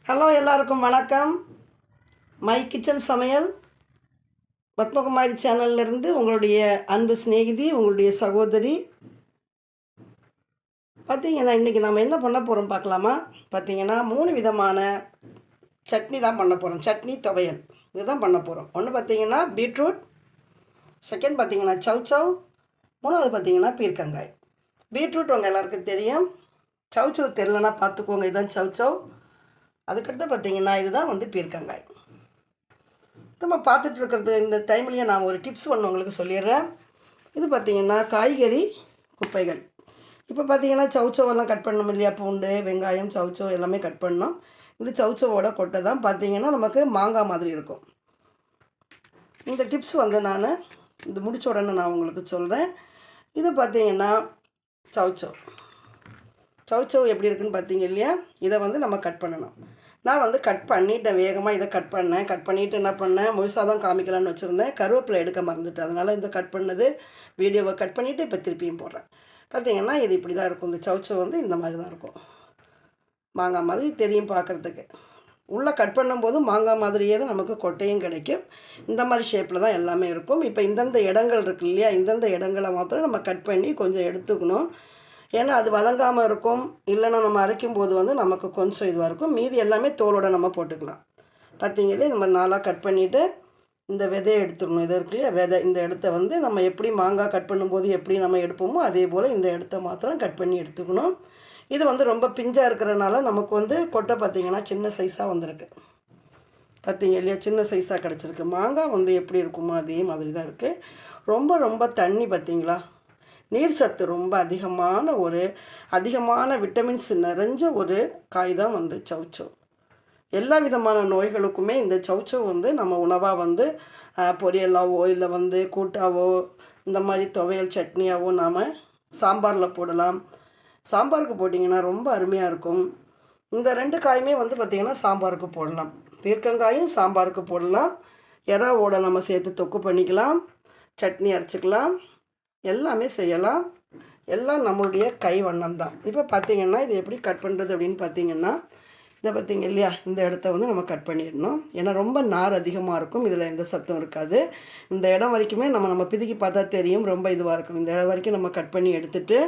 Hello, எல்லாருக்கும் வணக்கம். My kitchen சமையல் பத்மகுமாரி சேனல்லேருந்து உங்களுடைய அன்பு சிநேகிதி, உங்களுடைய சகோதரி. பார்த்தீங்கன்னா இன்றைக்கி நம்ம என்ன பண்ண போகிறோம் பார்க்கலாமா? பார்த்தீங்கன்னா 3 விதமான சட்னி தான் பண்ண போகிறோம். சட்னி துவையல் இதுதான் பண்ண போகிறோம். ஒன்று பார்த்தீங்கன்னா பீட்ரூட், செகண்ட் பார்த்தீங்கன்னா சௌச்சௌ, மூணாவது பார்த்தீங்கன்னா பீர்க்கங்காய். பீட்ரூட் உங்கள் எல்லாருக்கும் தெரியும். சௌச்சௌ தெரிலனா பார்த்துக்கோங்க, இதுதான் சௌச்சௌ. அதுக்கடுத்து பார்த்தீங்கன்னா இதுதான் பீர்க்கங்காய். நம்ம பார்த்துட்ருக்கிறது இந்த டைம்லேயே நான் ஒரு டிப்ஸ் ஒன்று உங்களுக்கு சொல்லிடுறேன். இது பார்த்திங்கன்னா காய்கறி குப்பைகள். இப்போ பார்த்திங்கன்னா சௌச்சௌவெல்லாம் கட் பண்ணணும் இல்லையா? பூண்டு, வெங்காயம், சௌச்சௌ எல்லாமே கட் பண்ணோம். இது சௌச்சௌவோட கொட்டை தான் பார்த்திங்கன்னா நமக்கு மாங்காய் மாதிரி இருக்கும். இந்த டிப்ஸ் நான் இது முடித்த உடனே நான் உங்களுக்கு சொல்கிறேன். இது பார்த்திங்கன்னா சௌச்சௌ எப்படி இருக்குன்னு பார்த்தீங்க இல்லையா? இதை நம்ம கட் பண்ணணும். நான் கட் பண்ணிவிட்டேன், வேகமாக இதை கட் பண்ணிவிட்டு என்ன பண்ணேன், முழுசாக தான் காமிக்கலான்னு வச்சுருந்தேன். கருவேப்பிலை எடுக்க மறந்துட்டேன். அதனால் இந்த கட் பண்ணது வீடியோவை கட் பண்ணிவிட்டு இப்போ திருப்பியும் போடுறேன். பார்த்திங்கன்னா இது இப்படி தான் இருக்கும். இந்த சௌச்சௌ இந்த மாதிரி தான் இருக்கும். மாங்காய் மாதிரி தெரியும் பார்க்குறதுக்கு. உள்ளே கட் பண்ணும்போது மாங்காய் மாதிரியே தான் நமக்கு கொட்டையும் கிடைக்கும். இந்த மாதிரி ஷேப்பில் தான் எல்லாமே இருக்கும். இப்போ இந்தந்த இடங்கள் இருக்குது இல்லையா? இந்தந்த இடங்களை மாத்திரம் நம்ம கட் பண்ணி கொஞ்சம் எடுத்துக்கணும். ஏன்னா அது வதங்காமல் இருக்கும். இல்லைன்னா நம்ம அரைக்கும் போது நமக்கு கொஞ்சம் இதுவாக இருக்கும். மீதி எல்லாமே தோலோடு நம்ம போட்டுக்கலாம். பார்த்தீங்களே நம்ம நாளாக கட் பண்ணிவிட்டு இந்த விதையை எடுத்துடணும். இது இருக்கு இல்லையா விதை, இந்த இடத்த நம்ம எப்படி மாங்காய் கட் பண்ணும்போது எப்படி நம்ம எடுப்போமோ அதே போல் இந்த இடத்த மாத்திரம் கட் பண்ணி எடுத்துக்கணும். இது ரொம்ப பிஞ்சாக இருக்கிறனால நமக்கு கொட்டை பார்த்திங்கன்னா சின்ன சைஸாக வந்திருக்கு. பார்த்தீங்க இல்லையா? சின்ன சைஸாக கிடச்சிருக்கு. மாங்காய் எப்படி இருக்குமோ அதே மாதிரி தான் இருக்குது. ரொம்ப ரொம்ப தண்ணி பார்த்திங்களா? நீர் சத்து ரொம்ப அதிகமான விட்டமின்ஸ் நிறைஞ்ச ஒரு காய் தான் சௌச்சௌ. எல்லா விதமான நோய்களுக்குமே இந்த சௌச்சௌ நம்ம உணவாக பொரியலாவோ இல்லை கூட்டாவோ இந்த மாதிரி துவையல் சட்னியாவோ நாம் சாம்பாரில் போடலாம். சாம்பாருக்கு போட்டிங்கன்னா ரொம்ப அருமையாக இருக்கும். இந்த 2 காயுமே பார்த்திங்கன்னா சாம்பாருக்கு போடலாம். பீர்க்கங்காயும் சாம்பாருக்கு போடலாம். எறாவோட நம்ம சேர்த்து தொக்கு பண்ணிக்கலாம், சட்னி அரைச்சிக்கலாம், எல்லாமே செய்யலாம். எல்லாம் நம்மளுடைய கை வண்ணம் தான். இப்போ பார்த்திங்கன்னா இது எப்படி கட் பண்ணுறது அப்படின்னு பார்த்திங்கன்னா, இதை பார்த்திங்க இல்லையா? இந்த இடத்த நம்ம கட் பண்ணிடணும். ஏன்னா ரொம்ப நார் அதிகமாக இருக்கும். இதில் எந்த சத்தம் இருக்காது. இந்த இடம் வரைக்குமே நம்ம பிதுக்கி பார்த்தா தெரியும், ரொம்ப இதுவாக இருக்கும். இந்த இடம் வரைக்கும் நம்ம கட் பண்ணி எடுத்துட்டு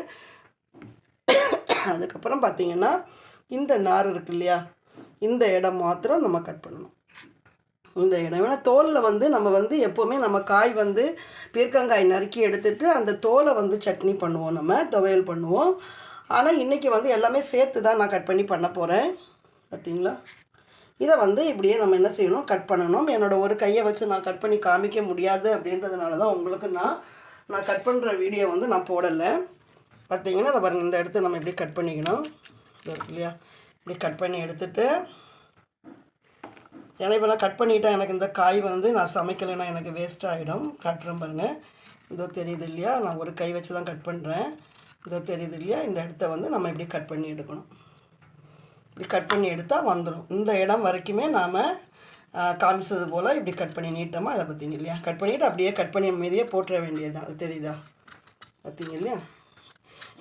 அதுக்கப்புறம் பார்த்திங்கன்னா இந்த நார் இருக்கு இல்லையா? இந்த இடம் மாத்திரம் நம்ம கட் பண்ணணும். இந்த இடம் ஏன்னா தோலில் நம்ம எப்போவுமே நம்ம காய் பீர்க்கங்காய் நறுக்கி எடுத்துகிட்டு அந்த தோலை சட்னி பண்ணுவோம், நம்ம துவையல் பண்ணுவோம். ஆனால் இன்றைக்கி எல்லாமே சேர்த்து தான் நான் கட் பண்ணி பண்ண போகிறேன். பார்த்திங்களா? இதை இப்படியே நம்ம என்ன செய்யணும், கட் பண்ணணும். என்னோடய ஒரு கையை வச்சு நான் கட் பண்ணி காமிக்க முடியாது அப்படின்றதுனால தான் உங்களுக்கு நான் கட் பண்ணுற வீடியோ நான் போடலை. பார்த்திங்கன்னா அதை பாருங்கள், இந்த இடத்த நம்ம இப்படி கட் பண்ணிக்கணும். இருக்கு இல்லையா? இப்படி கட் பண்ணி எடுத்துகிட்டு, ஏன்னா இப்போ நான் கட் பண்ணிவிட்டேன். எனக்கு இந்த காய் நான் சமைக்கலைன்னா எனக்கு வேஸ்ட் ஆகிடும். காட்டுறேன் பாருங்கள். இதோ தெரியுது இல்லையா? நான் ஒரு கை வச்சு தான் கட் பண்ணுறேன். இதோ தெரியுது இல்லையா? இந்த இடத்த நம்ம இப்படி கட் பண்ணி எடுக்கணும். இப்படி கட் பண்ணி எடுத்தால் வந்துடும். இந்த இடம் வரைக்குமே நாம் காமிச்சது போல் இப்படி கட் பண்ணி நீட்டமாக அதை பார்த்திங்க இல்லையா? கட் பண்ணிவிட்டு அப்படியே கட் பண்ணி மீதியே போட்டுற வேண்டியது தான். அது தெரியுதா? பார்த்திங்க இல்லையா?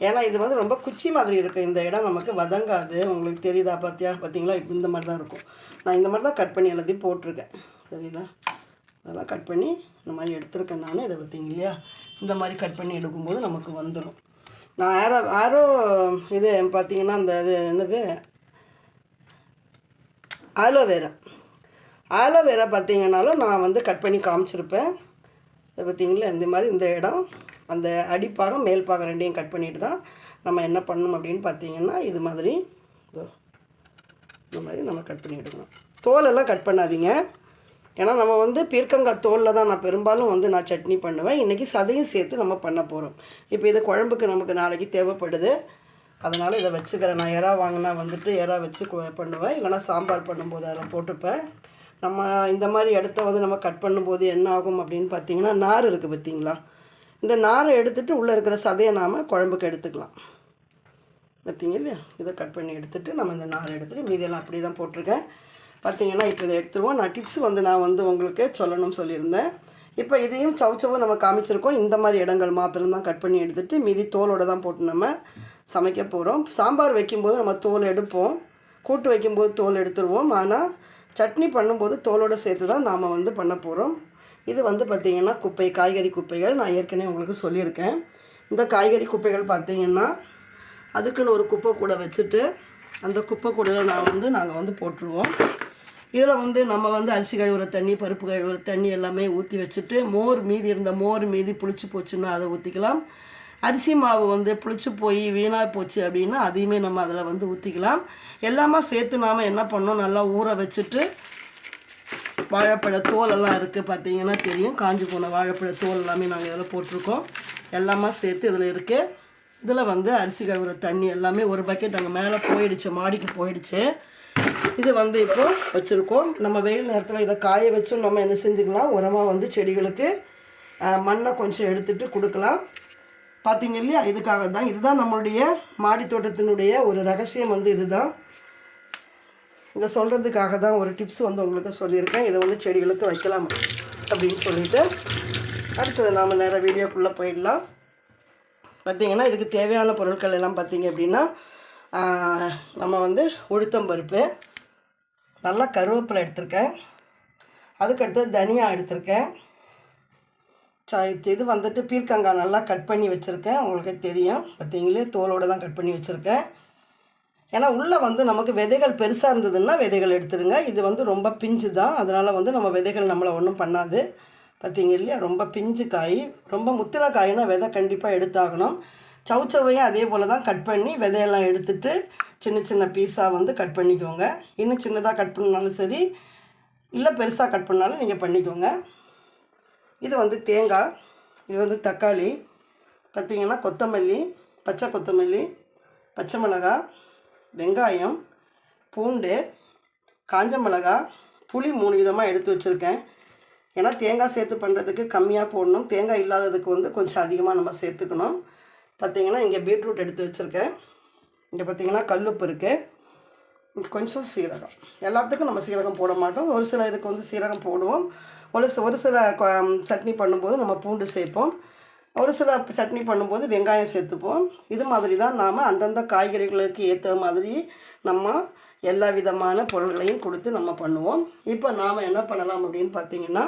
ஏன்னா இது ரொம்ப குச்சி மாதிரி இருக்குது. இந்த இடம் நமக்கு வதங்காது. உங்களுக்கு தெரியுதா? பார்த்தீங்களா? இப்போ இந்த மாதிரி தான் இருக்கும். நான் இந்த மாதிரி தான் கட் பண்ணி எல்லாத்தையும் போட்டிருக்கேன். தெரியுதா? அதெல்லாம் கட் பண்ணி இந்த மாதிரி எடுத்துருக்கேன் நான். இதை பார்த்திங்க இல்லையா? இந்த மாதிரி கட் பண்ணி எடுக்கும்போது நமக்கு வந்துடும். நான் ஆரோ இது பார்த்திங்கன்னா அந்த இது என்னது ஆலோவேரா பார்த்திங்கனாலும் நான் கட் பண்ணி காமிச்சிருப்பேன். இதை பார்த்திங்களா? இந்த மாதிரி இந்த இடம் அந்த அடிப்பாகம் மேல் பாகம் ரெண்டையும் கட் பண்ணிட்டு தான் நம்ம என்ன பண்ணணும் அப்படின்னு பார்த்திங்கன்னா இது மாதிரி இந்த மாதிரி நம்ம கட் பண்ணி எடுக்கணும். தோலெல்லாம் கட் பண்ணாதீங்க. ஏன்னா நம்ம பீர்க்கங்காய் தோலில் தான் நான் பெரும்பாலும் நான் சட்னி பண்ணுவேன். இன்றைக்கி சதையும் சேர்த்து நம்ம பண்ண போகிறோம். இப்போ இது குழம்புக்கு நமக்கு நாளைக்கு தேவைப்படுது. அதனால் இதை வச்சுக்கிறேன். நான் எறா வாங்கினா எறா வச்சு பண்ணுவேன். இல்லைனா சாம்பார் பண்ணும்போது அதில் போட்டுப்பேன். நம்ம இந்த மாதிரி இடத்த நம்ம கட் பண்ணும்போது என்ன ஆகும் அப்படின்னு பார்த்திங்கன்னா, நார் இருக்குது பார்த்திங்களா? இந்த நாரை எடுத்துகிட்டு உள்ளே இருக்கிற சதையை நாம் குழம்புக்கு எடுத்துக்கலாம். பார்த்திங்க இல்லையா? இதை கட் பண்ணி எடுத்துகிட்டு நம்ம இந்த நாரை எடுத்துகிட்டு மீதியெல்லாம் அப்படி தான் போட்டிருக்கேன். பார்த்திங்கன்னா இப்போ இதை எடுத்துருவோம். நான் டிப்ஸ் நான் உங்களுக்கு சொல்லணும்னு சொல்லியிருந்தேன். இப்போ இதையும் சௌச்சவும் நம்ம காமிச்சிருக்கோம். இந்த மாதிரி இடங்கள் மாத்திரம் தான் கட் பண்ணி எடுத்துகிட்டு மீதி தோலோடு தான் போட்டு நம்ம சமைக்க போகிறோம். சாம்பார் வைக்கும்போது நம்ம தோல் எடுப்போம். கூட்டு வைக்கும்போது தோல் எடுத்துருவோம். ஆனால் சட்னி பண்ணும்போது தோலோடு சேர்த்து தான் நாம் வந்து பண்ண போகிறோம். இது வந்து பார்த்திங்கன்னா குப்பை, காய்கறி குப்பைகள். நான் ஏற்கனவே உங்களுக்கு சொல்லியிருக்கேன். இந்த காய்கறி குப்பைகள் பார்த்திங்கன்னா அதுக்குன்னு ஒரு குப்பை கூடை வச்சுட்டு அந்த குப்பை கூடையில் நாங்கள் வந்து போட்டுருவோம். இதில் வந்து நம்ம வந்து அரிசி கழுவுற தண்ணி, பருப்பு கழுவுற தண்ணி எல்லாமே ஊற்றி வச்சுட்டு மோர் மீதி புளிச்சு போச்சுன்னா அதை ஊற்றிக்கலாம். அரிசி மாவு வந்து புளிச்சு போய் வீணாக போச்சு அப்படின்னா அதையுமே நம்ம அதில் வந்து ஊற்றிக்கலாம். எல்லாமே சேர்த்து நாம் என்ன பண்ணோம், நல்லா ஊற வச்சுட்டு வாழைப்பழ தோலெல்லாம் இருக்குது பார்த்திங்கன்னா தெரியும். காஞ்சி போன வாழைப்பழ தோல் எல்லாமே நாங்கள் இதில் போட்டிருக்கோம். எல்லாமே சேர்த்து இதில் இருக்குது. இதில் வந்து அரிசி கழுவுற தண்ணி எல்லாமே ஒரு பக்கெட் அங்கே மேலே போயிடுச்சு, மாடிக்கு போயிடுச்சு. இது வந்து இப்போ வச்சுருக்கோம். நம்ம வெயில் நேரத்தில் இதை காய வச்சும் நம்ம என்ன செஞ்சுக்கலாம், உரமாக வந்து செடிகளுக்கு மண்ணை கொஞ்சம் எடுத்துகிட்டு கொடுக்கலாம். பார்த்திங்க இல்லையா, இதுக்காக தான். இதுதான் நம்மளுடைய மாடி தோட்டத்தினுடைய ஒரு ரகசியம் வந்து இதுதான். இதை சொல்கிறதுக்காக தான் ஒரு டிப்ஸ் வந்து உங்களுக்கு சொல்லியிருக்கேன். இதை வந்து செடிகளுக்கு வைக்கலாம் அப்படின்னு சொல்லிவிட்டு அடுத்தது நாம் நேராக வீடியோக்குள்ளே போயிடலாம். பார்த்திங்கன்னா இதுக்கு தேவையான பொருட்கள் எல்லாம் பார்த்திங்க அப்படின்னா நம்ம வந்து உளுத்தம்பருப்பு, நல்லா கருவேப்பிலை எடுத்திருக்கேன். அதுக்கடுத்து தனியா எடுத்திருக்கேன். இது வந்துட்டு பீர்க்கங்காய் நல்லா கட் பண்ணி வச்சுருக்கேன். உங்களுக்கு தெரியும் பார்த்திங்களே, தோலோடு தான் கட் பண்ணி வச்சுருக்கேன். ஏன்னா உள்ளே வந்து நமக்கு விதைகள் பெருசாக இருந்ததுன்னா விதைகள் எடுத்துருங்க. இது வந்து ரொம்ப பிஞ்சு தான், அதனால் வந்து நம்ம விதைகள் நம்மளை ஒன்றும் பண்ணாது. பார்த்திங்க இல்லையா, ரொம்ப பிஞ்சு காய். ரொம்ப முத்தின காய்னா விதை கண்டிப்பாக எடுத்தாகணும். சவுச்சவையும் அதே போல் தான் கட் பண்ணி விதையெல்லாம் எடுத்துட்டு சின்ன சின்ன பீஸாக வந்து கட் பண்ணிக்கோங்க. இன்னும் சின்னதாக கட் பண்ணாலும் சரி, இல்லை பெருசாக கட் பண்ணாலும் நீங்கள் பண்ணிக்கோங்க. இது வந்து தேங்காய், இது வந்து தக்காளி, பார்த்திங்கன்னா கொத்தமல்லி, பச்சை கொத்தமல்லி, பச்சை மிளகாய், வெங்காயம், பூண்டு, காஞ்ச மிளகாய், புளி 3 விதமாக எடுத்து வச்சுருக்கேன். ஏன்னா தேங்காய் சேர்த்து பண்ணுறதுக்கு கம்மியாக போடணும், தேங்காய் இல்லாததுக்கு வந்து கொஞ்சம் அதிகமாக நம்ம சேர்த்துக்கணும். பார்த்திங்கன்னா இங்கே பீட்ரூட் எடுத்து வச்சுருக்கேன். இங்கே பார்த்திங்கன்னா கல்லுப்பு இருக்குது, கொஞ்சம் சீரகம். எல்லாத்துக்கும் நம்ம சீரகம் போட மாட்டோம், ஒரு சில இதுக்கு வந்து சீரகம் போடுவோம். ஒரு சில சட்னி பண்ணும்போது நம்ம பூண்டு சேர்ப்போம், ஒரு சில சட்னி பண்ணும்போது வெங்காயம் சேர்த்துப்போம். இது மாதிரி தான் நாம் அந்தந்த காய்கறிகளுக்கு ஏற்ற மாதிரி நம்ம எல்லா விதமான பொருள்களையும் கொடுத்து நம்ம பண்ணுவோம். இப்போ நாம் என்ன பண்ணலாம் அப்படின்னு பார்த்திங்கன்னா,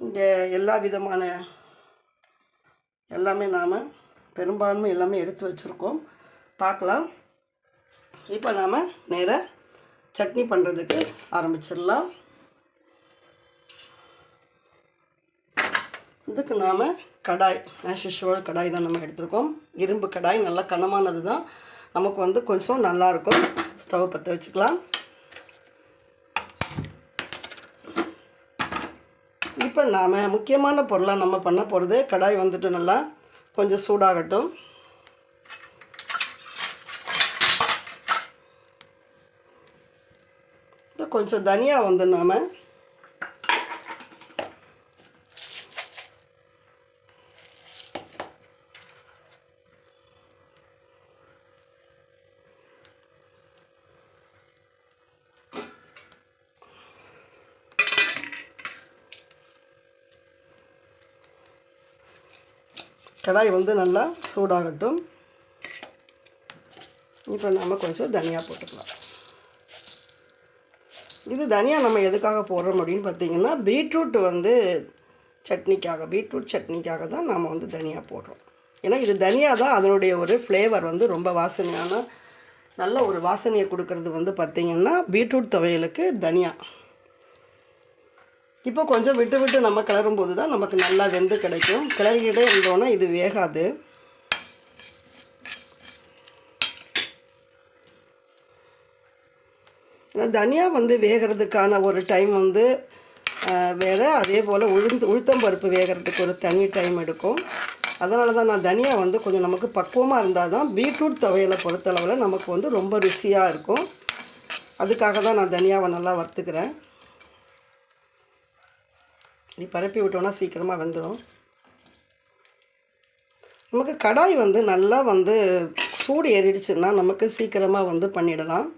இங்கே எல்லா விதமான எல்லாமே நாம் பெரும்பான்மை எல்லாமே எடுத்து வச்சுருக்கோம். பார்க்கலாம். இப்போ நாம் நேராக சட்னி பண்ணுறதுக்கு ஆரம்பிச்சிடலாம். இதுக்கு நாம் கடாய், ஆஸ் யூஷுவல் கடாய் தான் நம்ம எடுத்துருக்கோம். இரும்பு கடாய், நல்லா கனமானது தான், நமக்கு வந்து கொஞ்சம் நல்லாயிருக்கும். ஸ்டவ் பற்ற வச்சுக்கலாம். இப்போ நாம் முக்கியமான பொருளாக நம்ம பண்ண போகிறது, கடாய் வந்துட்டு நல்லா கொஞ்சம் சூடாகட்டும். இப்போ கொஞ்சம் தனியா வந்து நாம் கடாய் வந்து நல்லா சூடாகட்டும். இப்போ நாம் கொஞ்சம் தனியா போட்டுக்கலாம். இது தனியா நம்ம எதுக்காக போடுறோம் அப்படின்னு பார்த்தீங்கன்னா, பீட்ரூட் வந்து பீட்ரூட் சட்னிக்காக தான் நாம் வந்து தனியா போடுறோம். ஏன்னா இது தனியா தான் அதனுடைய ஒரு ஃப்ளேவர் வந்து ரொம்ப வாசனையான நல்ல ஒரு வாசனையை கொடுக்கறது வந்து பார்த்திங்கன்னா பீட்ரூட் துவையலுக்கு தனியா. இப்போ கொஞ்சம் விட்டு விட்டு நம்ம கிளறும்போது தான் நமக்கு நல்லா வெந்து கிடைக்கும். கிளறிக்கிட்டே இருந்தோன்னா இது வேகாது. தனியா வந்து வேகிறதுக்கான ஒரு டைம் வந்து வேறு, அதே போல் உளுத்தம்பருப்பு வேகிறதுக்கு ஒரு தனி டைம் எடுக்கும். அதனால தான் நான் தனியா வந்து கொஞ்சம் நமக்கு பக்குவமாக இருந்தால் தான் பீட்ரூட் துவையலை பொறுத்தளவில் நமக்கு வந்து ரொம்ப ருசியாக இருக்கும். அதுக்காக தான் நான் தனியாவை நல்லா வறுத்துக்கிறேன். இப்படி பரப்பி விட்டோன்னா சீக்கிரமாக வெந்துடும். நமக்கு கடாய் வந்து நல்லா வந்து சூடு ஏறிடுச்சுன்னா நமக்கு சீக்கிரமாக வந்து பண்ணிடலாம்.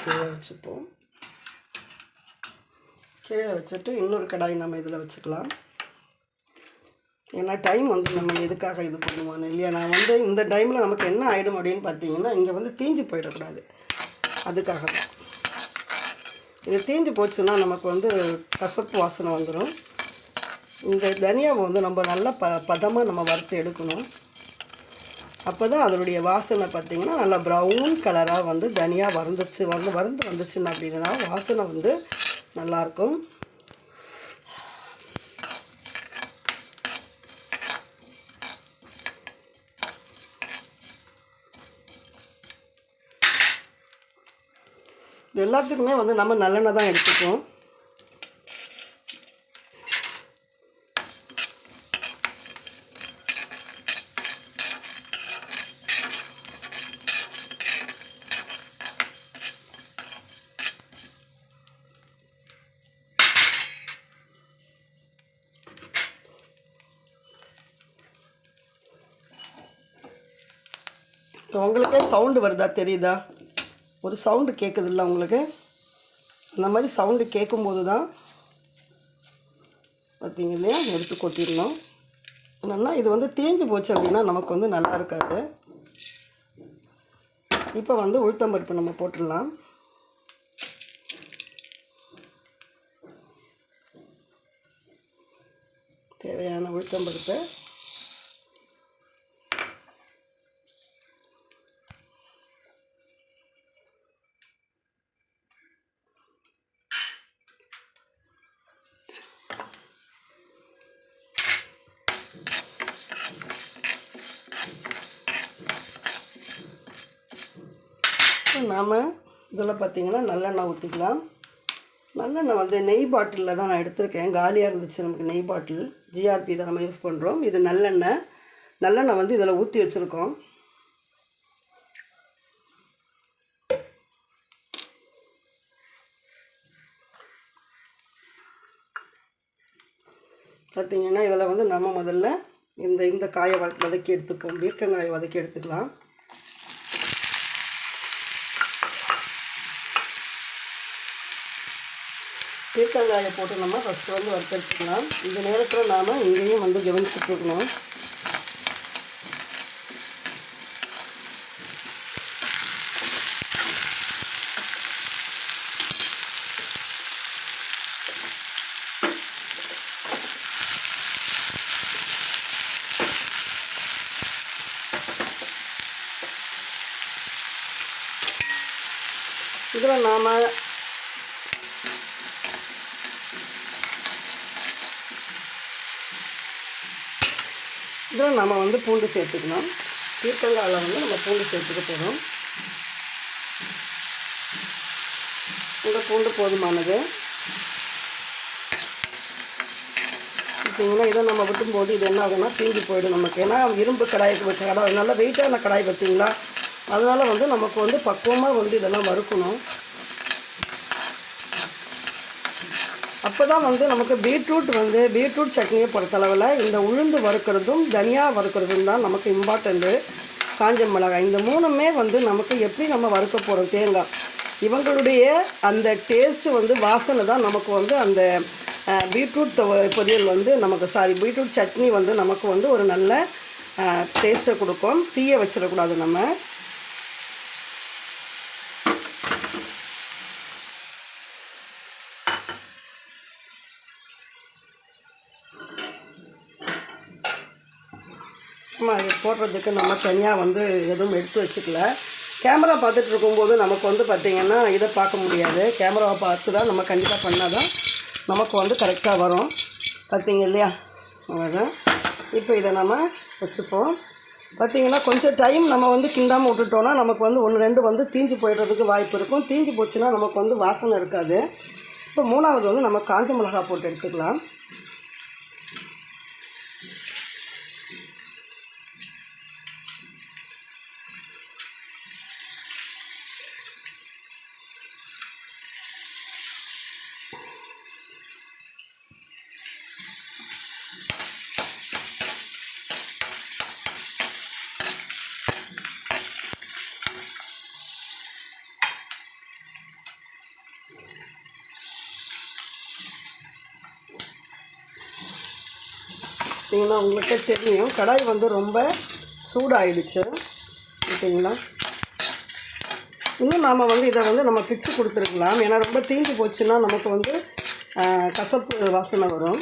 கீழே வச்சுப்போம். கீழே வச்சுட்டு இன்னொரு கடாய் நம்ம இதில் வச்சுக்கலாம். ஏன்னா டைம் வந்து நம்ம எதுக்காக இது பண்ணுவோம் இல்லையா. நான் வந்து இந்த டைமில் நமக்கு என்ன ஆகிடும் அப்படின்னு பார்த்தீங்கன்னா, இங்கே வந்து தீஞ்சு போயிடக்கூடாது, அதுக்காக தான். இது தீஞ்சு போச்சுன்னா நமக்கு வந்து கசப்பு வாசனை வந்துடும். இந்த தனியாவை வந்து நம்ம நல்லா பதமாக நம்ம வறுத்து எடுக்கணும். அப்போ தான் அதனுடைய வாசனை பார்த்திங்கன்னா நல்லா ப்ரௌன் கலராக வந்து தனியா வறுந்து வந்துச்சுன்னா அப்படின்னா வாசனை வந்து நல்லாயிருக்கும். இது எல்லாத்துக்குமே வந்து நம்ம நல்லெண்ணெய் தான் எடுத்துக்குவோம். உங்களுக்கே சவுண்டு வருதா, தெரியுதா? ஒரு சவுண்டு கேட்குதில்ல உங்களுக்கு? அந்த மாதிரி சவுண்டு கேட்கும்போது தான் பார்த்தீங்க இல்லையா, எடுத்து கொட்டிடணும். என்னென்னா இது வந்து தேஞ்சு போச்சு அப்படின்னா நமக்கு வந்து நல்லா இருக்காது. இப்போ வந்து உளுத்தம்பருப்பு நம்ம போட்டுடலாம். தேவையான உளுத்தம்பருப்பு நாம் இதில் பார்த்திங்கன்னா நல்லெண்ணெய் ஊற்றிக்கலாம். நல்லெண்ணெய் வந்து நெய் பாட்டிலில் தான் நான் எடுத்திருக்கேன். காலியாக இருந்துச்சு நமக்கு நெய் பாட்டில். ஜிஆர்பி தான் நம்ம யூஸ் பண்ணுறோம். இது நல்லெண்ணெய் வந்து இதில் ஊற்றி வச்சுருக்கோம். பார்த்திங்கன்னா இதில் வந்து நம்ம முதல்ல இந்த காயை வதக்கி எடுத்துப்போம். பீர்க்கங்காயை வதக்கி எடுத்துக்கலாம். பீர்க்கங்காயை போட்டு நம்ம ஃபஸ்ட்டு வந்து வறுத்தெடுத்துக்கலாம். இந்த நேரத்தில் நாம் இங்கேயும் வந்து கவனிச்சுட்டுருக்கணும். இதில் நாம் வந்து பூண்டு சேர்த்துக்கணும். பீர்க்கங்காயில் வந்து நம்ம பூண்டு சேர்த்துக்க போகிறோம். இந்த பூண்டு போதுமானது. பார்த்தீங்கன்னா இதை நம்ம விட்டும்போது இது என்ன ஆகும்னா தீஞ்சு போயிடும் நமக்கு. ஏன்னா இரும்பு கடாய்க்கு நல்லா வெயிட்டான கடாய் பார்த்தீங்களா, அதனால் வந்து நமக்கு வந்து பக்குவமாக வந்து இதெல்லாம் வறுக்கணும். அப்போ தான் வந்து நமக்கு பீட்ரூட் சட்னியை பொறுத்தளவில் இந்த உளுந்து வறுக்கிறதும் தனியா வறுக்கிறதும் தான் நமக்கு இம்பார்ட்டண்ட்டு. காஞ்ச மிளகாய் இந்த மூணுமே வந்து நமக்கு எப்படி நம்ம வறுக்க போகிறோம், தேங்காய் இவங்களுடைய அந்த டேஸ்ட்டு வந்து வாசனை தான் நமக்கு வந்து அந்த பீட்ரூட் பொரியல் வந்து பீட்ரூட் சட்னி வந்து நமக்கு வந்து ஒரு நல்ல டேஸ்ட்டை கொடுக்கும். தீய வச்சிடக்கூடாது நம்ம. இது போடுறதுக்கு நம்ம தனியாக வந்து எதுவும் எடுத்து வச்சுக்கல. கேமரா பார்த்துட்டு இருக்கும்போது நமக்கு வந்து பார்த்திங்கன்னா இதை பார்க்க முடியாது. கேமராவை பார்த்து தான் நம்ம கண்டிப்பாக பண்ணால் தான் நமக்கு வந்து கரெக்டாக வரும். பார்த்திங்க இல்லையா, அவ்வளோதான். இப்போ இதை நம்ம வச்சுப்போம். பார்த்திங்கன்னா கொஞ்சம் டைம் நம்ம வந்து கிண்டாமல் விட்டுட்டோன்னா நமக்கு வந்து 1-2 வந்து தீஞ்சு போயிடுறதுக்கு வாய்ப்பு இருக்கும். தீஞ்சு போச்சுன்னா நமக்கு வந்து வாசனை இருக்காது. இப்போ 3வது வந்து நம்ம காஞ்ச மிளகாய் போட்டு எடுத்துக்கலாம். பார்த்தீங்கன்னா உங்களுக்கே தெரியும் கடாய் வந்து ரொம்ப சூடாயிடுச்சு. ஓகேங்களா, இன்னும் நாம் வந்து இதை வந்து நம்ம பிச்சு கொடுத்துருக்கலாம். ஏன்னா ரொம்ப தீஞ்சு போச்சுன்னா நமக்கு வந்து கசப்பு வாசனை வரும்.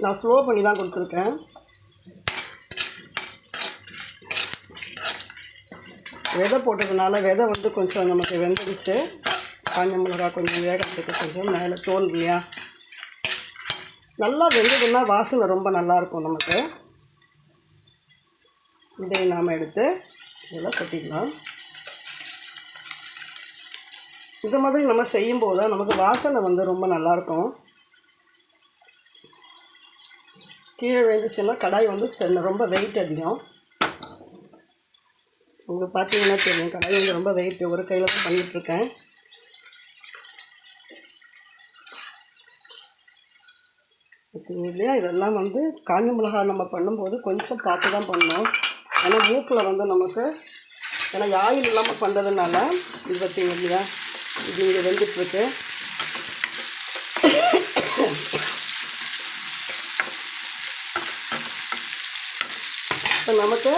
நான் ஸ்லோ பண்ணி தான் கொடுத்துருக்கேன். விதை போட்டதுனால விதை வந்து கொஞ்சம் நமக்கு வெந்துடுச்சு. காஞ்ச மிளகா கொஞ்சம் வேகத்துக்கு கொஞ்சம் மேலே தோல் இல்லையா, நல்லா வெந்ததுன்னா வாசனை ரொம்ப நல்லாயிருக்கும் நமக்கு. இதை நாம் எடுத்து இதெல்லாம் கொட்டிக்கலாம். இது மாதிரி நம்ம செய்யும்போது தான் நமக்கு வாசனை வந்து ரொம்ப நல்லாயிருக்கும். கீழே விழுந்துச்சுன்னா கடாய் வந்து ரொம்ப வெயிட் அதிகம். உங்களுக்கு பார்த்தீங்கன்னா தெரியும் கடாய் வந்து ரொம்ப வெயிட். ஒரு கையில் தான் பண்ணிகிட்ருக்கேன். ஓகேங்க இல்லையா, இதெல்லாம் வந்து காஞ்ச மிளகா நம்ம பண்ணும்போது கொஞ்சம் பார்த்து தான் பண்ணணும். ஏன்னா மூக்கில் வந்து நமக்கு ஏன்னா ஆயில் இல்லாமல் பண்ணுறதுனால இது பார்த்தீங்க இல்லையா, இது இங்கே வெந்துட்டுருக்கு. இப்போ நமக்கு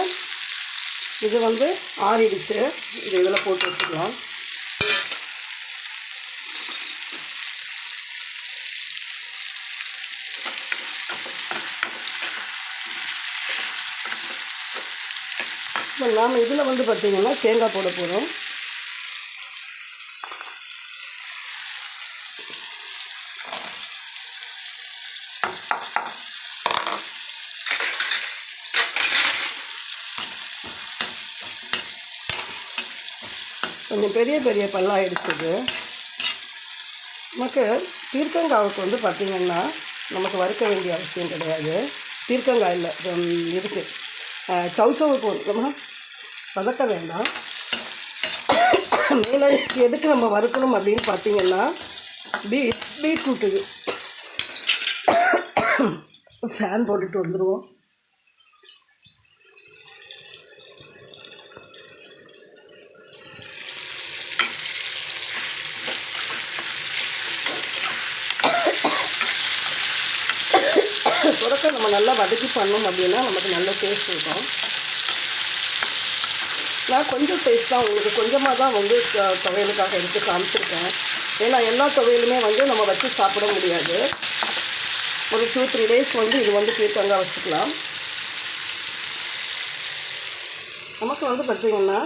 இது வந்து ஆறிடுச்சு. இது இதில் போட்டு வச்சுக்கலாம். இப்போ நாம் இதில் வந்து பார்த்திங்கன்னா தேங்காய் போட போகிறோம். கொஞ்சம் பெரிய பெரிய பல்லாயிடுச்சுது. நமக்கு பீர்க்கங்காவுக்கு வந்து பார்த்திங்கன்னா நமக்கு வறுக்க வேண்டிய அவசியம் கிடையாது. பீர்க்கங்காயில் இருக்குது சவுச்சவுக்கு நம்ம வதக்க வேண்டாம். மேலே எதுக்கு நம்ம வறுக்கணும் அப்படின்னு பார்த்திங்கன்னா பீட்ரூட்டுக்கு ஃபேன் போட்டுட்டு வந்துடுவோம். சுரக்க நம்ம நல்லா வதக்கி பண்ணோம் அப்படின்னா நமக்கு நல்ல டேஸ்ட் இருக்கும். நான் கொஞ்சம் சைஸ் தான் உங்களுக்கு கொஞ்சமாக தான் வந்து துவையலுக்காக எடுத்து காமிச்சிருக்கேன். ஏன்னா எல்லா துவையலுமே வந்து நம்ம வச்சு சாப்பிட முடியாது. ஒரு 2-3 டேஸ் வந்து இது வந்து பீர்க்கங்காய் வச்சுக்கலாம். நமக்கு வந்து பார்த்திங்கன்னா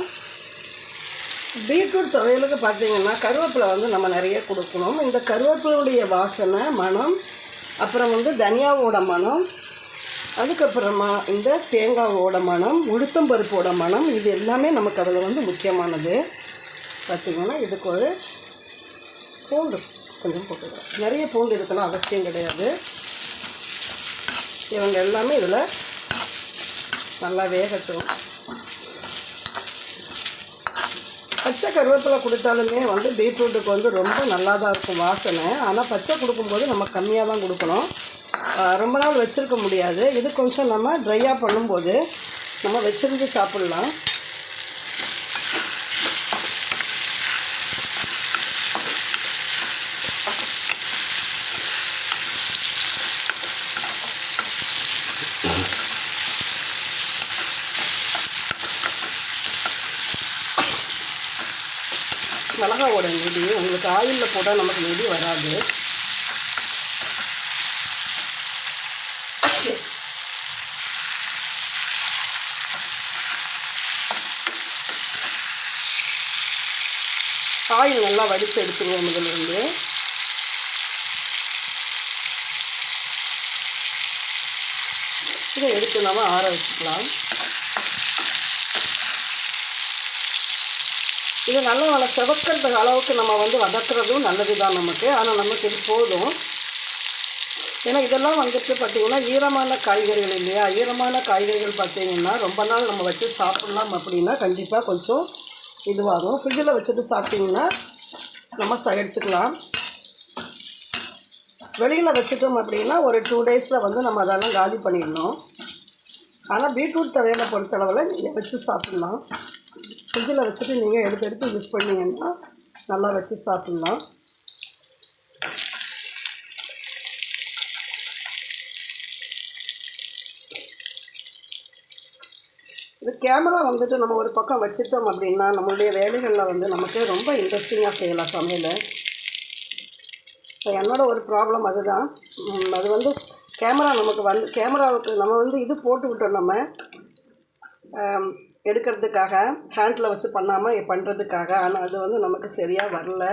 பீட்ரூட் துவையலுக்கு பார்த்திங்கன்னா கருவேப்பிலை வந்து நம்ம நிறைய கொடுக்கணும். இந்த கருவேப்பிலையுடைய வாசனை மனம், அப்புறம் வந்து தனியாவோட மனம், அதுக்கப்புறமா இந்த தேங்காவோட மனம், உளுத்தம்பருப்போட மனம், இது எல்லாமே நமக்கு அதில் வந்து முக்கியமானது. பார்த்திங்கன்னா இதுக்கு ஒரு பூண்டு கொஞ்சம் போட்டுக்கலாம். நிறைய பூண்டு இருக்கலாம் அவசியம் கிடையாது. இவங்க எல்லாமே இதில் நல்லா வேகட்டும். பச்சை கருவேப்பிலை கொடுத்தாலுமே வந்து பீட்ரூட்டுக்கு வந்து ரொம்ப நல்லா தான் இருக்கும் வாசனை. ஆனால் பச்சை கொடுக்கும்போது நம்ம கம்மியாக தான் கொடுக்கணும். ரொம்ப நாள் வச்சுருக்க முடியாது. இது கொஞ்சம் நம்ம ட்ரையாக பண்ணும்போது நம்ம வச்சுருந்து சாப்பிட்லாம். மிளகாவோட நெடி உங்களுக்கு ஆயிலில் போட்டால் நமக்கு நெடி வராது. ஆயில் நல்லா வடித்து எடுத்துருவோம். இதிலிருந்து இதை எடுத்து நம்ம ஆற வச்சுக்கலாம். இது நல்லா செவக்கிறதுக்கு அளவுக்கு நம்ம வந்து வதக்குறதும் நல்லது தான் நமக்கு. ஆனால் நமக்கு இது போதும். ஏன்னா இதெல்லாம் வந்துட்டு பார்த்திங்கன்னா ஈரமான காய்கறிகள் இல்லையா, ஈரமான காய்கறிகள் பார்த்திங்கன்னா ரொம்ப நாள் நம்ம வச்சு சாப்பிட்லாம் அப்படின்னா கண்டிப்பாக கொஞ்சம் இதுவாகும். ஃப்ரிட்ஜில் வச்சுட்டு சாப்பிட்டிங்கன்னா நம்ம எடுத்துக்கலாம். வெளியில் வச்சுட்டோம் அப்படின்னா ஒரு 2 டேஸில் வந்து நம்ம அதெல்லாம் காலி பண்ணிடணும். ஆனால் பீட்ரூட் துவையலை பொறுத்தளவில் நீங்கள் வச்சு சாப்பிட்லாம். ஃப்ரிட்ஜில் வச்சுட்டு நீங்கள் எடுத்து எடுத்து யூஸ் பண்ணிங்கன்னா நல்லா வச்சு சாப்பிட்லாம். இது கேமரா வந்துட்டு நம்ம ஒரு பக்கம் வச்சுட்டோம் அப்படின்னா நம்மளுடைய வேலைகளில் வந்து நமக்கு ரொம்ப இன்ட்ரெஸ்டிங்காக செய்யலாம் சமையல். இப்போ என்னோடய ஒரு ப்ராப்ளம் அதுதான். அது வந்து கேமரா நமக்கு வந்து கேமராவுக்கு நம்ம வந்து இது போட்டு விட்டோம் நம்ம எடுக்கிறதுக்காக ஹேண்டில் வச்சு பண்ணாமல் பண்ணுறதுக்காக. ஆனால் அது வந்து நமக்கு சரியாக வரல.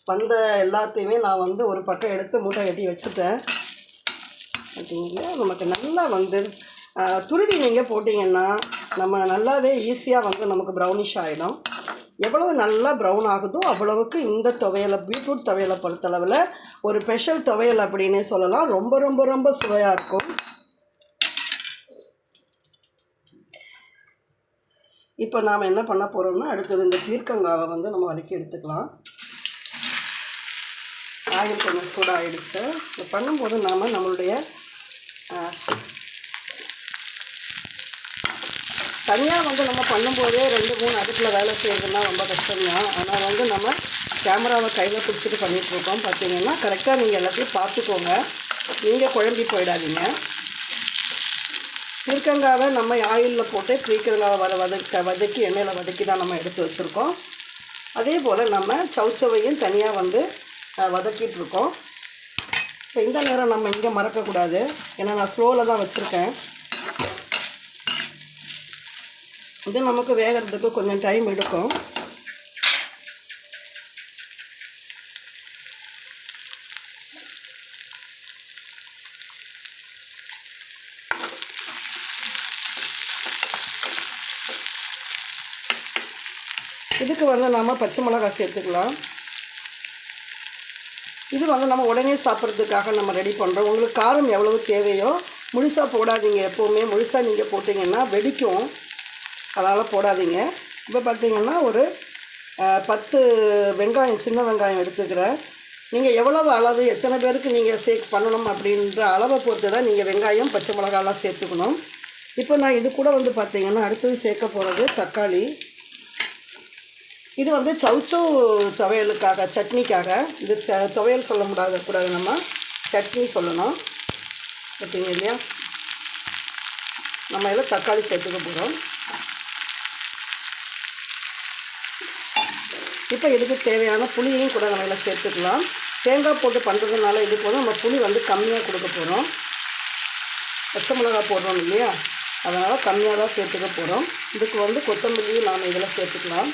வந்த எல்லாத்தையுமே நான் வந்து ஒரு பக்கம் எடுத்து மூட்டை கட்டி வச்சுட்டேன். பார்த்தீங்களா, நமக்கு நல்லா வந்து துருவி நீங்கள் போட்டிங்கன்னா நம்ம நல்லாவே ஈஸியாக வந்து நமக்கு ப்ரௌனிஷ் ஆகிடும். எவ்வளவு நல்லா ப்ரௌன் ஆகுதோ அவ்வளவுக்கு இந்த துவையலை, பீட்ரூட் துவையலை பொறுத்தளவில் ஒரு ஸ்பெஷல் துவையல் அப்படின்னே சொல்லலாம். ரொம்ப ரொம்ப ரொம்ப சுவையாக இருக்கும். இப்போ நாம் என்ன பண்ண போகிறோம்னா, அடுத்தது இந்த பீர்க்கங்காவை வந்து நம்ம வதக்கி எடுத்துக்கலாம். ஆயில் கொஞ்சம் சூடாகிடுச்சு. இது பண்ணும்போது நாம் நம்மளுடைய தனியாக வந்து நம்ம பண்ணும்போதே 2-3 அடுப்பில் வேலை செய்கிறதுனா ரொம்ப கஷ்டம்தான். ஆனால் வந்து நம்ம கேமராவை கையில் பிடிச்சிட்டு பண்ணிகிட்ருக்கோம். பார்த்தீங்கன்னா கரெக்டாக நீங்கள் எல்லாத்தையும் பார்த்துக்கோங்க, நீங்கள் குழம்பி போயிடாதீங்க. பீர்க்கங்காவை நம்ம ஆயிலில் போட்டு பீர்க்கங்காவை வதக்கி எண்ணெயில் வதக்கி தான் நம்ம எடுத்து வச்சுருக்கோம். அதே போல் நம்ம சௌச்சவையும் தனியாக வந்து வதக்கிட்டுருக்கோம். இப்போ இந்த நேரம் நம்ம இங்கே மறக்கக்கூடாது, ஏன்னா நான் ஸ்லோவில் தான் வச்சுருக்கேன். இது நமக்கு வேகிறதுக்கு கொஞ்சம் டைம் எடுக்கும். இதுக்கு வந்து நாம் பச்சை மிளகாய் சேர்த்துக்கலாம். இது வந்து நம்ம உடனே சாப்பிட்றதுக்காக நம்ம ரெடி பண்ணுறோம். உங்களுக்கு காரம் எவ்வளவு தேவையோ முழுசாக போடாதீங்க. எப்போவுமே முழுசாக நீங்கள் போட்டிங்கன்னா வெடிக்கும், அதனால் போடாதீங்க. இப்போ பார்த்திங்கன்னா ஒரு 10 வெங்காயம், சின்ன வெங்காயம் எடுத்துக்கிறேன். நீங்கள் எவ்வளவு அளவு, எத்தனை பேருக்கு நீங்கள் பண்ணணும் அப்படின்ற அளவை பொறுத்து தான் நீங்கள் வெங்காயம், பச்சை மிளகாலாம் சேர்த்துக்கணும். இப்போ நான் இது கூட வந்து பார்த்திங்கன்னா அடுத்தது சேர்க்க போகிறது தக்காளி. இது வந்து சௌச்சோ துவையலுக்காக, சட்னிக்காக. இது துவையல் சொல்ல கூடாது, நம்ம சட்னி சொல்லணும். பார்த்தீங்க இல்லையா, நம்ம இதில் தக்காளி சேர்த்துக்க போகிறோம். இப்போ இதுக்கு தேவையான புளியையும் கூட நம்ம இதில் சேர்த்துக்கலாம். தேங்காய் போட்டு பண்ணுறதுனால இதுக்கு வந்து நம்ம புளி வந்து கம்மியாக கொடுக்க போகிறோம். பச்சை மிளகாய் போடுறோம் இல்லையா, அதனால் கம்மியாக தான் சேர்த்துக்க போகிறோம். இதுக்கு வந்து கொத்தமல்லியும் நாம் இதில் சேர்த்துக்கலாம்.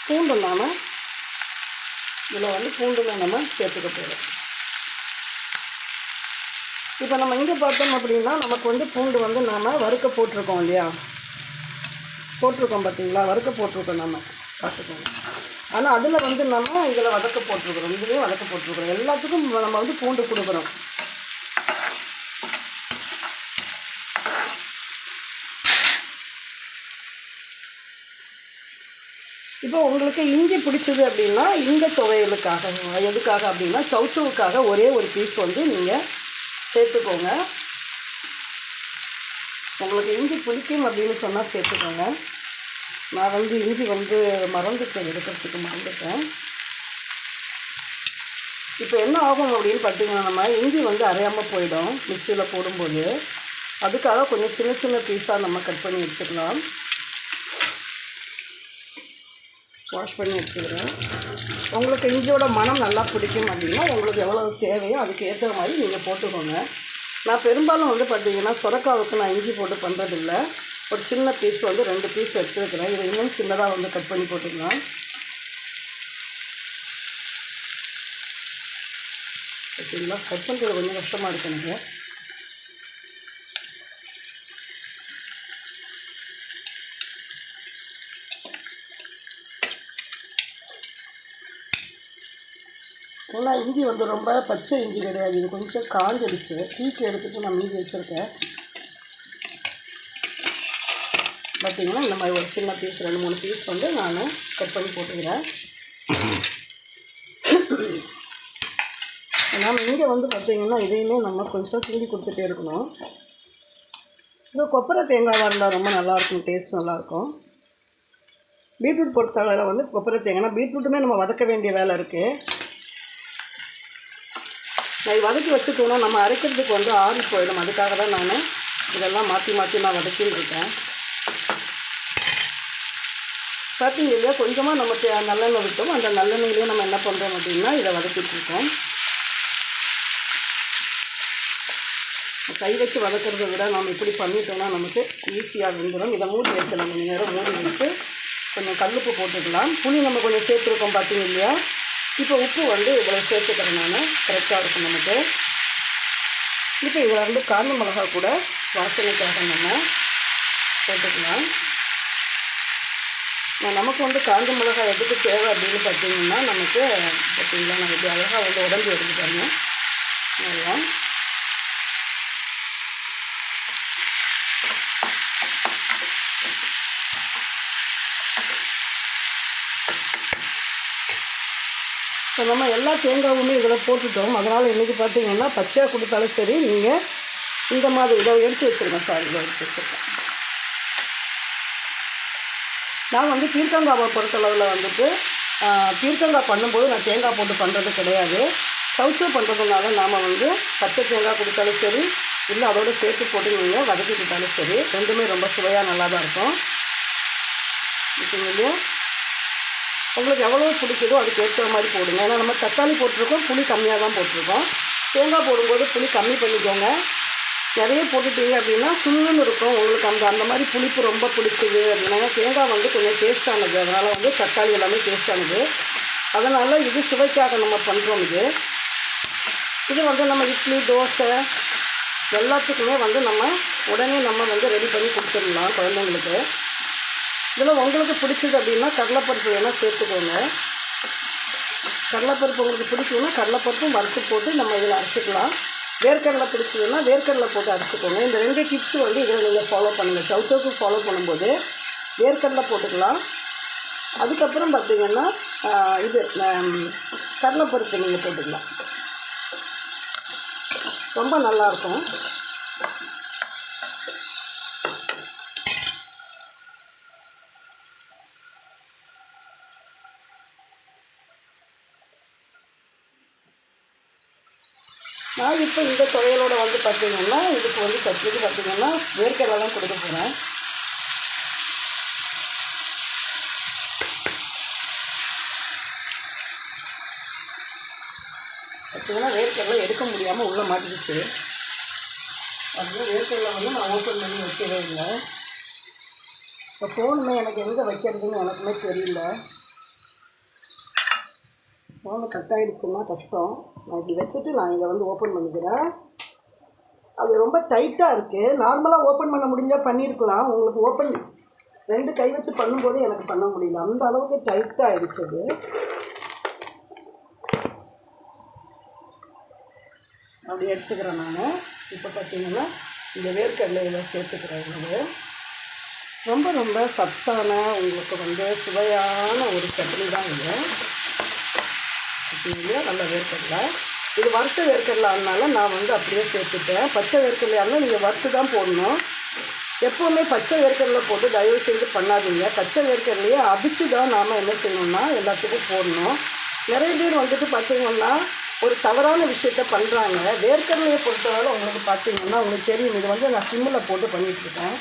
பூண்டு நாம் இதில் வந்து பூண்டில் நம்ம சேர்த்துக்க போகிறோம். இப்போ நம்ம இங்கே பார்த்தோம் அப்படின்னா நமக்கு வந்து பூண்டு வந்து நாம் வறுக்க போட்டிருக்கோம் இல்லையா, போட்டிருக்கோம் பார்த்தீங்களா, வறுக்க போட்டிருக்கோம் நம்ம, பார்த்துக்கோங்க. ஆனால் அதில் வந்து நம்ம இதில் வதக்க போட்டிருக்கிறோம், இதுலேயும் வதக்க போட்டிருக்கிறோம். எல்லாத்துக்கும் நம்ம வந்து பூண்டு கொடுக்குறோம். இப்போ உங்களுக்கு இஞ்சி பிடிச்சது அப்படின்னா இந்த துவையலுக்காக, எதுக்காக அப்படின்னா சௌச்சவுக்காக ஒரே ஒரு பீஸ் வந்து நீங்கள் சேர்த்துக்கோங்க. உங்களுக்கு இஞ்சி பிடிக்கும் அப்படின்னு சொன்னால் சேர்த்துக்கோங்க. நான் வந்து இஞ்சி வந்து எடுக்கிறதுக்கு மறந்துட்டேன். இப்போ என்ன ஆகும் அப்படின்னு பார்த்தீங்கன்னா, நம்ம இஞ்சி வந்து அரையாமல் போயிடும் மிக்சியில் போடும்போது. அதுக்காக கொஞ்சம் சின்ன சின்ன பீஸாக நம்ம கட் பண்ணி எடுத்துக்கலாம். வாஷ் பண்ணி எடுத்துக்கிறேன். உங்களுக்கு இஞ்சியோட மனம் நல்லா பிடிக்கும் அப்படின்னா உங்களுக்கு எவ்வளோ தேவையோ அதுக்கு ஏற்ற மாதிரி நீங்கள் போட்டுக்கோங்க. நான் பெரும்பாலும் வந்து பார்த்திங்கன்னா சொரக்காவுக்கு நான் இஞ்சி போட்டு பண்ணுறதில்ல. ஒரு சின்ன பீஸ் வந்து 2 பீஸ் எடுத்துருக்கிறேன். இதை இன்னும் சின்னதாக வந்து கட் பண்ணி போட்டுக்கலாம். ஓகேங்களா, கட் பண்ணுறது கொஞ்சம் கஷ்டமாக இருக்குது எனக்கு. ஆனால் இஞ்சி வந்து ரொம்ப பச்சை இஞ்சி கிடையாது, இது கொஞ்சம் காஞ்சிடுச்சு. டீக்கு எடுத்துகிட்டு நான் மீதி வச்சுருக்கேன். பார்த்திங்கன்னா இந்த மாதிரி ஒரு சின்ன பீஸ் 2-3 பீஸ் வந்து நான் கட் பண்ணி போட்டுக்கிறேன். நாம் இங்கே வந்து பார்த்திங்கன்னா இதையுமே நம்ம கொஞ்சம் கிண்டி கொடுத்துட்டே இருக்கணும். இது கொப்பரை தேங்காவாக இருந்தால் ரொம்ப நல்லாயிருக்கும், டேஸ்ட் நல்லாயிருக்கும். பீட்ரூட் பொறுத்தளவில் வந்து கொப்பரை தேங்காய்னா பீட்ரூட்டுமே நம்ம வதக்க வேண்டிய வேலை இருக்குது. நான் வதக்கி வச்சுட்டோன்னா நம்ம அரைக்கிறதுக்கு வந்து ஆறி போயிடும். அதுக்காக தான் நான் இதெல்லாம் மாற்றி நான் வதக்கின்னு இருக்கேன். பார்த்தீங்க இல்லையா, கொஞ்சமாக நம்ம நல்லெண்ணெய் விட்டோம். அந்த நல்லெண்ணெயிலேயே நம்ம என்ன பண்ணுறோம் அப்படின்னா இதை வதக்கிட்டுருக்கோம். கை வச்சு வதக்கிறத விட நம்ம இப்படி பண்ணிட்டோன்னா நமக்கு ஈஸியாக வெந்துடும். இதை மூடி வைக்கலாம், கொஞ்சம் நேரம் மூடி வச்சு கொஞ்சம் கல்லுப்பு போட்டுக்கலாம். புளி நம்ம கொஞ்சம் சேர்த்துருக்கோம் பார்த்தீங்க இல்லையா. இப்போ உப்பு வந்து இவ்வளோ சேர்த்துக்கிறேன் நான், கரெக்டாக இருக்கும் நமக்கு. இப்போ இதில் வந்து காஞ்ச மிளகா கூட வாசனைக்காக நம்ம போட்டுக்கலாம். நமக்கு வந்து காஞ்ச மிளகாய் எதுக்கு தேவை அப்படின்னு பார்த்தீங்கன்னா, நமக்கு பார்த்தீங்களா நம்ம இப்படி அழகாக வந்து உடம்பு எடுத்துட்டாங்க நல்லா. இப்போ நம்ம எல்லா தேங்காவுமே இதில் போட்டுட்டோம். அதனால் இன்றைக்கி பார்த்தீங்கன்னா பச்சையாக கொடுத்தாலும் சரி, நீங்கள் இந்த மாதிரி இதை எடுத்து வச்சுருக்கேன். சாரி, இதை எடுத்து வச்சுருக்கேன். நான் வந்து பீர்க்கங்காவை பொறுத்தளவில் வந்துட்டு பீர்க்கங்காய் பண்ணும்போது நான் தேங்காய் போட்டு பண்ணுறது கிடையாது. சவுச்சோ பண்ணுறதுனால நாம் வந்து பச்சை தேங்காய் கொடுத்தாலும் சரி, இல்லை அதோடு சேர்த்து போட்டு நீங்கள் வதக்கிக்கிட்டாலும் சரி, ரெண்டுமே ரொம்ப சுவையாக நல்லா தான் இருக்கும். இல்லையா, உங்களுக்கு எவ்வளோ பிடிக்குதோ அதுக்கு ஏற்ற மாதிரி போடுங்க. ஏன்னா நம்ம தக்காளி போட்டிருக்கோம், புளி கம்மியாக தான் போட்டிருக்கோம். தேங்காய் போடும்போது புளி கம்மி பண்ணிக்கோங்க. நிறைய போட்டுட்டீங்க அப்படின்னா சுண்ணுன்னு இருக்கும். உங்களுக்கு அந்த மாதிரி புளிப்பு ரொம்ப பிடிக்குது அப்படின்னா தேங்காய் வந்து கொஞ்சம் டேஸ்ட்டானது. அதனால் வந்து தக்காளி எல்லாமே டேஸ்ட்டானது. அதனால் இது சுவைக்காக நம்ம பண்ணுறோம். இது வந்து நம்ம இட்லி, தோசை எல்லாத்துக்குமே வந்து நம்ம உடனே நம்ம வந்து ரெடி பண்ணி கொடுத்துடலாம் குழந்தைங்களுக்கு. இதில் உங்களுக்கு பிடிச்சது அப்படின்னா கடலைப்பருப்பு வேணால் சேர்த்துக்கோங்க. கடலைப்பருப்பு உங்களுக்கு பிடிக்குன்னா கடலைப்பருப்பும் வறுத்து போட்டு நம்ம இதில் அரைச்சிக்கலாம். வேர்க்கடலை பிடிச்சதுன்னா வேர்க்கடலை போட்டு அரைச்சிக்கோங்க. இந்த 2 டிப்ஸ் வந்து இதில் நீங்கள் ஃபாலோ பண்ணுங்கள். சவுச்சோக்கு ஃபாலோ பண்ணும்போது வேர்க்கடலை போட்டுக்கலாம். அதுக்கப்புறம் பார்த்திங்கன்னா இது கடலைப்பருப்பு நீங்கள் போட்டுக்கலாம். ரொம்ப நல்லாயிருக்கும். நான் இப்போ இந்த துவையலோடு வந்து பார்த்திங்கன்னா இதுக்கு வந்து சட்னிக்கு பார்த்திங்கன்னா வேர்க்கடலாம் கொடுக்க போகிறேன். பார்த்திங்கன்னா வேர்க்கடலை எடுக்க முடியாமல் உள்ளே மாட்டிக்கிச்சு. அதுவும் வேர்க்கடலை வந்து நான் ஓப்பன் பண்ணி வைக்கவே இல்லை. இப்போ ஃபோனுமே எனக்கு எங்கே வைக்கிறதுன்னு எனக்குமே தெரியல. ஃபோனு கட் ஆகிடுச்சுன்னா கஷ்டம். நான் இப்படி வச்சுட்டு நான் இதை வந்து ஓப்பன் பண்ணிக்கிறேன். அது ரொம்ப டைட்டாக இருக்குது. நார்மலாக ஓப்பன் பண்ண முடிஞ்சால் பண்ணியிருக்கலாம். உங்களுக்கு ஓப்பன் 2 கை வச்சு பண்ணும்போது எனக்கு பண்ண முடியல. அந்த அளவுக்கு டைட்டாக ஆகிடுச்சு அது. அப்படி எடுத்துக்கிறேன் நான். இப்போ பார்த்தீங்கன்னா இந்த வேர்க்கடலையில் சேர்த்துக்கிறேன். இது ரொம்ப ரொம்ப சத்தான உங்களுக்கு வந்து சுவையான ஒரு சட்னி தான் இது. நல்ல வேர்க்கடலை. இது வறுத்த வேர்க்கடலைனால நான் வந்து அப்படியே சேர்த்துட்டேன். பச்சை வேர்க்கடலையானால் நீங்கள் வறுத்து தான் போடணும். எப்போவுமே பச்சை வேர்க்கடலை போட்டு தயவு செய்து பண்ணாதீங்க. பச்சை வேர்க்கடலையே அடித்து தான் நாம் என்ன செய்யணும்னா எல்லாத்துக்கும் போடணும். நிறைய பேர் வந்துட்டு பார்த்திங்கன்னா ஒரு தவறான விஷயத்த பண்ணுறாங்க. வேர்க்கடலையை பொறுத்தவரை உங்களுக்கு பார்த்திங்கன்னா உங்களுக்கு தெரியும். இது வந்து நான் சிம்மில் போட்டு பண்ணிகிட்ருக்கேன்.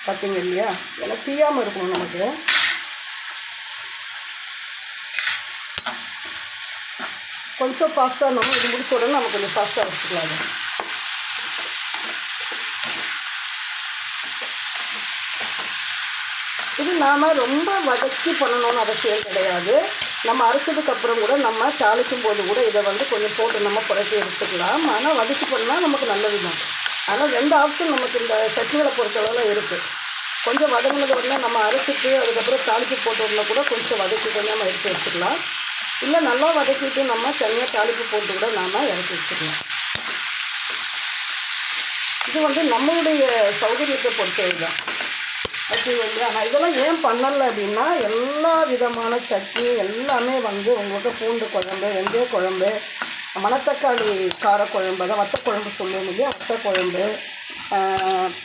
பார்த்திங்க இல்லையா, ஏன்னா தீயாமல் இருக்கணும் நமக்கு. கொஞ்சம் ஃபாஸ்ட்டாக நம்ம இது முடிச்ச உடனே நம்ம கொஞ்சம் ஃபாஸ்ட்டாக வச்சுக்கலாம். இது நாம் ரொம்ப வதக்கி பண்ணணும்னு அவசியம் கிடையாது. நம்ம அரைச்சதுக்கப்புறம் கூட நம்ம தாளிக்கும் போது கூட இதை வந்து கொஞ்சம் போட்டு நம்ம புரட்டி எடுத்துக்கலாம். ஆனால் வதக்கி பண்ணால் நமக்கு நல்லது தான். ஆனால் 2 ஆப்ஷன் நமக்கு இந்த சட்னிகளை பொறுத்தளவில் இருக்குது. கொஞ்சம் வதங்கினது உடனே நம்ம அரைச்சிட்டு அதுக்கப்புறம் தாளித்து போட்டோம்னா கூட கொஞ்சம் வதக்கிட்டு நம்ம எடுத்து வச்சுக்கலாம். இல்லை நல்லா வதக்கிட்டு நம்ம தனியாக தாளிப்பு போட்டு கூட நாம் இறக்கி வச்சுக்கலாம். இது வந்து நம்மளுடைய சௌகரியத்தை பொறுத்தது தான். ஓகேங்களா. நான் இதெல்லாம் ஏன் பண்ணலை அப்படின்னா எல்லா விதமான சட்னி எல்லாமே வந்து உங்களுக்கு பூண்டு குழம்பு, வெந்தய குழம்பு, மணத்தக்காளி காரக்குழம்பு, அதான் வத்தக்குழம்பு சொல்லுவோம் இல்லையா, வத்தக்குழம்பு,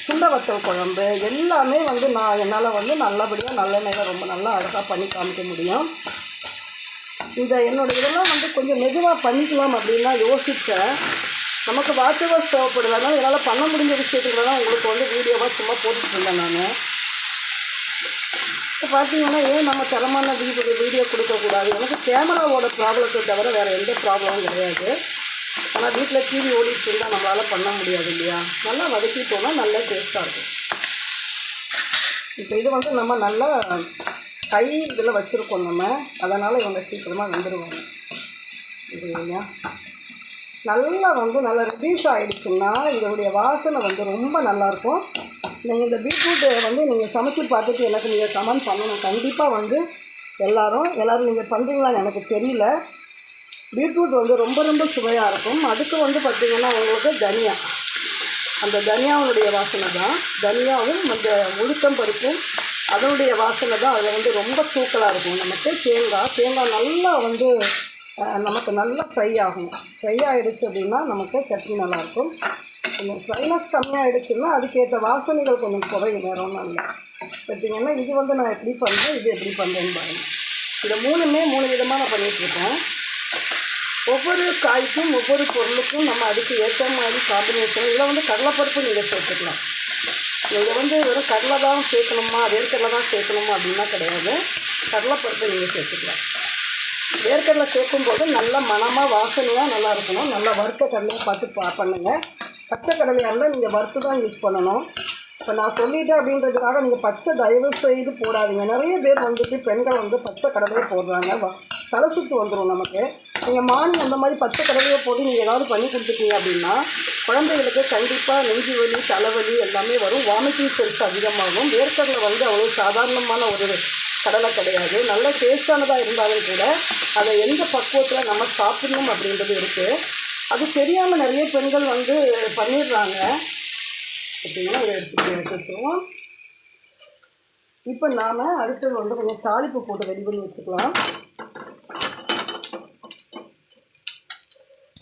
சுண்ட வத்தல் குழம்பு எல்லாமே வந்து நான் என்னால் வந்து நல்லபடியாக நல்லெண்ணெயில் ரொம்ப நல்லா அழகாக பண்ணி காமிக்க முடியும். இதை என்னோடய இதெல்லாம் வந்து கொஞ்சம் மெதுவாக பண்ணிக்கலாம் அப்படின்னு தான் யோசித்தேன். நமக்கு வாட்சவர்ஸ் தேவைப்படுதுனா என்னால் பண்ண முடிஞ்ச விஷயத்துக்கு தான் உங்களுக்கு வந்து வீடியோவாக சும்மா போட்டுட்ருந்தேன் நான். இப்போ பார்த்தீங்கன்னா ஏன் நம்ம தரமான வீடியோ கொடுக்கக்கூடாது? எனக்கு கேமராவோட ப்ராப்ளத்தை தவிர வேறு எந்த ப்ராப்ளமும் கிடையாது. ஆனால் வீட்டில் டிவி ஓடிட்டு இருந்தால் நம்மளால் பண்ண முடியாது இல்லையா? நல்லா வதக்கிட்டோன்னா நல்லா டேஸ்ட்டாக இருக்கும். இப்போ இது வந்து நம்ம நல்லா கை இதில் வச்சுருக்கோம் நம்ம, அதனால் இவங்க சீக்கிரமாக வந்துடுவாங்க. இது இல்லையா? நல்லா வந்து நல்லா ரெடியூஸ் ஆகிடுச்சுன்னா இதனுடைய வாசனை வந்து ரொம்ப நல்லாயிருக்கும். நீங்கள் இந்த பீட்ரூட்டை வந்து நீங்கள் சமைச்சு பார்த்துட்டு எனக்கு நீங்கள் கமெண்ட் பண்ணணும். கண்டிப்பாக வந்து எல்லோரும் நீங்கள் பண்ணுறீங்களான்னு எனக்கு தெரியல. பீட்ரூட் வந்து ரொம்ப ரொம்ப சுவையாக இருக்கும். அதுக்கு வந்து பார்த்திங்கன்னா உங்களுக்கு தனியா, அந்த தனியாவுடைய வாசனை தான், தனியாவும் அந்த உளுத்தம் பருப்பும் அதனுடைய வாசனை தான் அதில் வந்து ரொம்ப தூக்கலாக இருக்கும். நமக்கு தேங்காய் நல்லா வந்து நமக்கு நல்லா ஃப்ரை ஆகணும். ஃப்ரை ஆகிடுச்சு அப்படின்னா நமக்கு சட்னி நல்லாயிருக்கும். கொஞ்சம் ஃப்ரைனஸ் கம்மியாகிடுச்சுன்னா அதுக்கேற்ற வாசனைகள் கொஞ்சம் குறையும், வேறு ஒன்றும் இல்லை. பார்த்திங்கன்னா இது வந்து நான் எப்படி பண்ணுறேன், இது எப்படி பண்ணுறேன்னு பாருங்கள். இந்த மூணு விதமாக நான் பண்ணிகிட்ருக்கேன். ஒவ்வொரு காய்க்கும் ஒவ்வொரு பொருளுக்கும் நம்ம அதுக்கு ஏற்ற மாதிரி காம்பினேஷன். இதில் வந்து கடலைப்பருப்பு நீங்கள் சேர்த்துக்கலாம். நீங்கள் வந்து வெறும் கடலை தான் சேர்க்கணுமா, வேர்க்கடலை தான் சேர்க்கணுமா அப்படின்னா கிடையாது. கடலைப்பருப்பு நீங்கள் சேர்த்துக்கலாம். வேர்க்கடலை சேர்க்கும்போது நல்ல மணமாக வாசனையாக நல்லா இருக்கணும். நல்லா வறுத்த கடலையாக பார்த்து பண்ணுங்கள். பச்சை கடலையாக இருந்தால் நீங்கள் வறுத்து தான் யூஸ் பண்ணணும். இப்போ நான் சொல்லிட்டேன் அப்படின்றதுக்காக நீங்கள் பச்சை தயவு செய்து போடாதீங்க. நிறைய பேர் வந்துட்டு பெண்கள் வந்து பச்சை கடலையே போடுறாங்க, தலை சுற்று வந்துடும் நமக்கு. நீங்கள் மார்னிங் அந்த மாதிரி பச்சை கடலையை போட்டு நீங்கள் ஏதாவது பண்ணி கொடுத்துட்டீங்க அப்படின்னா குழந்தைகளுக்கு கண்டிப்பாக நெஞ்சு வலி, தலைவலி எல்லாமே வரும். வாமிட்டிங் செல்ஸ் அதிகமாகும். வேர்க்கடலை வந்து அவ்வளோ சாதாரணமான ஒரு கடலை கிடையாது. நல்ல டேஸ்டானதாக இருந்தாலும் கூட அதை எந்த பக்குவத்தில் நம்ம சாப்பிடணும் அப்படின்றது இருக்குது. அது தெரியாமல் நிறைய பெண்கள் வந்து பண்ணிடுறாங்க. பார்த்தீங்கன்னா இதை எடுத்து வச்சுருவோம். இப்போ நாம் அடுத்தது வந்து கொஞ்சம் தாளிப்பு போட்டு ரெடி பண்ணி வச்சுக்கலாம்.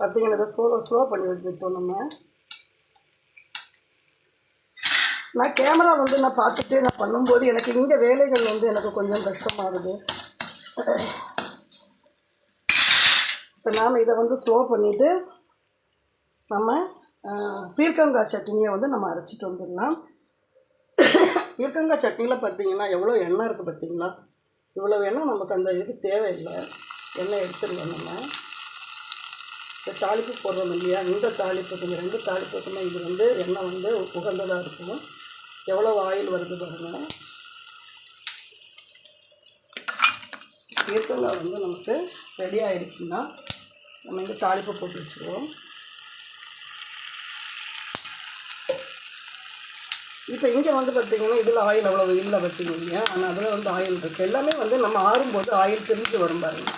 பார்த்தீங்கன்னா இதை ஸ்லோ பண்ணி வச்சுட்டோம் நம்ம. நான் கேமரா வந்து நான் பார்த்துட்டு நான் பண்ணும்போது எனக்கு இங்கே வேலைகள் வந்து எனக்கு கொஞ்சம் கஷ்டமாகுது. இப்போ நாம் இதை வந்து ஸ்லோ பண்ணிவிட்டு நம்ம பீர்க்கங்காய் சட்னியை வந்து நம்ம அரைச்சிட்டு வந்துடலாம். பீர்க்கங்காய் சட்னியில் பார்த்திங்கன்னா எவ்வளோ எண்ணெய் இருக்குது பார்த்திங்களா? இவ்வளோ எண்ணெய் நமக்கு அந்த இதுக்கு தேவையில்லை. எண்ணெய் எடுத்துடலாம். நம்ம இந்த தாளிப்பு போடுறோம் இல்லையா, இந்த தாளிப்புக்கு 2 தாளிப்புக்குமே இது வந்து எண்ணெய் வந்து உகந்ததாக இருக்கும். எவ்வளோ ஆயில் வருது பாருங்கள். பீர்க்கங்காய் வந்து நமக்கு ரெடி ஆகிடுச்சுன்னா நம்ம இங்கே தாளிப்பு போட்டு வச்சுருவோம். இப்போ இங்கே வந்து பார்த்திங்கன்னா இதில் ஆயில் அவ்வளோ இல்லை பார்த்திங்க இல்லையா, ஆனால் அதில் வந்து ஆயில் இருக்குது. எல்லாமே வந்து நம்ம ஆறும்போது ஆயில் பிரிஞ்சு வரும் பாருங்கள்.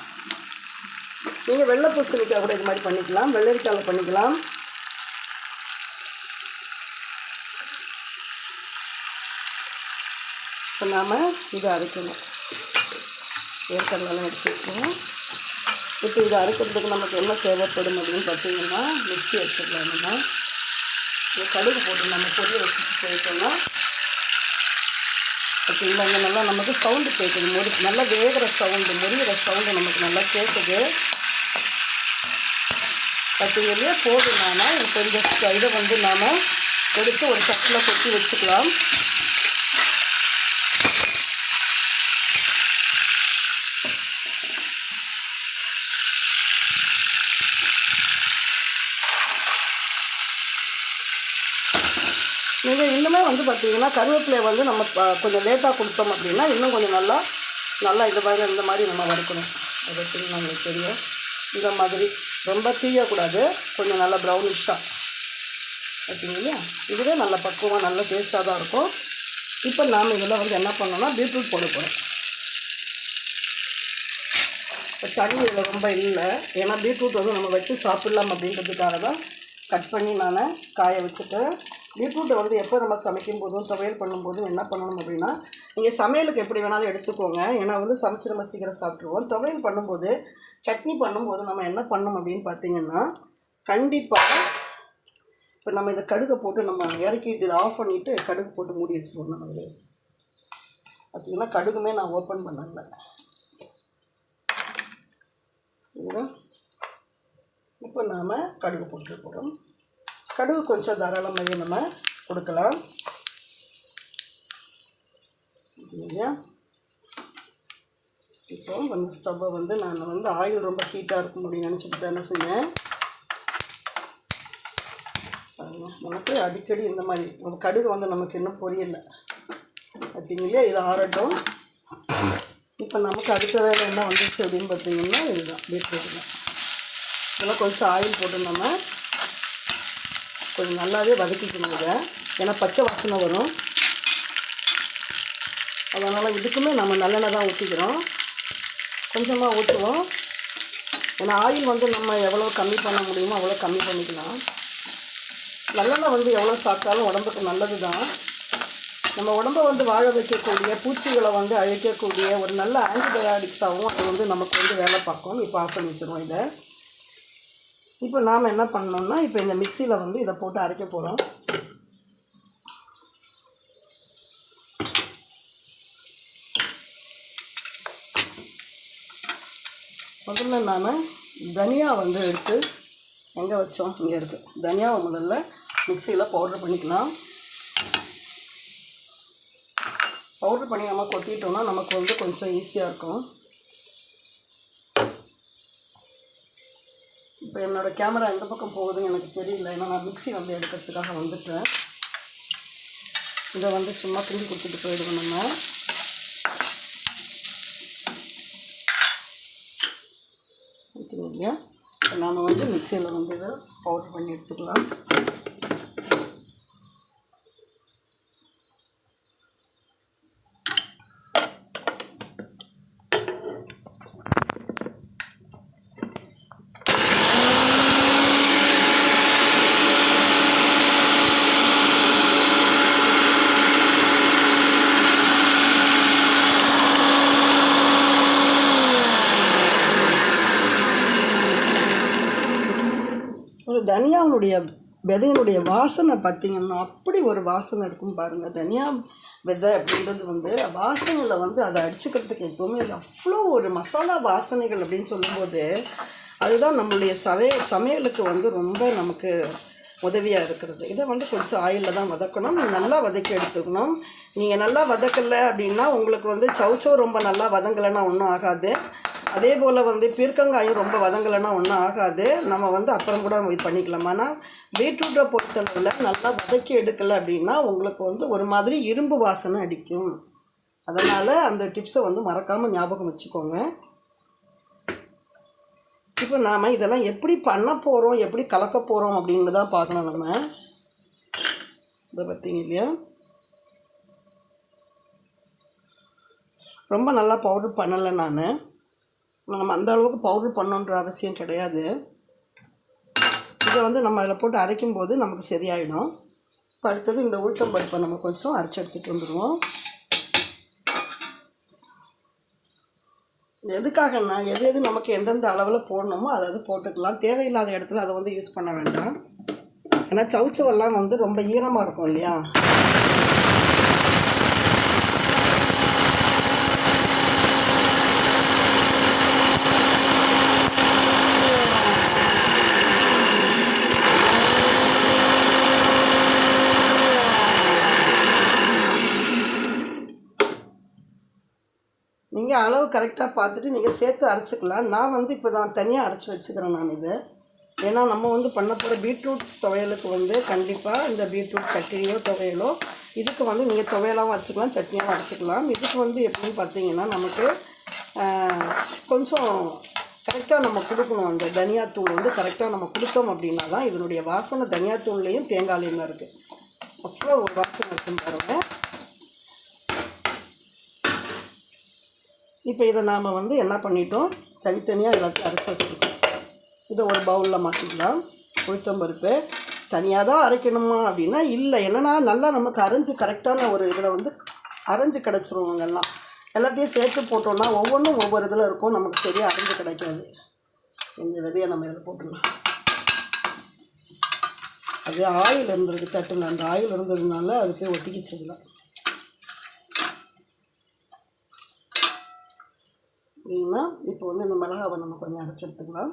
நீங்கள் வெள்ளை பூசணிக்காய் கூட இது மாதிரி பண்ணிக்கலாம், வெள்ளரிக்காயில் பண்ணிக்கலாம். இப்போ நாம் இதை அரைக்கணும். வேர்க்கடலாம் எடுத்து வச்சுக்கணும். இப்போ இதை அரைக்கிறதுக்கு நமக்கு என்ன தேவைப்படும் அப்படின்னு பார்த்திங்கன்னா மிக்ஸி எடுத்துக்கலாம். நம்ம இந்த கடுகு போட்டு நம்ம பொரிய வச்சுட்டு போயிட்டோம்னா பார்த்திங்களா, இங்கே நல்லா நமக்கு சவுண்டு கேட்குது. நல்லா வேகிற சவுண்டு, முறிகிற சவுண்டு நமக்கு நல்லா கேட்குது. பார்த்திங்க இல்லையா? போதுனானா இப்போ இந்த இதை வந்து நாம் எடுத்து ஒரு தட்டில் கொட்டி வச்சுக்கலாம். நீங்கள் இன்னுமே வந்து பார்த்திங்கன்னா கருவேப்பிலையை வந்து நம்ம கொஞ்சம் லேட்டாக கொடுத்தோம் அப்படின்னா இன்னும் கொஞ்சம் நல்லா இந்த மாதிரி நம்ம வறுக்கணும். அதை பார்த்திங்கன்னா உங்களுக்கு தெரியும். இந்த மாதிரி ரொம்ப தீயக்கூடாது, கொஞ்சம் நல்லா ப்ரௌனிஷாக பார்த்திங்க இல்லையா? இதுவே நல்ல பக்குவமாக நல்ல டேஸ்ட்டாக தான் இருக்கும். இப்போ நாம் இதில் வந்து என்ன பண்ணோன்னா பீட்ரூட் போட போகிறோம். இப்போ தண்ணி இதில் ரொம்ப இல்லை, ஏன்னா பீட்ரூட் வந்து நம்ம வச்சு சாப்பிட்லாம் அப்படின்றதுக்காக தான் கட் பண்ணி நான் காய வச்சுட்டு. பீட்ரூட்டை வந்து எப்போ நம்ம சமைக்கும் போதும் துவையல் பண்ணும்போதும் என்ன பண்ணணும் அப்படின்னா, நீங்கள் சமையலுக்கு எப்படி வேணாலும் எடுத்துக்கோங்க. ஏன்னா வந்து சமைச்சு நம்ம சீக்கிரம் சாப்பிட்ருவோம். துவையல் பண்ணும்போது, சட்னி பண்ணும்போது நம்ம என்ன பண்ணணும் அப்படின்னு பார்த்திங்கன்னா, கண்டிப்பாக இப்போ நம்ம இதை கடுகை போட்டு நம்ம இறக்கிட்டு இதை ஆஃப் பண்ணிவிட்டு கடுகு போட்டு மூடி வச்சுருவோம். நம்ம இது பார்த்திங்கன்னா கடுகுமே நான் ஓப்பன் பண்ணல. இப்போ நாம் கடுகு போட்டு போகிறோம். கடுகு கொஞ்சம் தாராளமாக நம்ம கொடுக்கலாம். இப்போ வந்து ஸ்டவ்வை வந்து நான் வந்து ஆயில் ரொம்ப ஹீட்டாக இருக்கும் அப்படின்னு நினச்சிட்டு தான் என்ன செஞ்சேன். நமக்கு அடிக்கடி இந்த மாதிரி ஒரு கடுகு வந்து நமக்கு இன்னும் பொரியலை பார்த்தீங்களா. இது ஆறட்டும். இப்போ நமக்கு அடுத்த வேலை என்ன வந்துச்சு அப்படின்னு பார்த்தீங்கன்னா இதுதான் பீட்ரூட் தான். இதெல்லாம் கொஞ்சம் ஆயில் போட்டு நம்ம கொஞ்சம் நல்லாவே வதக்கிக்கணும் இதை. ஏன்னா பச்சை வாசனை வரும். அதனால் இதுக்குமே நம்ம நல்லெண்ணெய் தான் ஊற்றிக்கிறோம். கொஞ்சமாக ஊற்றுவோம். ஏன்னா ஆயில் வந்து நம்ம எவ்வளோ கம்மி பண்ண முடியுமோ அவ்வளோ கம்மி பண்ணிக்கலாம். நல்லெண்ணெய் வந்து எவ்வளோ சாப்பிட்டாலும் உடம்புக்கு நல்லது தான். நம்ம உடம்பை வந்து வாழ வைக்கக்கூடிய, பூச்சிகளை வந்து அழிக்கக்கூடிய ஒரு நல்ல ஆன்டிபயாட்டிக்ஸாகவும் அது வந்து நமக்கு வந்து வேலை பார்க்கும். இப்போ ஆஃப் பண்ணி வச்சுருவோம் இதை. இப்போ நாம் என்ன பண்ணோம்னா இப்போ இந்த மிக்சியில் வந்து இதை போட்டு அரைக்க போகிறோம். முதல்ல நாம் தனியா வந்து எடுத்து எங்கே வச்சோம், இங்கே இருக்குது. தனியாவை முதல்ல மிக்சியில் பவுட்ரு பண்ணிக்கலாம். பவுட்ரு பண்ணி நம்ம கொட்டிட்டோம்னா நமக்கு வந்து கொஞ்சம் ஈஸியாக இருக்கும். இப்போ என்னோடய கேமரா எந்த பக்கம் போகுதுன்னு எனக்கு தெரியல. ஏன்னா நான் மிக்சி வந்து எடுக்கிறதுக்காக வந்துட்டேன். இதை வந்து சும்மா கிண்டி கொடுத்துட்டு போயிடுவோம் நம்ம. இல்லையா, நாம் வந்து மிக்சியில் வந்து இதை பவுடர் பண்ணி எடுத்துக்கலாம். தனியாவுடைய விதையினுடைய வாசனை பார்த்திங்கன்னா அப்படி ஒரு வாசனை இருக்கும் பாருங்கள். தனியா விதை அப்படின்றது வந்து வாசனையில் வந்து அதை அடிச்சுக்கிறதுக்கு எப்போவுமே அவ்வளோ ஒரு மசாலா வாசனைகள் அப்படின்னு சொல்லும்போது அதுதான் நம்மளுடைய சமையலுக்கு வந்து ரொம்ப நமக்கு உதவியாக இருக்கிறது. இதை வந்து கொஞ்சம் ஆயிலில் தான் வதக்கணும். நீங்கள் நல்லா வதக்கி எடுத்துக்கணும். நீங்கள் நல்லா வதக்கலை அப்படின்னா உங்களுக்கு வந்து சௌச்சோ ரொம்ப நல்லா வதங்கலைன்னா ஒன்றும் ஆகாது. அதே போல் வந்து பீர்க்கங்காயும் ரொம்ப வதங்கலைன்னா ஒன்றும் ஆகாது. நம்ம வந்து அப்புறம் கூட இது பண்ணிக்கலாம். ஆனால் பீட்ரூட்டை பொறுத்தளவில் நல்லா வதக்கி எடுக்கலை அப்படின்னா உங்களுக்கு வந்து ஒரு மாதிரி இரும்பு வாசனை அடிக்கும். அதனால் அந்த டிப்ஸை வந்து மறக்காமல் ஞாபகம் வச்சுக்கோங்க. இப்போ நாம் இதெல்லாம் எப்படி பண்ண போகிறோம், எப்படி கலக்க போகிறோம் அப்படின்னு தான் பார்க்கணும். நம்ம இதை பார்த்தீங்க இல்லையா, ரொம்ப நல்லா பவுடர் பண்ணலை நான். நம்ம அந்த அளவுக்கு பவுடர் பண்ணணுன்ற அவசியம் கிடையாது. இதை வந்து நம்ம அதில் போட்டு அரைக்கும்போது நமக்கு சரியாயிடும். இப்போ அடுத்தது இந்த உளுத்தம் பருப்பை நம்ம கொஞ்சம் அரைச்சி எடுத்துகிட்டு வந்துடுவோம். எதுக்காகன்னா எது நமக்கு எந்தெந்த அளவில் போடணுமோ அதை போட்டுக்கலாம். தேவையில்லாத இடத்துல அதை வந்து யூஸ் பண்ண வேண்டாம். ஏன்னா சவுச்சவெல்லாம் வந்து ரொம்ப ஈரமாக இருக்கும் இல்லையா. நீங்கள் அளவு கரெக்டாக பார்த்துட்டு நீங்கள் சேர்த்து அரைச்சிக்கலாம். நான் வந்து இப்போ நான் தனியாக அரைச்சி வச்சுக்கிறேன் நான் இது. ஏன்னா நம்ம வந்து பண்ண போகிற பீட்ரூட் துவையலுக்கு வந்து கண்டிப்பாக இந்த பீட்ரூட் சட்னியோ துவையலோ இதுக்கு வந்து நீங்கள் துவையலாகவும் அரைச்சிக்கலாம், சட்னியாகவும் அரைச்சிக்கலாம். இதுக்கு வந்து எப்படின்னு பார்த்தீங்கன்னா நமக்கு கொஞ்சம் கரெக்டாக நம்ம கொடுக்கணும். அந்த தனியாத்தூள் வந்து கரெக்டாக நம்ம கொடுத்தோம் அப்படின்னா தான் இதனுடைய வாசனை தனியாத்தூள்லேயும் தேங்காயிலையும் தான் இருக்குது. அவ்வளோ ஒரு வாசனை இருக்குன்னு பாருங்கள். இப்போ இதை நாம் வந்து என்ன பண்ணிட்டோம், தனித்தனியாக எல்லாத்தையும் அரைச்சி வச்சுருக்கோம். இதை ஒரு பவுலில் மாற்றிக்கலாம். உளுத்தம்பருப்பு தனியாக தான் அரைக்கணுமா அப்படின்னா இல்லை. என்னென்னா நல்லா நமக்கு அரைஞ்சி கரெக்டான ஒரு இதில் வந்து அரைஞ்சி கிடச்சிருவோங்க. எல்லாத்தையும் சேர்த்து போட்டோன்னா ஒவ்வொன்றும் ஒவ்வொரு இதில் இருக்கும், நமக்கு சரியாக அரைஞ்சி கிடைக்காது. இந்த விதையை நம்ம இதில் போட்டுடலாம். அது ஆயில் இருந்தது தட்டில், அந்த ஆயில் இருந்ததுனால அது போய் ஒட்டிக்கிச்சதுலாம். இல்லைங்களா? இப்போ வந்து இந்த மிளகாவை நம்ம கொஞ்சம் அரைச்சி எடுத்துக்கலாம்.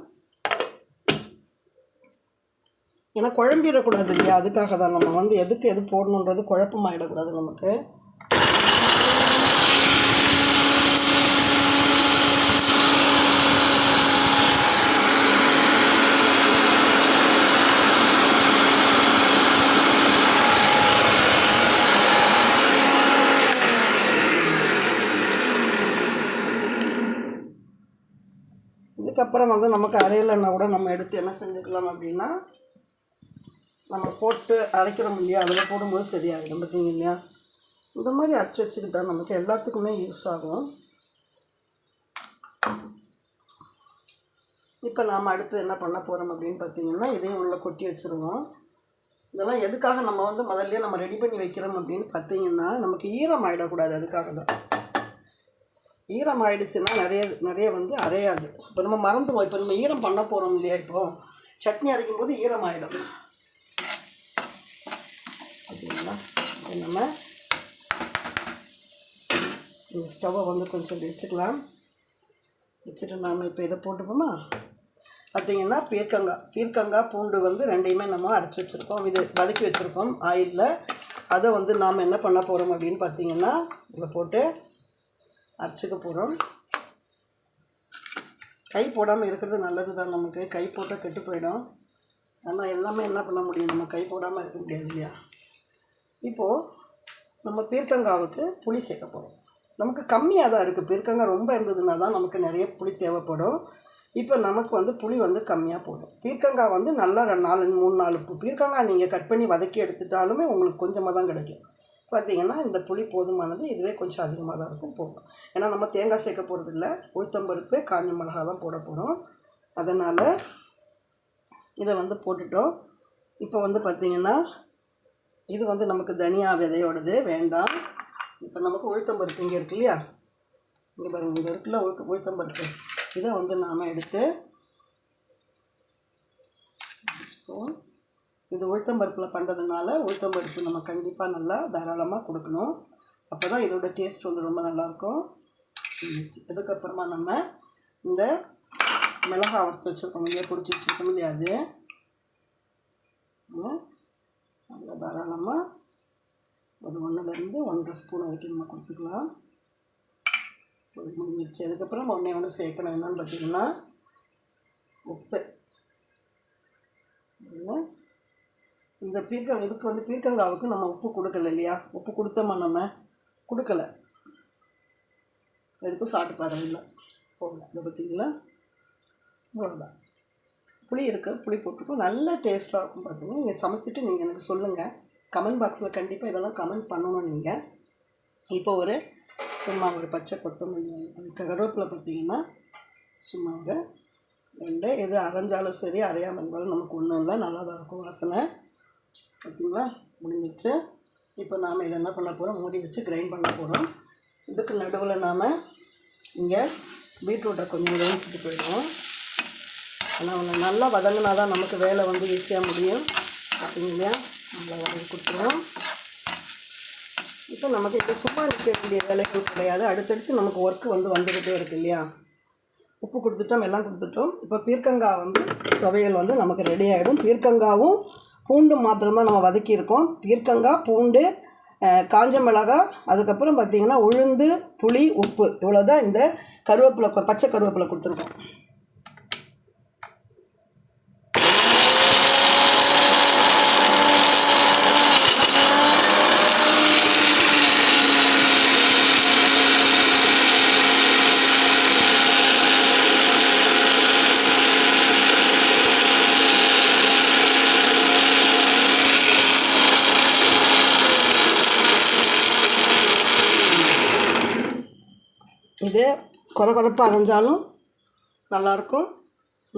ஏன்னா குழம்பிடக்கூடாது இல்லையா, அதுக்காக தான் நம்ம வந்து எதுக்கு எது போடணுன்றது குழப்பமாயிடக்கூடாது நமக்கு. இதுக்கப்புறம் வந்து நமக்கு அரையிலன்னா கூட நம்ம எடுத்து என்ன செஞ்சுக்கலாம் அப்படின்னா, நம்ம போட்டு அரைக்கிறோம் இல்லையா, அதில் போடும்போது சரியாகிடும். பார்த்தீங்க இல்லையா, இந்த மாதிரி அரைச்சி வச்சுக்கிட்டா நமக்கு எல்லாத்துக்குமே யூஸ் ஆகும். இப்போ நாம் அடுத்து என்ன பண்ண போகிறோம் அப்படின்னு பார்த்தீங்கன்னா, இதையும் உள்ளே கொட்டி வச்சுருவோம். இதெல்லாம் எதுக்காக நம்ம வந்து முதல்ல நம்ம ரெடி பண்ணி வைக்கிறோம் அப்படின்னு பார்த்தீங்கன்னா, நமக்கு ஈரம் ஆகிடக்கூடாது. அதுக்காக தான். ஈரம் ஆகிடுச்சுன்னா நிறைய வந்து அரையாது. இப்போ நம்ம மறந்துடுவோம். இப்போ நம்ம ஈரம் பண்ண போகிறோம் இல்லையா, இப்போது சட்னி அரைக்கும் போது ஈரம் ஆகிடும். அப்படிங்களா? நம்ம இந்த ஸ்டவ்வை வந்து கொஞ்சம் வச்சுக்கலாம். வச்சுட்டு நாம் இப்போ இதை போட்டுப்போமா. பார்த்திங்கன்னா பீர்க்கங்காய் பூண்டு வந்து ரெண்டையுமே நம்ம அரைச்சி வச்சுருக்கோம். இது வதக்கி வச்சுருக்கோம் ஆயிலில். அதை வந்து நாம் என்ன பண்ண போகிறோம் அப்படின்னு பார்த்திங்கன்னா, இதை போட்டு அரைச்சிக்க போகிறோம். கை போடாமல் இருக்கிறது நல்லது தான். நமக்கு கை போட்டால் கெட்டு போயிடும். ஆனால் எல்லாமே என்ன பண்ண முடியும், நம்ம கை போடாமல் இருக்க முடியாது இல்லையா. இப்போது நம்ம பீர்க்கங்காவுக்கு புளி சேர்க்க போகிறோம். நமக்கு கம்மியாக தான் இருக்குது. பீர்க்கங்காய் ரொம்ப இருந்ததுன்னா தான் நமக்கு நிறைய புளி தேவைப்படும். இப்போ நமக்கு வந்து புளி வந்து கம்மியாக போடும். பீர்க்கங்காய் வந்து நல்லா 3-4 பீர்க்கங்காய் நீங்கள் கட் பண்ணி வதக்கி எடுத்துட்டாலுமே உங்களுக்கு கொஞ்சமாக தான் கிடைக்கும். பார்த்திங்கன்னா இந்த புளி போதுமானது. இதுவே கொஞ்சம் அதிகமாக தான் இருக்கும், போகும். ஏன்னா நம்ம தேங்காய் சேர்க்க போகிறது இல்லை, உளுத்தம்பருப்பு காஞ்ச மிளகா தான் போட போகிறோம். அதனால் இதை வந்து போட்டுட்டோம். இப்போ வந்து பார்த்திங்கன்னா இது வந்து நமக்கு தனியா விதையோடது வேண்டாம். இப்போ நமக்கு உளுத்தம்பருப்பு இங்கே இருக்கு இல்லையா, இங்கே பாருங்கள், இங்கே இருக்குல்ல உளுத்தம்பருப்பு. இதை வந்து நாம் எடுத்து இது உளுத்தம்பருப்பில் பண்ணுறதுனால உளுத்தம்பருப்பு நம்ம கண்டிப்பாக நல்லா தாராளமாக கொடுக்கணும். அப்போ தான் இதோட டேஸ்ட் வந்து ரொம்ப நல்லாயிருக்கும். இதுக்கப்புறமா நம்ம இந்த மிளகாய் வறுத்து வச்சுருக்கோம் இல்லையா, பிடிச்சி வச்சுருக்கோம் இல்லையா, அது அதில் தாராளமாக ஒரு 1-1.5 ஸ்பூன் வரைக்கும் நம்ம கொடுத்துக்கலாம். முடிஞ்சிருச்சு. அதுக்கப்புறம் ஒன்று சேர்க்கணும். என்னென்னு பார்த்தீங்கன்னா உப்பு. இந்த இதுக்கு வந்து பீர்க்கங்காவுக்கு நம்ம உப்பு கொடுக்கல இல்லையா, உப்பு கொடுத்தோமா, நம்ம கொடுக்கல. எதுக்கும் சாப்பிட்டு பாருங்க போடலாம். இதை பார்த்தீங்களா, அவ்வளோதான். புளி இருக்குது, புளி போட்டுருக்கோம். நல்ல டேஸ்ட்டாக இருக்கும். பார்த்தீங்கன்னா நீங்கள் சமைச்சிட்டு நீங்கள் எனக்கு சொல்லுங்கள். கமெண்ட் பாக்ஸில் கண்டிப்பாக இதெல்லாம் கமெண்ட் பண்ணணும் நீங்கள். இப்போ சும்மா ஒரு பச்சை கொத்தமல்லி கருவேப்பிலை பார்த்தீங்கன்னா சும்மா ஒரு 2, எது அரைஞ்சாலும் சரி அரையாமல் இருந்தாலும் நமக்கு ஒன்றும் இல்லை, நல்லா தான் இருக்கும் வாசனை. பார்த்தீங்களா, முடிஞ்சிடுச்சு. இப்போ நாம் இதை என்ன பண்ண போகிறோம், மூடி வச்சு கிரைண்ட் பண்ண போகிறோம். இதுக்கு நடுவில் நாம் இங்கே பீட்ரூட்டை கொஞ்சம் வேவிச்சிட்டு போயிடுவோம். ஆனால் அவங்க நல்லா வதங்கினா தான் நமக்கு வேலை வந்து ஈஸியாக முடியும். பார்த்தீங்களா, நல்லா வதங்கி கொடுத்துருவோம். இப்போ நமக்கு இப்போ சும்மா நிற்க வேண்டிய வேலைகள் கிடையாது. அடுத்தடுத்து நமக்கு ஒர்க்கு வந்து வந்துக்கிட்டே இருக்குது இல்லையா. உப்பு கொடுத்துட்டோம், எல்லாம் கொடுத்துட்டோம். இப்போ பீர்க்கங்காய் வந்து துவையல் வந்து நமக்கு ரெடி ஆகிடும். பீர்க்கங்காவும் பூண்டு மாத்திரமாக நம்ம வதக்கியிருக்கோம். பீர்க்கங்காய், பூண்டு, காஞ்ச மிளகாய், அதுக்கப்புறம் பார்த்திங்கன்னா உளுந்து, புளி, உப்பு, இவ்வளோ தான். இந்த கருவேப்பிலை, பச்சை கருவேப்பிலை கொடுத்துருக்கோம். இது கொரப்பாக அரைஞ்சாலும் நல்லாயிருக்கும்,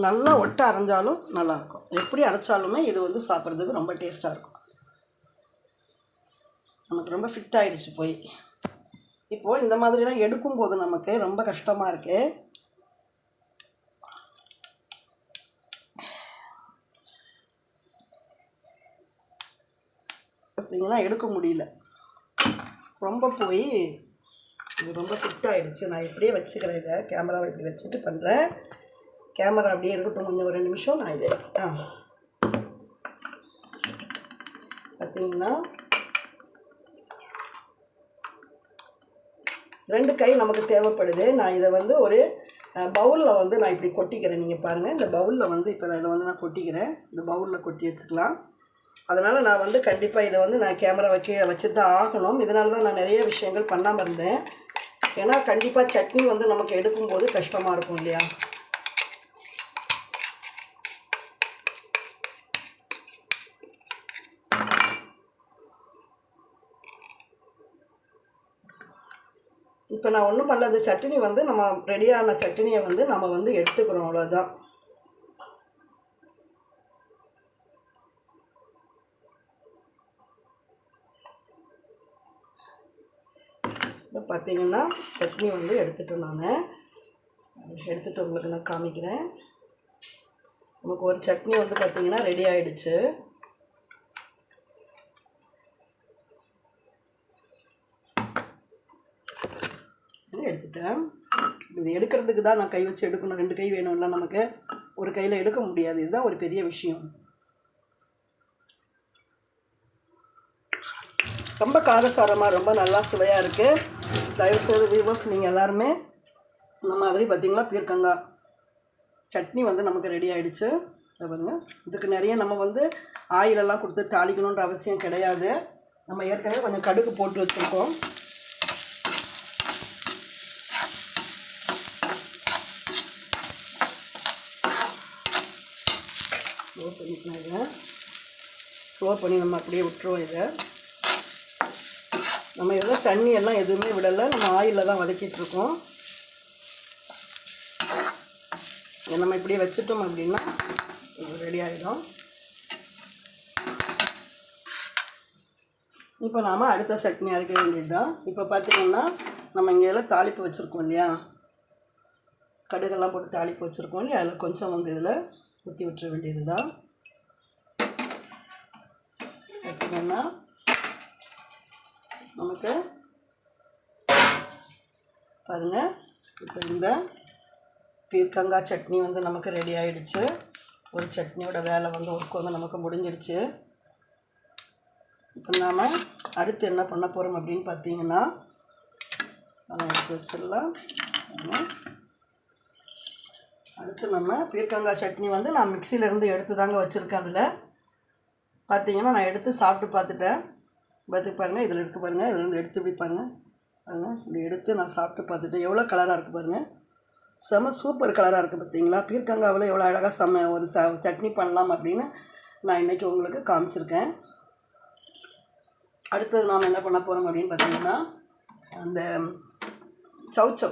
நல்லா ஒட்டை அரைஞ்சாலும் நல்லாயிருக்கும். எப்படி அரைச்சாலுமே இது வந்து சாப்பிட்றதுக்கு ரொம்ப டேஸ்ட்டாக இருக்கும். நமக்கு ரொம்ப ஃபிட் ஆகிடுச்சு போய். இப்போது இந்த மாதிரிலாம் எடுக்கும்போது நமக்கு ரொம்ப கஷ்டமாக இருக்குது. பார்த்தீங்கன்னா எடுக்க முடியல, ரொம்ப போய் இது ரொம்ப ஃபிட் ஆகிடுச்சு. நான் இப்படியே வச்சுக்கிறேன், இதை கேமராவை இப்படி வச்சுட்டு பண்ணுறேன். கேமரா அப்படியே இருக்கட்டும் கொஞ்சம் ஒரு 2 நிமிஷம். நான் இதை பார்த்தீங்கன்னா 2 கை நமக்கு தேவைப்படுது. நான் இதை வந்து ஒரு பவுலில் வந்து நான் இப்படி கொட்டிக்கிறேன். நீங்கள் பாருங்கள், இந்த பவுலில் வந்து இப்போ இதை வந்து நான் கொட்டிக்கிறேன். இந்த பவுலில் கொட்டி வச்சுக்கலாம். அதனால் நான் வந்து கண்டிப்பாக இதை வந்து நான் கேமரா வச்சு தான் ஆகணும். இதனால தான் நான் நிறைய விஷயங்கள் பண்ணாமல் இருந்தேன். ஏன்னா கண்டிப்பாக சட்னி வந்து நமக்கு எடுக்கும்போது கஷ்டமாக இருக்கும் இல்லையா. இப்போ நான் ஒன்றும் பண்ணல, அந்த சட்னி வந்து நம்ம ரெடியான சட்னியை வந்து நம்ம வந்து எடுத்துக்கிறோம், அவ்வளோதான். இப்போ பார்த்தீங்கன்னா சட்னி வந்து எடுத்துகிட்டு உங்களுக்கு நான் காமிக்கிறேன். நமக்கு ஒரு சட்னி வந்து பார்த்திங்கன்னா ரெடி ஆகிடுச்சு. எடுத்துட்டேன். இது எடுக்கிறதுக்கு தான் நான் கை வச்சு எடுக்கணும். 2 கை வேணும்ல நமக்கு, ஒரு கையில் எடுக்க முடியாது. இதுதான் ஒரு பெரிய விஷயம். ரொம்ப காரசாரமாக ரொம்ப நல்லா சுவையாக இருக்குது. தயவுசெய்து வியூவர்ஸ் நீங்கள் எல்லாருமே இந்த மாதிரி பார்த்திங்களா பீர்க்கங்காய் சட்னி வந்து நமக்கு ரெடி ஆகிடுச்சு. பாருங்க, இதுக்கு நிறைய நம்ம வந்து ஆயிலெல்லாம் கொடுத்து தாளிக்கணுன்ற அவசியம் கிடையாது. நம்ம ஏற்கனவே கொஞ்சம் கடுகு போட்டு வச்சுருக்கோம். ஸ்லோ பண்ணி நம்ம அப்படியே விட்டுருவோம். இதை நம்ம எதுவும் தண்ணி எல்லாம் எதுவுமே விடலை, நம்ம ஆயிலில் தான் வதக்கிட்டுருக்கோம். நம்ம இப்படியே வச்சுட்டோம் அப்படின்னா இது ரெடி ஆகிடும். இப்போ நாம் அடுத்த சட்னி அரைக்க வேண்டியது தான். இப்போ பார்த்திங்கன்னா நம்ம இங்கே எல்லாம் தாளிப்பு வச்சுருக்கோம் இல்லையா, கடுகெல்லாம் போட்டு தாளிப்பு வச்சுருக்கோம் இல்லையா, அதில் கொஞ்சம் வந்து இதில் ஊற்றி விட்டுற வேண்டியது தான். பார்த்திங்கன்னா நமக்கு பாருங்கள், இப்போ இந்த பீர்க்கங்காய் சட்னி வந்து நமக்கு ரெடி ஆகிடுச்சு. ஒரு சட்னியோட வேலை வந்து ஒர்க் வந்து நமக்கு முடிஞ்சிடுச்சு. இப்போ நாம் அடுத்து என்ன பண்ண போகிறோம் அப்படின்னு பார்த்தீங்கன்னா, அதை எடுத்து வச்சிடலாம். அடுத்து நம்ம பீர்க்கங்காய் சட்னி வந்து நான் மிக்சியிலேருந்து எடுத்து தாங்க வச்சுருக்கேன். அதில் பார்த்தீங்கன்னா நான் எடுத்து சாப்பிட்டு பார்த்துட்டேன். பாருங்கள், இதில் எடுத்து பாருங்கள், இதிலேருந்து எடுத்து இப்படி பாருங்கள். இப்படி எடுத்து நான் சாப்பிட்டு பார்த்துட்டேன். எவ்வளோ கலராக இருக்குது பாருங்கள், செம சூப்பர் கலராக இருக்குது பார்த்தீங்களா. பீர்க்கங்காவில் எவ்வளோ அழகாக ஒரு சட்னி பண்ணலாம் அப்படின்னு நான் இன்றைக்கி உங்களுக்கு காமிச்சிருக்கேன். அடுத்தது நாம் என்ன பண்ண போகிறோம் அப்படின்னு பார்த்தீங்கன்னா, அந்த சௌச்சௌ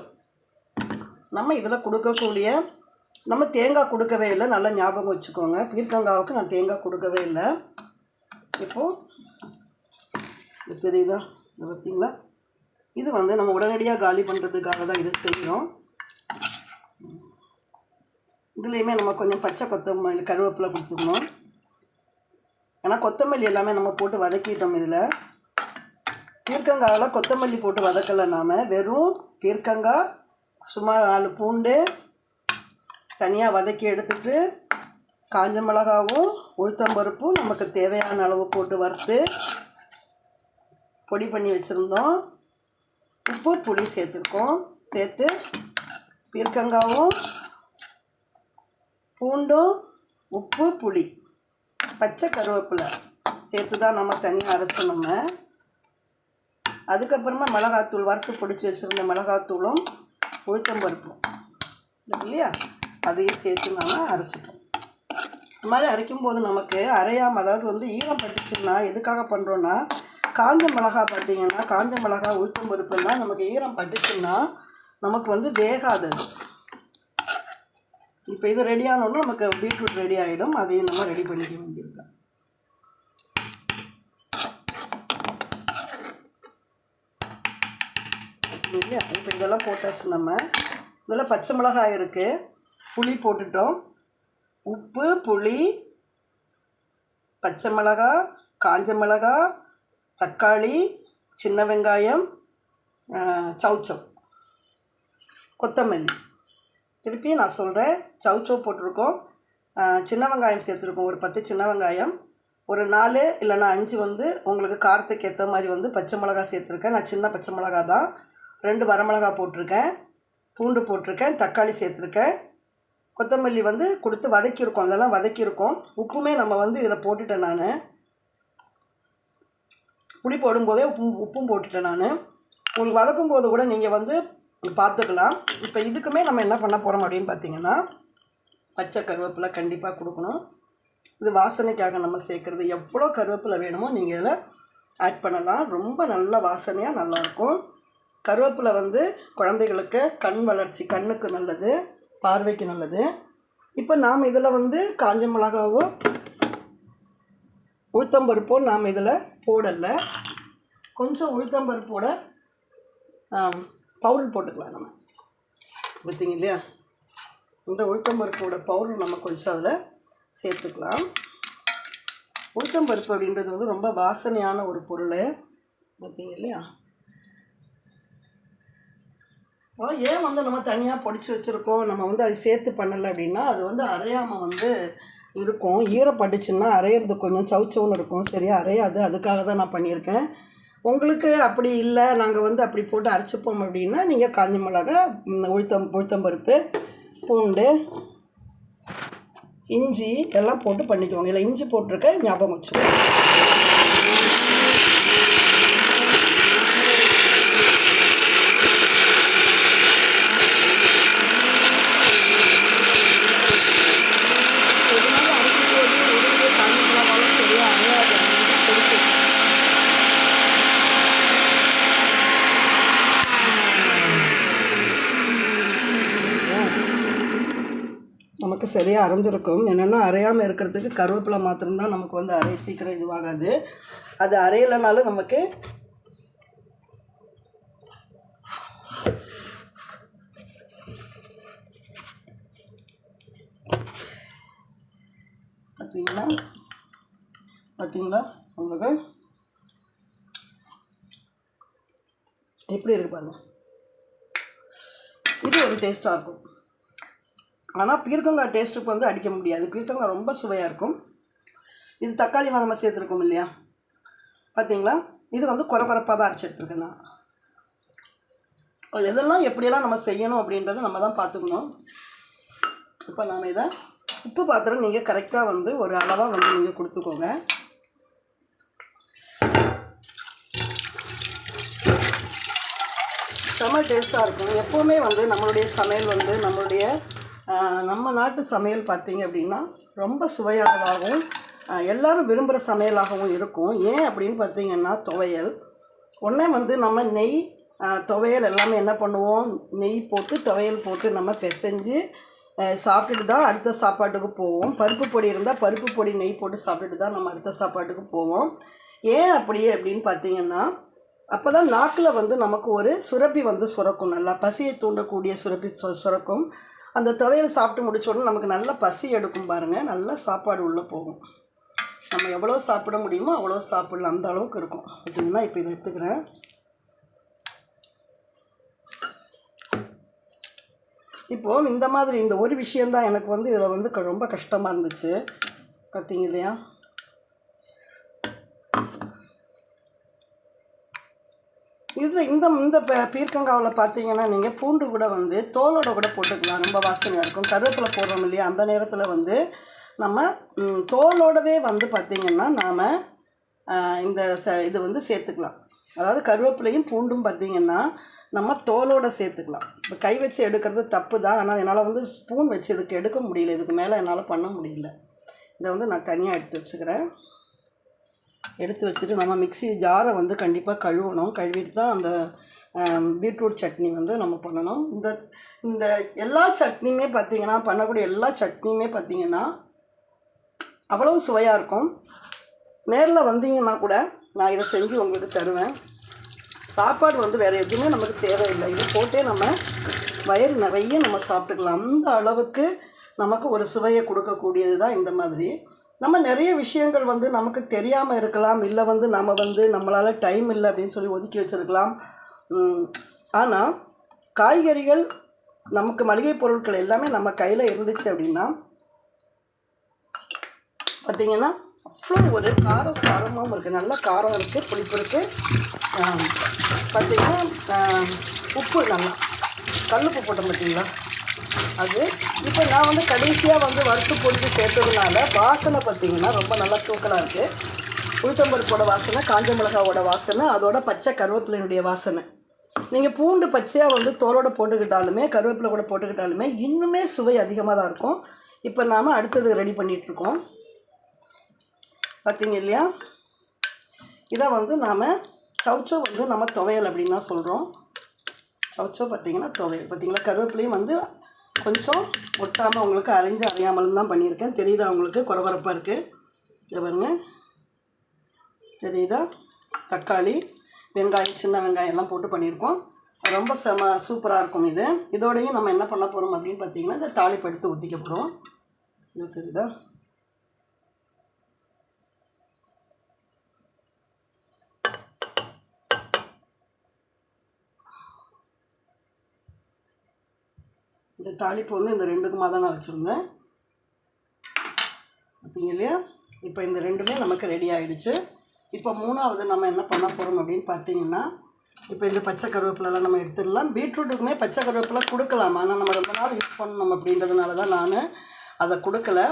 நம்ம இதில் கொடுக்கக்கூடிய, நம்ம தேங்காய் கொடுக்கவே இல்லை, நல்லா ஞாபகம் வச்சுக்கோங்க. பீர்க்கங்காவுக்கு நான் தேங்காய் கொடுக்கவே இல்லை. இப்போது இது தெரியுதா, இது பார்த்தீங்களா, இது வந்து நம்ம உடனடியாக காலி பண்ணுறதுக்காக தான் இது செய்யணும். இதுலேயுமே நம்ம கொஞ்சம் பச்சை கொத்தமல்லி கருவேப்பிலை கொடுத்துக்கணும். ஏன்னா கொத்தமல்லி எல்லாமே நம்ம போட்டு வதக்கிட்டோம். இதில் பீர்க்கங்காயில் கொத்தமல்லி போட்டு வதக்கலை, நாம் வெறும் பீர்க்கங்காய் சுமார் 4 பூண்டு தனியாக வதக்கி எடுத்துட்டு காஞ்ச மிளகாவும் உளுத்தம்பருப்பும் நமக்கு தேவையான அளவு போட்டு வறுத்து பொடி பண்ணி வச்சுருந்தோம். உப்பு புளி சேர்த்துருக்கோம். சேர்த்து பீர்க்கங்காவும் பூண்டும் உப்பு புளி பச்சை கருவேப்பிலை சேர்த்து தான் நம்ம தனியாக அரைச்சோம். நம்ம அதுக்கப்புறமா மிளகாத்தூள் வறுத்து பொடிச்சு வச்சுருந்த மிளகாத்தூளும் உளுத்தம்பருப்பும் இல்லையா, அதையும் சேர்த்து நாம் அரைச்சிட்டோம். இந்த மாதிரி அரைக்கும்போது நமக்கு அரையாமல், அதாவது வந்து ஈரம் பட்டுச்சுன்னா எதுக்காக பண்ணுறோன்னா, காஞ்ச மிளகா பார்த்திங்கன்னா, காஞ்ச மிளகா உளுத்தம்பருப்புலாம் நமக்கு ஈரம் பட்டுச்சுன்னா நமக்கு வந்து வேகாது. இப்போ இது ரெடி ஆனோன்னா நமக்கு பீட்ரூட் ரெடி ஆகிடும். அதையும் நம்ம ரெடி பண்ணிக்க வேண்டியிருக்கோம். இல்லையா, இப்போ இதெல்லாம் போட்டாச்சு. நம்ம இதில் பச்சை மிளகாய் இருக்குது, புளி போட்டுட்டோம், உப்பு புளி பச்சை மிளகாய் காஞ்ச மிளகாய் தக்காளி, சின்ன வெங்காயம், சௌச்சௌ, கொத்தமல்லி. திருப்பி நான் சொல்கிறேன், சௌச்சௌ போட்டிருக்கோம், சின்ன வெங்காயம் சேர்த்துருக்கோம், ஒரு 10 சின்ன வெங்காயம், ஒரு 4 இல்லைன்னா 5 வந்து உங்களுக்கு காரத்துக்கு ஏற்ற மாதிரி வந்து பச்சை மிளகா சேர்த்துருக்கேன். நான் சின்ன பச்சை மிளகா தான். 2 வரமிளகா போட்டிருக்கேன், பூண்டு போட்டிருக்கேன், தக்காளி சேர்த்துருக்கேன், கொத்தமல்லி வந்து கொடுத்து வதக்கியிருக்கோம், அதெல்லாம் வதக்கியிருக்கோம். உப்புமே நம்ம வந்து இதில் போட்டுட்டேன். நான் புளி போடும்போதே உப்பும் போட்டுட்டேன். நான் உங்களுக்கு வதக்கும் போது கூட நீங்கள் வந்து பார்த்துக்கலாம். இப்போ இதுக்குமே நம்ம என்ன பண்ண போகிறோம் அப்படின்னு பார்த்தீங்கன்னா, பச்சை கருவேப்பிலை கண்டிப்பாக கொடுக்கணும். இது வாசனைக்காக நம்ம சேர்க்குறது. எவ்வளோ கருவேப்பிலை வேணுமோ நீங்கள் இதில் ஆட் பண்ணலாம். ரொம்ப நல்ல வாசனையாக நல்லாயிருக்கும். கருவேப்பிலை வந்து குழந்தைகளுக்கு கண் வளர்ச்சி, கண்ணுக்கு நல்லது, பார்வைக்கு நல்லது. இப்போ நாம் இதில் வந்து காஞ்ச மிளகாவோ உளுத்தம்பருப்போ நாம் இதில் போடலை. கொஞ்சம் உளுத்தம்பருப்போட பவுடர் போட்டுக்கலாம். நம்ம பார்த்தீங்க இல்லையா, இந்த உளுத்தம்பருப்போட பவுடர் நம்ம கொஞ்சம் அதில் சேர்த்துக்கலாம். உளுத்தம்பருப்பு அப்படின்றது வந்து ரொம்ப வாசனையான ஒரு பொருள், பார்த்தீங்க இல்லையா. ஏன் வந்து நம்ம தனியாக பொடிச்சு வச்சுருக்கோம், நம்ம வந்து அது சேர்த்து பண்ணலை அப்படின்னா அது வந்து அரையாமல் வந்து இருக்கும். ஈரப்பட்டுச்சுன்னா அரையிறது கொஞ்சம் சவுச்சவுன்னு இருக்கும், சரியாக அரையாது. அதுக்காக தான் நான் பண்ணியிருக்கேன். உங்களுக்கு அப்படி இல்லை, நாங்கள் வந்து அப்படி போட்டு அரைச்சிப்போம் அப்படின்னா நீங்கள் காஞ்ச மிளகா, உளுத்தம்பருப்பு, பூண்டு, இஞ்சி எல்லாம் போட்டு பண்ணிக்குவாங்க. இல்லை இஞ்சி போட்டிருக்க ஞாபகம் வச்சுக்கோங்க. நமக்கு சரியாக அரைஞ்சிருக்கும். என்னென்னா அரையாமல் இருக்கிறதுக்கு கருவேப்பிலை மாத்திரம்தான் நமக்கு வந்து சீக்கிரம் இதுவாகாது. அது அரையலைனாலும் நமக்கு பார்த்தீங்களா உங்களுக்கு எப்படி இருக்கு பாருங்கள். இது ஒரு டேஸ்ட்டாக இருக்கும். ஆனால் பீர்க்கங்காய் டேஸ்ட்டுக்கு வந்து அடிக்க முடியாது. பீர்க்கங்காய் ரொம்ப சுவையாக இருக்கும். இது தக்காளிலாம் நம்ம சேர்த்துருக்கோம் இல்லையா, பார்த்தீங்களா. இது வந்து குறப்பாக தான் அரைச்சி எடுத்துருக்கேன் நான். எதெல்லாம் எப்படியெல்லாம் நம்ம செய்யணும் அப்படின்றத நம்ம தான் பார்த்துக்கணும். இப்போ நாம் இதை உப்பு பாத்திரம் நீங்கள் கரெக்டாக வந்து ஒரு அளவாக வந்து நீங்கள் கொடுத்துக்கோங்க. செம்ம டேஸ்ட்டாக இருக்கும். எப்போவுமே வந்து நம்மளுடைய சமையல் வந்து நம்ம நாட்டு சமையல் பார்த்திங்க அப்படின்னா ரொம்ப சுவையானதாகவும் எல்லோரும் விரும்புகிற சமையலாகவும் இருக்கும். ஏன் அப்படின்னு பார்த்திங்கன்னா, துவையல் ஒன்றே வந்து நம்ம நெய் துவையல் எல்லாமே என்ன பண்ணுவோம், நெய் போட்டு துவையல் போட்டு நம்ம பிசைஞ்சு சாப்பிட்டுட்டு தான் அடுத்த சாப்பாட்டுக்கு போவோம். பருப்பு பொடி இருந்தால் பருப்பு பொடி நெய் போட்டு சாப்பிட்டுட்டு தான் நம்ம அடுத்த சாப்பாட்டுக்கு போவோம். ஏன் அப்படியே அப்படின்னு பார்த்திங்கன்னா, அப்போ தான் நாக்கில் வந்து நமக்கு ஒரு சுரப்பி வந்து சுரக்கும், நல்லா பசியை தூண்டக்கூடிய சுரப்பி சுரக்கும். அந்த துவையல் சாப்பிட்டு முடிச்ச உடனே நமக்கு நல்லா பசி எடுக்கும் பாருங்கள், நல்லா சாப்பாடு உள்ளே போகும். நம்ம எவ்வளோ சாப்பிட முடியுமோ அவ்வளோ சாப்பிடலாம், அந்த அளவுக்கு இருக்கும். பார்த்தீங்கன்னா இப்போ இதை எடுத்துக்கிறேன். இப்போது இந்த மாதிரி இந்த ஒரு விஷயந்தான் எனக்கு வந்து இதில் வந்து ரொம்ப கஷ்டமாக இருந்துச்சு. பார்த்தீங்க இல்லையா, இதில் இந்த பீர்க்கங்காவில் பார்த்தீங்கன்னா நீங்கள் பூண்டு கூட வந்து தோலோட கூட போட்டுக்கலாம், ரொம்ப வாசனையாக இருக்கும். கருவேப்பிலை போடுறோம் இல்லையா, அந்த நேரத்தில் வந்து நம்ம தோலோடவே வந்து பார்த்திங்கன்னா நாம் இது வந்து சேர்த்துக்கலாம். அதாவது கருவேப்பிலையும் பூண்டும் பார்த்திங்கன்னா நம்ம தோலோடு சேர்த்துக்கலாம். இப்போ கை வச்சு எடுக்கிறது தப்பு தான், ஆனால் என்னால் வந்து ஸ்பூன் வச்சு இதுக்கு எடுக்க முடியல, இதுக்கு மேலே என்னால் பண்ண முடியல. இதை வந்து நான் தனியாக எடுத்து வச்சுக்கிறேன். எடுத்து வச்சுட்டு நம்ம மிக்ஸி ஜாரை வந்து கண்டிப்பாக கழுவணும். கழுவிட்டு தான் அந்த பீட்ரூட் சட்னி வந்து நம்ம பண்ணணும். இந்த எல்லா சட்னியுமே பார்த்திங்கன்னா, பண்ணக்கூடிய எல்லா சட்னியுமே பார்த்திங்கன்னா அவ்வளோ சுவையாக இருக்கும். நேரில் வந்தீங்கன்னா கூட நான் இதை செஞ்சு உங்களுக்கு தருவேன். சாப்பாடு வந்து வேறு எதுவுமே நமக்கு தேவையில்லை, இதை போட்டே நம்ம வயிறு நிறைய நம்ம சாப்பிட்டுக்கலாம். அந்த அளவுக்கு நமக்கு ஒரு சுவையை கொடுக்கக்கூடியது தான் இந்த மாதிரி. நம்ம நிறைய விஷயங்கள் வந்து நமக்கு தெரியாமல் இருக்கலாம், இல்லை வந்து நம்ம வந்து நம்மளால் டைம் இல்லை அப்படின்னு சொல்லி ஒதுக்கி வச்சுருக்கலாம். ஆனால் காய்கறிகள் நமக்கு மளிகை பொருட்கள் எல்லாமே நம்ம கையில் இருந்துச்சு அப்படின்னா பார்த்திங்கன்னா அவ்வளோ ஒரு சாரமாகவும் இருக்குது. நல்ல காரம் இருக்குது, புளிப்பு இருக்குது. பார்த்திங்கன்னா உப்பு நல்லா கல்லுப்பு போட்டோம் பார்த்தீங்களா அது. இப்போ நான் வந்து கடைசியாக வந்து வறுத்து பொடிச்சு சேர்த்ததுனால வாசனை பார்த்திங்கன்னா ரொம்ப நல்லா தூக்கலாக இருக்குது. உளுத்தம்பருப்போட வாசனை, காஞ்ச மிளகாவோட வாசனை, அதோட பச்சை கருவேப்பிலையினுடைய வாசனை. நீங்கள் பூண்டு பச்சையாக வந்து தோலோடு போட்டுக்கிட்டாலுமே கருவேப்பிலை கூட போட்டுக்கிட்டாலுமே இன்னுமே சுவை அதிகமாக தான் இருக்கும். இப்போ நாம் அடுத்தது ரெடி பண்ணிகிட்ருக்கோம் பார்த்திங்க இல்லையா. இதை வந்து நாம் சௌச்சோ வந்து நம்ம துவையல் அப்படின்னு தான் சொல்கிறோம். சௌச்சோ பார்த்திங்கன்னா துவையல். பார்த்திங்களா, கருவேப்பிலையும் வந்து கொஞ்சம் ஒட்டாமல் உங்களுக்கு அறியாமலும் தான் பண்ணியிருக்கேன். தெரியுதா உங்களுக்கு, குறகுறப்பாக இருக்குது. இதை பாருங்க, தெரியுதா. தக்காளி, வெங்காயம், சின்ன வெங்காயம் எல்லாம் போட்டு பண்ணியிருக்கோம். ரொம்ப சூப்பராக இருக்கும் இது. இதோடையும் நம்ம என்ன பண்ண போகிறோம் அப்படின்னு பார்த்திங்கன்னா இந்த தாளிப்பு எடுத்து ஊற்றிக்க போகிறோம். இது தெரியுதா. இந்த தாளிப்பு வந்து இந்த ரெண்டுக்குமா தான் நான் வச்சுருந்தேன் பார்த்தீங்க இல்லையா. இப்போ இந்த ரெண்டுமே நமக்கு ரெடி ஆகிடுச்சு. இப்போ மூணாவது நம்ம என்ன பண்ண போகிறோம் அப்படின்னு பார்த்தீங்கன்னா, இப்போ இந்த பச்சை கருவேப்பிலெலாம் நம்ம எடுத்துடலாம். பீட்ரூட்டுக்குமே பச்சை கருவேப்பிலை கொடுக்கலாம், ஆனால் நம்ம ரொம்ப நாள் யூஸ் பண்ணணும் அப்படின்றதுனால தான் நான் அதை கொடுக்கல.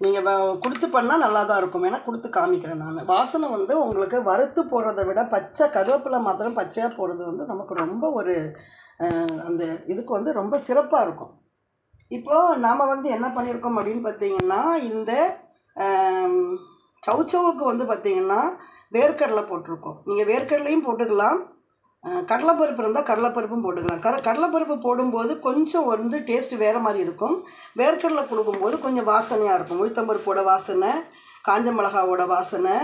நீங்கள் கொடுத்து பண்ணால் நல்லா தான் இருக்கும், ஏன்னா கொடுத்து காமிக்கிறேன் நான். வாசனை வந்து உங்களுக்கு வறுத்து போடுறத விட பச்சை கருவேப்பிலை மாத்திரம் பச்சையாக போடுறது வந்து நமக்கு ரொம்ப ஒரு அந்த இதுக்கு வந்து ரொம்ப சிறப்பாக இருக்கும். இப்போது நாம் வந்து என்ன பண்ணியிருக்கோம் அப்படின்னு பார்த்தீங்கன்னா, இந்த சௌச்சோவுக்கு வந்து பார்த்திங்கன்னா வேர்க்கடலை போட்டிருக்கோம். நீங்கள் வேர்க்கடலையும் போட்டுக்கலாம், கடலைப்பருப்பு இருந்தால் கடலைப்பருப்பும் போட்டுக்கலாம். கடலைப்பருப்பு போடும்போது கொஞ்சம் வந்து டேஸ்ட்டு வேறு மாதிரி இருக்கும். வேர்க்கடலை கொடுக்கும்போது கொஞ்சம் வாசனையாக இருக்கும். உளுத்தம்பருப்போட வாசனை, காஞ்ச மிளகாவோட வாசனை,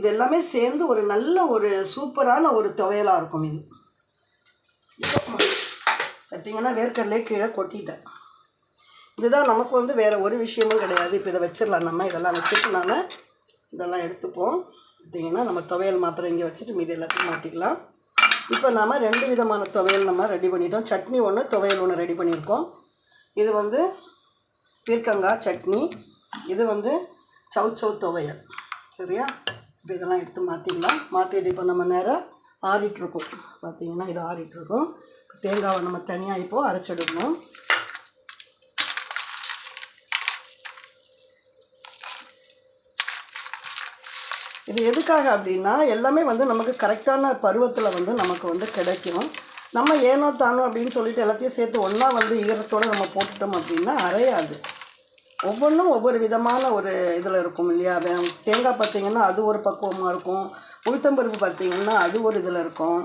இது எல்லாமே சேர்ந்து ஒரு நல்ல ஒரு சூப்பரான ஒரு துவையலாக இருக்கும் இது. பார்த்திங்கன்னா வேர்க்கடலையே கீழே கொட்டிட்டேன். இதுதான் நமக்கு வந்து வேறு ஒரு விஷயமும் கிடையாது. இப்போ இதை வச்சிடலாம். நம்ம இதெல்லாம் வச்சுட்டு நாம் இதெல்லாம் எடுத்துப்போம். பார்த்திங்கன்னா நம்ம துவையல் மாத்திரம் இங்கே வச்சுட்டு மீதி எல்லாத்தையும் மாற்றிக்கலாம். இப்போ நாம் 2 விதமான துவையல் நம்ம ரெடி பண்ணிட்டோம். சட்னி ஒன்று, துவையல் ஒன்று ரெடி பண்ணியிருக்கோம். இது வந்து பீர்க்கங்காய் சட்னி, இது வந்து சௌச்சோ துவையல். சரியா. இப்போ இதெல்லாம் எடுத்து மாற்றிடலாம். மாற்றிட்டு இப்போ நம்ம நேராக ஆறிட்டுருக்கோம். பார்த்திங்கன்னா இது ஆறிட்டுருக்கோம். தேங்காவை நம்ம தனியாக இப்போது அரைச்சிடணும். இது எதுக்காக அப்படின்னா, எல்லாமே வந்து நமக்கு கரெக்டான பருவத்தில் வந்து நமக்கு வந்து கிடைக்கும். நம்ம ஏனோ தானோ அப்படின்னு சொல்லிட்டு எல்லாத்தையும் சேர்த்து ஒன்றா வந்து ஈரத்தோடு நம்ம போட்டுட்டோம் அப்படின்னா அரையாது. ஒவ்வொன்றும் ஒவ்வொரு விதமான ஒரு இதில் இருக்கும் இல்லையா. தேங்காய் பார்த்திங்கன்னா அது ஒரு பக்குவமாக இருக்கும், உளுத்தம்பருப்பு பார்த்திங்கன்னா அது ஒரு இதில் இருக்கும்.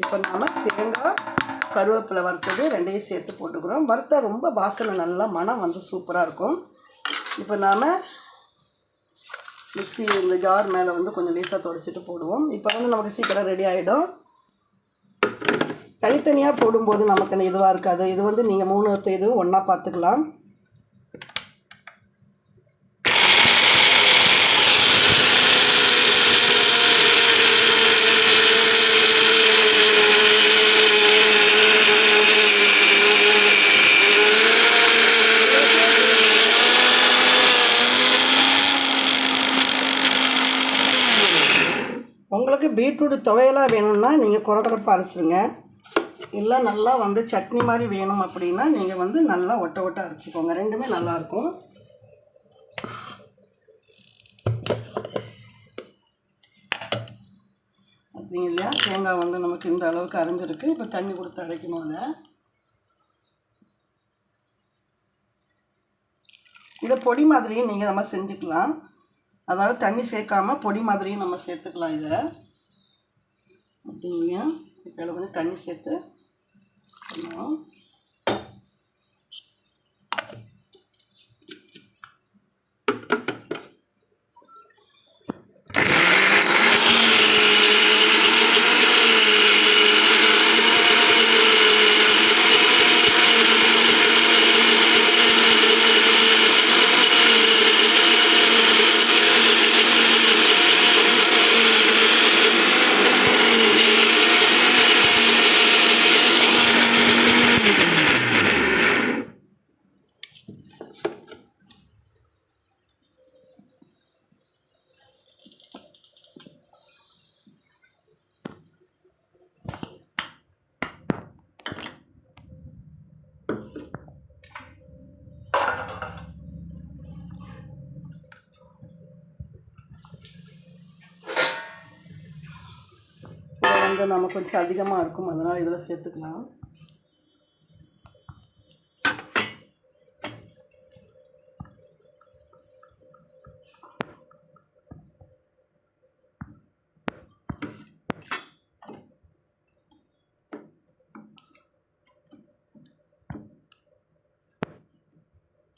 இப்போ நாம் தேங்காய், கருவேப்பிலை வறுத்தது ரெண்டையும் சேர்த்து போட்டுக்கிறோம். வறுத்தா ரொம்ப வாசனை நல்லா மனம் வந்து சூப்பராக இருக்கும். இப்போ நாம் மிக்ஸி இந்த ஜார் மேலே வந்து கொஞ்சம் லேசாக துடைச்சிட்டு போடுவோம். இப்போ வந்து நமக்கு சீக்கிரம் ரெடி ஆகிடும். தனித்தனியாக போடும்போது நமக்கு இதுவாக இருக்காது. இது வந்து நீங்கள் 3 இதுவும் ஒன்றா பார்த்துக்கலாம். உங்களுக்கு பீட்ரூட் துவையலாக வேணும்னா நீங்கள் குறகுறப்பாக அரைச்சிருங்க. இல்லை நல்லா வந்து சட்னி மாதிரி வேணும் அப்படின்னா நீங்கள் வந்து நல்லா ஒட்ட அரைச்சிக்கோங்க. ரெண்டுமே நல்லாயிருக்கும். பார்த்தீங்க இல்லையா, தேங்காய் வந்து நமக்கு இந்த அளவுக்கு அரைஞ்சிருக்கு. இப்போ தண்ணி கொடுத்து அரைக்கணும். அதை இதை பொடி மாதிரியும் நீங்கள் நம்ம செஞ்சுக்கலாம். அதாவது தண்ணி சேர்க்காமல் பொடி மாதிரியும் நம்ம சேர்த்துக்கலாம். இதை பார்த்தீங்க, இப்போ வந்து தண்ணி சேர்த்து பண்ணுவோம். வந்து நம்ம கொஞ்சம் அதிகமாக இருக்கும், அதனால் இதில் சேர்த்துக்கலாம்.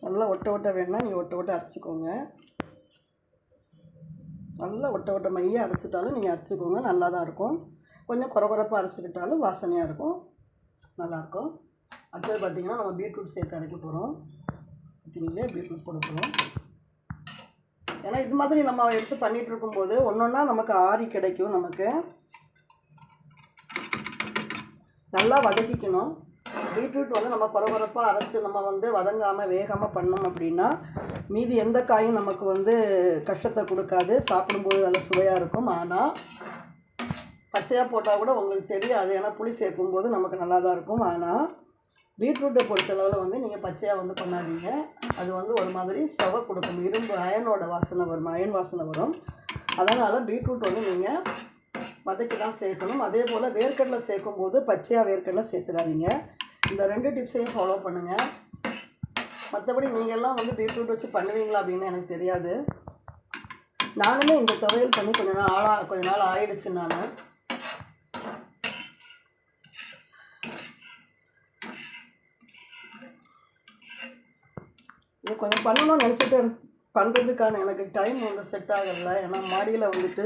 நல்லா ஒட்ட வேணும்னா நீங்கள் ஒட்ட அரைச்சிக்கோங்க. நல்லா ஒட்ட மையாக அரைச்சிட்டாலும் நீங்கள் அரைச்சிக்கோங்க, நல்லா தான் இருக்கும். கொஞ்சம் குறப்பாக அரைச்சிக்கிட்டாலும் வாசனையாக இருக்கும், நல்லாயிருக்கும். அடுத்தது பார்த்திங்கன்னா நம்ம பீட்ரூட் சேர்த்து அரைக்க போகிறோம். பார்த்தீங்களே பீட்ரூட் போட போகிறோம். ஏன்னா இது மாதிரி நம்ம எடுத்து பண்ணிகிட்டு இருக்கும்போது ஒன்றொன்னா நமக்கு ஆறி கிடைக்கும். நமக்கு நல்லா வதக்கிக்கணும். பீட்ரூட் வந்து நம்ம குறப்பாக அரைச்சி நம்ம வந்து வதங்காமல் வேகாமல் பண்ணோம் அப்படின்னா மீதி எந்த காயும் நமக்கு வந்து கஷ்டத்தை கொடுக்காது, சாப்பிடும்போது நல்ல சுவையாக இருக்கும். ஆனால் பச்சையாக போட்டால் கூட உங்களுக்கு தெரியாது, ஏன்னா புளி சேர்க்கும்போது நமக்கு நல்லா தான் இருக்கும். ஆனால் பீட்ரூட்டை பொறுத்தளவில் வந்து நீங்கள் பச்சையாக வந்து பண்ணாதீங்க, அது வந்து ஒரு மாதிரி சுவை கொடுக்கும், இரும்பு அயனோட வாசனை வரும், அயன் வாசனை வரும். அதனால் பீட்ரூட் வந்து நீங்கள் வதக்கி தான் சேர்க்கணும். அதே போல் வேர்க்கடலை சேர்க்கும்போது பச்சையாக வேர்க்கடலை சேர்த்துடாதீங்க. இந்த 2 டிப்ஸையும் ஃபாலோ பண்ணுங்கள். மற்றபடி நீங்கள்லாம் வந்து பீட்ரூட் வச்சு பண்ணுவீங்களா அப்படின்னு எனக்கு தெரியாது. நானுமே இந்த துவையல் பண்ணி கொஞ்ச நாள் ஆயிடுச்சு. நான் இது கொஞ்சம் பண்ணணும்னு நினச்சிட்டு பண்ணுறதுக்கான எனக்கு டைம் வந்து செட் ஆகலை. ஏன்னா மாடியில் வந்துட்டு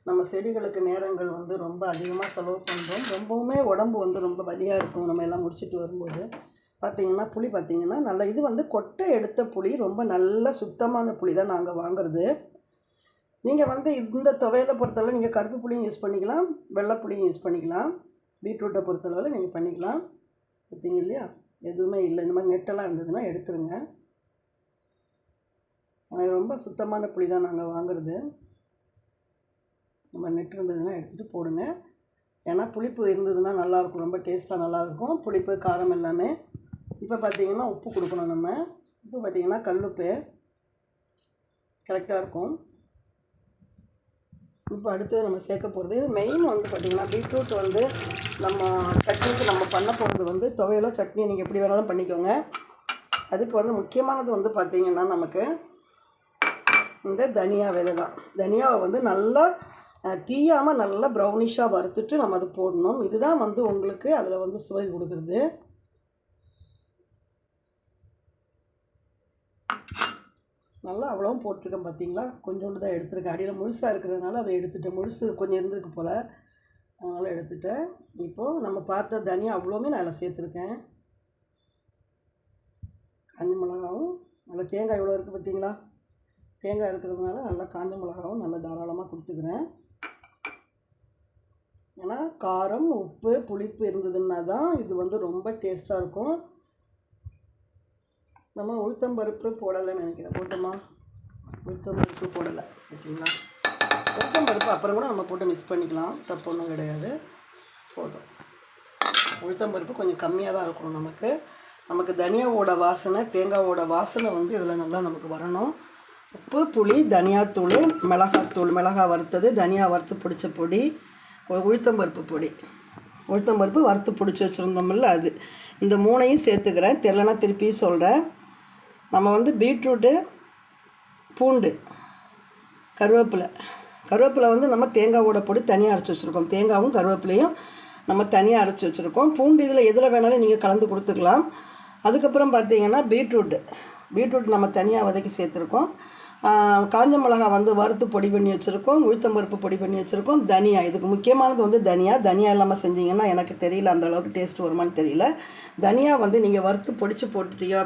நம்ம செடிகளுக்கு நேரங்கள் வந்து ரொம்ப அதிகமாக செலவு பண்ணுறோம். ரொம்பவுமே உடம்பு வந்து ரொம்ப வலியாக இருக்கும் நம்ம எல்லாம் முடிச்சுட்டு வரும்போது. பார்த்திங்கன்னா புளி பார்த்திங்கன்னா நல்லா, இது வந்து கொட்டை எடுத்த புளி, ரொம்ப நல்ல சுத்தமான புளி தான் நாங்கள் வாங்குறது. நீங்கள் வந்து இந்த துவையலை பொறுத்தளவு நீங்கள் கருப்பு புளியும் யூஸ் பண்ணிக்கலாம், வெள்ளை புளியும் யூஸ் பண்ணிக்கலாம். பீட்ரூட்டை பொறுத்தளவில் நீங்கள் பண்ணிக்கலாம். பார்த்திங்க இல்லையா, எதுவுமே இல்லை. இந்த மாதிரி நெட்டெல்லாம் இருந்ததுன்னா எடுத்துருங்க. ரொம்ப சுத்தமான புளி தான் நாங்கள் வாங்குறது. நம்ம நெட் இருந்ததுன்னா எடுத்துகிட்டு போடுங்க. ஏன்னா புளிப்பு இருந்ததுன்னா நல்லாயிருக்கும், ரொம்ப டேஸ்ட்டாக நல்லாயிருக்கும், புளிப்பு காரம் எல்லாமே. இப்போ பார்த்திங்கன்னா உப்பு கொடுக்கணும். நம்ம உப்பு பார்த்திங்கன்னா கல்லுப்பு கரெக்டாக இருக்கும். இப்போ அடுத்து நம்ம சேர்க்க போகிறது மெயின் வந்து பார்த்திங்கன்னா பீட்ரூட் வந்து நம்ம சட்னிக்கு நம்ம பண்ண போகிறது வந்து துவையலோ சட்னி நீங்கள் எப்படி வேணாலும் பண்ணிக்கோங்க. அதுக்கு வந்து முக்கியமானது வந்து பார்த்திங்கன்னா நமக்கு இந்த தனியா விதை தான். தனியாவை வந்து நல்லா தீயாமல் நல்லா ப்ரௌனிஷாக வறுத்துட்டு நம்ம அது போடணும். இதுதான் வந்து உங்களுக்கு அதில் வந்து சுவை கொடுக்குறது. நல்லா அவ்வளவும் போட்டிருக்கேன் பார்த்தீங்களா, கொஞ்சோண்டு தான் எடுத்துருக்கேன். அடியில் முழுசாக இருக்கிறதுனால அதை எடுத்துட்டேன், முழுசு கொஞ்சம் இருந்திருக்கு போல், அதனால் எடுத்துட்டேன். இப்போது நம்ம பார்த்த தனியா அவ்வளோவுமே நான் அதில் சேர்த்துருக்கேன். காஞ்ச மிளகாவும் நல்லா, தேங்காய் இவ்வளோ இருக்குது பார்த்தீங்களா, தேங்காய் இருக்கிறதுனால நல்லா காஞ்ச மிளகாவும் நல்லா தாராளமாக கொடுத்துக்கிறேன். ஏன்னா காரம் உப்பு புளிப்பு இருந்ததுன்னா தான் இது வந்து ரொம்ப டேஸ்ட்டாக இருக்கும். நம்ம உளுத்தம்பருப்பு போடலைன்னு நினைக்கிறேன், உளுத்தம்பருப்பு போடலை ஓகேங்களா. உளுத்தம்பருப்பு அப்புறம் கூட நம்ம போட்டு மிக்ஸ் பண்ணிக்கலாம், தப்பு ஒன்றும் கிடையாது. போதும், உளுத்தம்பருப்பு கொஞ்சம் கம்மியாக தான் இருக்கும். நமக்கு தனியாவோட வாசனை, தேங்காவோட வாசனை வந்து இதில் நல்லா நமக்கு வரணும். உப்பு புளி தனியாத்தூள் மிளகாத்தூள், மிளகாய் வறுத்தது, தனியா வறுத்து பிடிச்ச பொடி, உளுத்தம்பருப்பு பொடி, உளுத்தம்பருப்பு வறுத்து பிடிச்சி வச்சுருந்தோம்ல அது, இந்த 3ஐயும் சேர்த்துக்கிறேன். தெரியலனா திருப்பி சொல்கிறேன். நம்ம வந்து பீட்ரூட்டு, பூண்டு, கருவேப்பிலை வந்து நம்ம தேங்காவோட பொடி தனியாக அரைச்சி வச்சுருக்கோம். தேங்காவும் கருவேப்பிலையும் நம்ம தனியாக அரைச்சி வச்சுருக்கோம். பூண்டு இதில் எதில் வேணாலும் நீங்கள் கலந்து கொடுத்துக்கலாம். அதுக்கப்புறம் பார்த்தீங்கன்னா பீட்ரூட் நம்ம தனியாக வதக்கி சேர்த்துருக்கோம். காஞ்ச மிளகா வந்து வறுத்து பொடி பண்ணி வச்சுருக்கோம். உளுத்தம்பருப்பு பொடி பண்ணி வச்சுருக்கோம். தனியா, இதுக்கு முக்கியமானது வந்து தனியா இல்லாமல் செஞ்சிங்கன்னா எனக்கு தெரியல அந்த அளவுக்கு டேஸ்ட் வருமானு தெரியல. தனியா வந்து நீங்கள் வறுத்து பொடிச்சு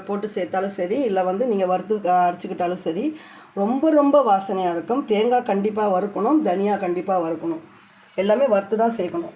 போட்டு சேர்த்தாலும் சரி, இல்லை வந்து நீங்கள் வறுத்து அரைச்சிக்கிட்டாலும் சரி, ரொம்ப ரொம்ப வாசனையாக இருக்கும். தேங்காய் கண்டிப்பாக வறுக்கணும், தனியா கண்டிப்பாக வறுக்கணும், எல்லாமே வறுத்து தான் சேர்க்கணும்.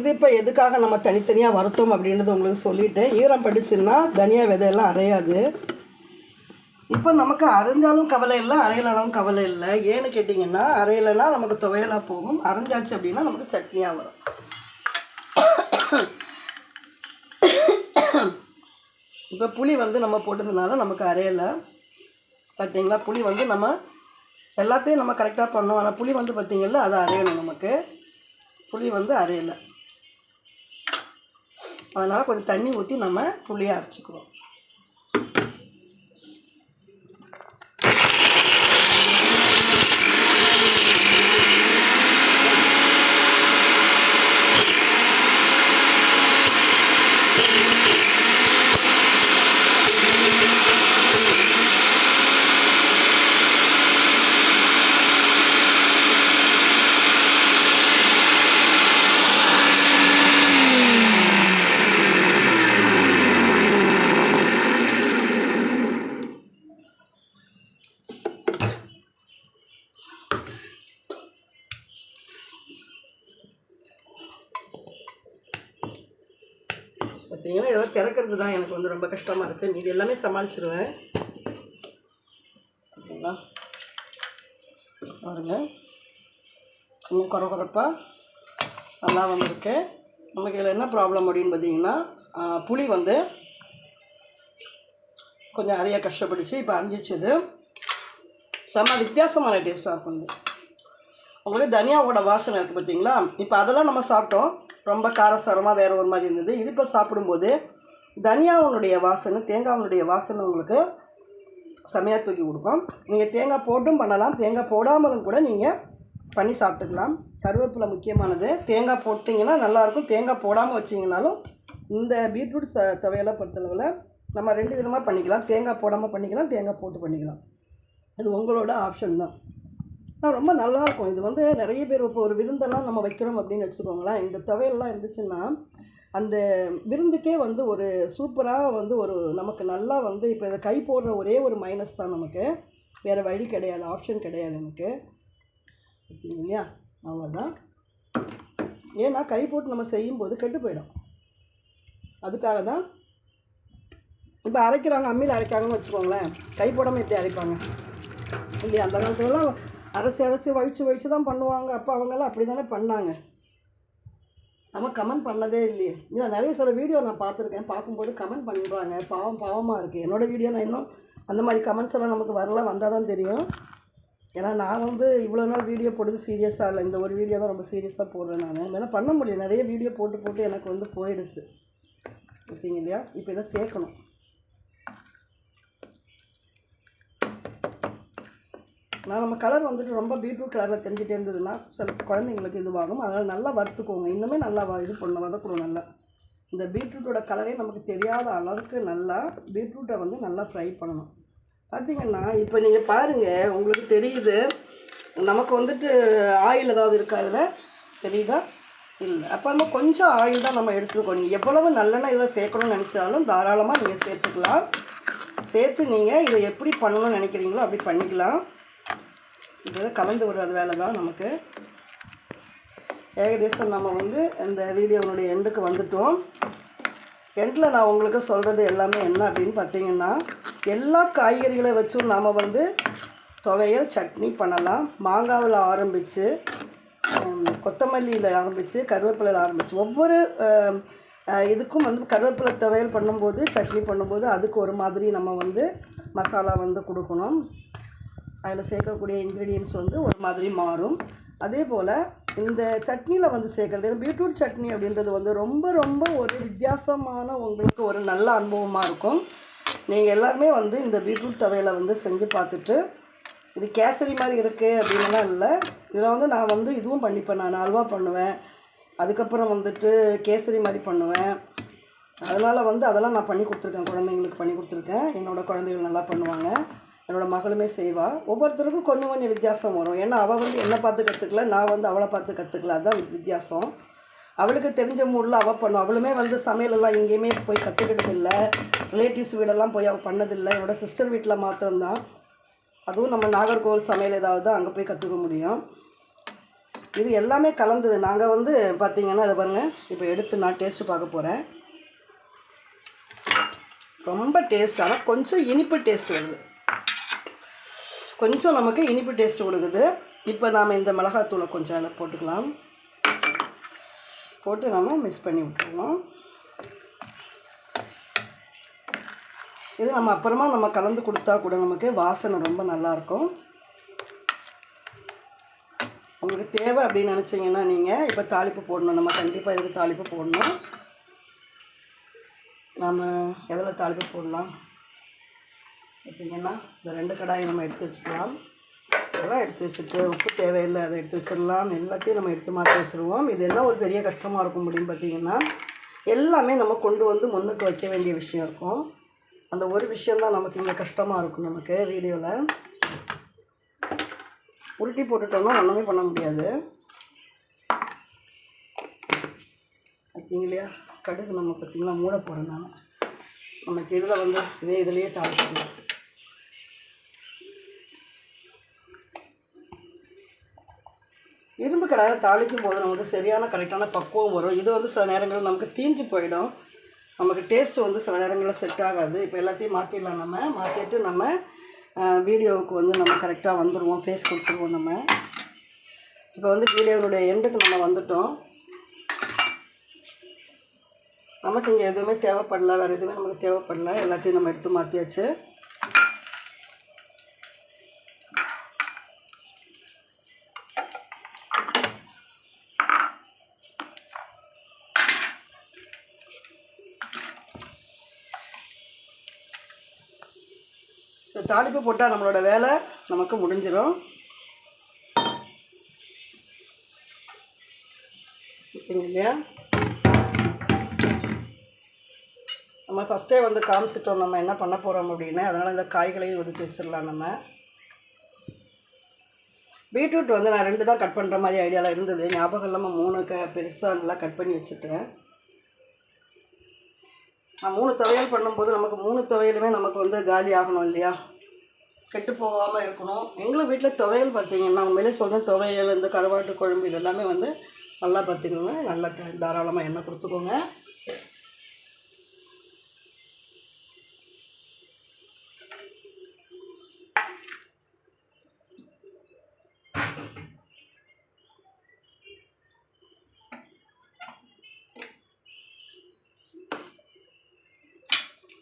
இது இப்போ எதுக்காக நம்ம தனித்தனியாக வறுத்தோம் அப்படின்றது உங்களுக்கு சொல்லிவிட்டேன். ஈரம் படிச்சுன்னா தனியா விதையெல்லாம் அரையாது. இப்போ நமக்கு அரைஞ்சாலும் கவலை இல்லை, அரையலைனாலும் கவலை இல்லை. ஏன்னு கேட்டிங்கன்னா, அரையலைன்னா நமக்கு துவையலாக போகும், அரைஞ்சாச்சு அப்படின்னா நமக்கு சட்னியாக வரும். இப்போ புளி வந்து நம்ம போட்டதுனால நமக்கு அரையலை. பார்த்தீங்களா, புளி வந்து நம்ம எல்லாத்தையும் நம்ம கரெக்டாக பண்ணோம். ஆனால் புளி வந்து பார்த்திங்கல்ல, அது அரையணும். நமக்கு புளி வந்து அரையலை, அதனால் கொஞ்சம் தண்ணி ஊற்றி நம்ம புளியை அரைச்சிக்கிறோம். பார்த்தீங்கன்னா இதெல்லாம் திறக்கிறது தான் எனக்கு வந்து ரொம்ப கஷ்டமாக இருக்குது. மீதி எல்லாமே சமாளிச்சிருவேன். ஓகேங்களா, பாருங்க, கொஞ்சம் குறப்பாக நல்லா வந்திருக்கு. நமக்கு இதில் என்ன ப்ராப்ளம் அப்படின்னு பார்த்தீங்கன்னா, புளி வந்து கொஞ்சம் அரைய கஷ்டப்பட்டுச்சு. இப்போ அரைஞ்சிச்சது செம்ம வித்தியாசமான டேஸ்ட்டாக இருக்கும். உங்களுக்கு தனியாவோட வாசனை இருக்குது பார்த்தீங்களா. இப்போ அதெல்லாம் நம்ம சாப்பிட்டோம், ரொம்ப காரசாரமாக வேறு ஒரு மாதிரி இருந்தது. இது இப்போ சாப்பிடும்போது தனியாவுடைய வாசனை, தேங்காவுடைய வாசனை உங்களுக்கு செமையாக தூக்கி கொடுக்கும். நீங்கள் தேங்காய் போட்டும் பண்ணலாம், தேங்காய் போடாமலும் கூட நீங்கள் பண்ணி சாப்பிட்டுக்கலாம். கருவேப்பிலை முக்கியமானது. தேங்காய் போட்டிங்கன்னா நல்லாயிருக்கும், தேங்காய் போடாமல் வச்சிங்கனாலும் இந்த பீட்ரூட் துவையலை பொறுத்தளவில் நம்ம 2 விதமாக பண்ணிக்கலாம். தேங்காய் போடாமல் பண்ணிக்கலாம், தேங்காய் போட்டு பண்ணிக்கலாம். அது உங்களோட ஆப்ஷன் தான். ரொம்ப நல்லாயிருக்கும். இது வந்து நிறைய பேர் இப்போ ஒரு விருந்தெல்லாம் நம்ம வைக்கிறோம் அப்படின்னு வச்சுக்கோங்களேன், இந்த துவையெல்லாம் இருந்துச்சுன்னா அந்த விருந்துக்கே வந்து ஒரு சூப்பராக வந்து ஒரு நமக்கு நல்லா வந்து இப்போ இதை கை போடுற ஒரே ஒரு மைனஸ் தான், நமக்கு வேறு வழி கிடையாது, ஆப்ஷன் கிடையாது நமக்கு, இல்லையா. அவ்வளோதான். ஏன்னா கை போட்டு நம்ம செய்யும்போது கெட்டு போயிடும். அதுக்காக தான் இப்போ அரைக்கிறாங்க, அம்மியில் அரைக்காங்கன்னு வச்சுக்கோங்களேன், கை போடாமல் எப்படி அரைப்பாங்க இல்லையா. அந்த காலத்துலலாம் அரைச்சி வழித்து தான் பண்ணுவாங்க. அப்போ அவங்கெல்லாம் அப்படி தானே பண்ணாங்க. நம்ம கமெண்ட் பண்ணதே இல்லையே. இல்லை, நிறைய சில வீடியோ நான் பார்த்துருக்கேன், பார்க்கும்போது கமெண்ட் பண்ணுறாங்க, பாவமாக இருக்குது. என்னோடய வீடியோ நான் இன்னும் அந்த மாதிரி கமெண்ட்ஸ் எல்லாம் நமக்கு வரல, வந்தால் தான் தெரியும். ஏன்னா நான் வந்து இவ்வளோ நாள் வீடியோ போடுறது சீரியஸாக இல்லை, இந்த ஒரு வீடியோ தான் ரொம்ப சீரியஸாக போடுறேன். நான் வேணால் பண்ண முடியும், நிறைய வீடியோ போட்டு எனக்கு வந்து போயிடுச்சு, ஓகேங்க இல்லையா. இப்போ இதை சேர்க்கணும். நம்ம கலர் வந்துட்டு ரொம்ப பீட்ரூட் கலரில் தெரிஞ்சிட்டே இருந்ததுன்னா சில குழந்தைங்களுக்கு இதுவாகும். அதனால் நல்லா வறுத்துக்கோங்க, இன்னுமே நல்லா இது பண்ண வதக்கணும். நல்லா இந்த பீட்ரூட்டோட கலரே நமக்கு தெரியாத அளவுக்கு நல்லா பீட்ரூட்டை வந்து நல்லா ஃப்ரை பண்ணணும். பார்த்திங்கன்னா இப்போ நீங்கள் பாருங்கள், உங்களுக்கு தெரியுது நமக்கு வந்துட்டு ஆயில் ஏதாவது இருக்கா அதில் தெரியுதா? இல்லை. அப்போ நம்ம கொஞ்சம் ஆயில் தான் நம்ம எடுத்துருக்கோம். நீங்கள் எவ்வளவு நல்லெண்ணெய் இதில் சேர்க்கணும்னு நினச்சாலும் தாராளமாக நீங்கள் சேர்த்துக்கலாம். சேர்த்து நீங்கள் இதை எப்படி பண்ணணும்னு நினைக்கிறீங்களோ அப்படி பண்ணிக்கலாம். இதை கலந்து விடுறது வேலை தான் நமக்கு. ஏகதேசம் நம்ம வந்து இந்த வீடியோனுடைய எண்டுக்கு வந்துட்டோம். எண்டில் நான் உங்களுக்கு சொல்கிறது எல்லாமே என்ன அப்படின்னு பார்த்தீங்கன்னா, எல்லா காய்கறிகளை வச்சும் நாம் வந்து துவையல் சட்னி பண்ணலாம். மாங்காவில் ஆரம்பித்து கொத்தமல்லியில் ஆரம்பித்து கருவேப்பிலையில் ஆரம்பித்து ஒவ்வொரு இதுக்கும் வந்து கருவேப்பிலை துவையல் பண்ணும்போது சட்னி பண்ணும்போது அதுக்கு ஒரு மாதிரி நம்ம வந்து மசாலா வந்து கொடுக்கணும். அதில் சேர்க்கக்கூடிய இன்க்ரீடியன்ட்ஸ் வந்து ஒரு மாதிரி மாறும். அதே போல் இந்த சட்னியில் வந்து சேர்க்குறது, பீட்ரூட் சட்னி அப்படின்றது வந்து ரொம்ப ரொம்ப ஒரு வித்தியாசமான உங்களுக்கு ஒரு நல்ல அனுபவமாக இருக்கும். நீங்கள் எல்லாருமே வந்து இந்த பீட்ரூட் துவையலை வந்து செஞ்சு பார்த்துட்டு இது கேசரி மாதிரி இருக்குது அப்படின்லாம் இல்லை. இதில் வந்து நான் வந்து இதுவும் பண்ணிப்பேன், நான் அல்வா பண்ணுவேன், அதுக்கப்புறம் வந்துட்டு கேசரி மாதிரி பண்ணுவேன். அதனால் வந்து அதெல்லாம் நான் பண்ணி கொடுத்துருக்கேன், குழந்தைங்களுக்கு பண்ணி கொடுத்துருக்கேன். என்னோடய குழந்தைகள் நல்லா பண்ணுவாங்க, என்னோடய மகளுமே செய்வாள். ஒவ்வொருத்தருக்கும் கொஞ்சம் கொஞ்சம் வித்தியாசம் வரும். ஏன்னா அவள் வந்து என்னை பார்த்து கற்றுக்கல, நான் வந்து அவளை பார்த்து கற்றுக்கல, அதுதான் வித்தியாசம். அவளுக்கு தெரிஞ்ச மூடில் அவள் பண்ணும். அவளுமே வந்து சமையலெல்லாம் எங்கேயுமே போய் கற்றுக்கிட்டது இல்லை, ரிலேட்டிவ்ஸ் வீடெல்லாம் போய் அவள் பண்ணதில்லை. என்னோடய சிஸ்டர் வீட்டில் மாத்திரம்தான், அதுவும் நம்ம நாகர்கோவில் சமையல் ஏதாவது தான் அங்கே போய் கற்றுக்க முடியும். இது எல்லாமே கலந்தது. நாங்கள் வந்து பார்த்திங்கன்னா அதை பாருங்கள், இப்போ எடுத்து நான் டேஸ்ட்டு பார்க்க போகிறேன். ரொம்ப டேஸ்ட், ஆனால் கொஞ்சம் இனிப்பு டேஸ்ட் வருது, கொஞ்சம் நமக்கு இனிப்பு டேஸ்ட் கொடுக்குது. இப்போ நாம் இந்த மிளகாத்தூளை கொஞ்சம் அதில் போட்டுக்கலாம். போட்டு நம்ம மிக்ஸ் பண்ணி விட்டுருவோம். இது நம்ம அப்புறமா நம்ம கலந்து கொடுத்தா கூட நமக்கு வாசனை ரொம்ப நல்லாயிருக்கும். உங்களுக்கு தேவை அப்படின்னு நினச்சிங்கன்னா நீங்கள் இப்போ தாளிப்பு போடணும். நம்ம கண்டிப்பாக இதுக்கு தாளிப்பு போடணும். நாம் எதில் தாளிப்பு போடலாம் பார்த்தீங்கன்னா, இந்த 2 கடாயை நம்ம எடுத்து வச்சுக்கலாம். அதெல்லாம் எடுத்து வச்சுட்டு உப்பு தேவையில்லை, அதை எடுத்து வச்சிடலாம். எல்லாத்தையும் நம்ம எடுத்து மாற்றி வச்சுருவோம். இது என்ன ஒரு பெரிய கஷ்டமாக இருக்கும் அப்படின்னு பார்த்தீங்கன்னா, எல்லாமே நம்ம கொண்டு வந்து முன்னுக்கு வைக்க வேண்டிய விஷயம் இருக்கும். அந்த ஒரு விஷயந்தான் நமக்கு இங்கே கஷ்டமாக இருக்கும். நமக்கு வீடியோவில் உருட்டி போட்டுட்டோம்னா ஒன்றுமே பண்ண முடியாது. பார்த்தீங்க இல்லையா, கடுகு நம்ம பார்த்திங்கன்னா மூட போகிறேன். நான் நமக்கு இதில் வந்து இதுலேயே தாளிச்சிடலாம். இரும்பு கடாயை தாளிக்கும் போது நமக்கு சரியான கரெக்டான பக்குவம் வரும். இது வந்து சில நேரங்களில் நமக்கு தீஞ்சு போயிடும். நமக்கு டேஸ்ட்டு வந்து சில நேரங்களில் செட் ஆகாது. இப்போ எல்லாத்தையும் மாற்றிடலாம். நம்ம மாற்றிட்டு நம்ம வீடியோவுக்கு வந்து நம்ம கரெக்டாக வந்துடுவோம், ஃபேஸ் கொடுத்துருவோம். நம்ம இப்போ வந்து வீடியோவுடைய எண்டுக்கு நம்ம வந்துட்டோம். நமக்கு இங்கே எதுவுமே தேவைப்படல, வேறு எதுவுமே நமக்கு தேவைப்படல. எல்லாத்தையும் நம்ம எடுத்து மாற்றியாச்சு. தாளிப்பு போட்டால் நம்மளோட வேலை நமக்கு முடிஞ்சிடும். இல்லையா, நம்ம ஃபஸ்ட்டே வந்து காமிச்சிட்டோம் நம்ம என்ன பண்ண போகிறோம் அப்படின்னு. அதனால் இந்த காய்களையும் ஒதுக்கி வச்சிடலாம். நம்ம பீட்ரூட் வந்து நான் 2 தான் கட் பண்ணுற மாதிரி ஐடியாவில் இருந்தது. ஞாபகம் இல்லாமல் 3 பெருசாக நல்லா கட் பண்ணி வச்சுட்டேன். நான் 3 துவையல் பண்ணும்போது நமக்கு 3 துவையலுமே நமக்கு வந்து காலி ஆகணும் இல்லையா, கெட்டு போகாமல் இருக்கணும். எங்கள் வீட்டில் துவையல் பார்த்திங்கன்னா உண்மையிலே சொல்கிறேன், துவையல் இந்த கருவாட்டு குழம்பு இதெல்லாமே வந்து நல்லா பார்த்துக்கோங்க. நல்லா தாராளமாக எண்ணெய் கொடுத்துக்கோங்க.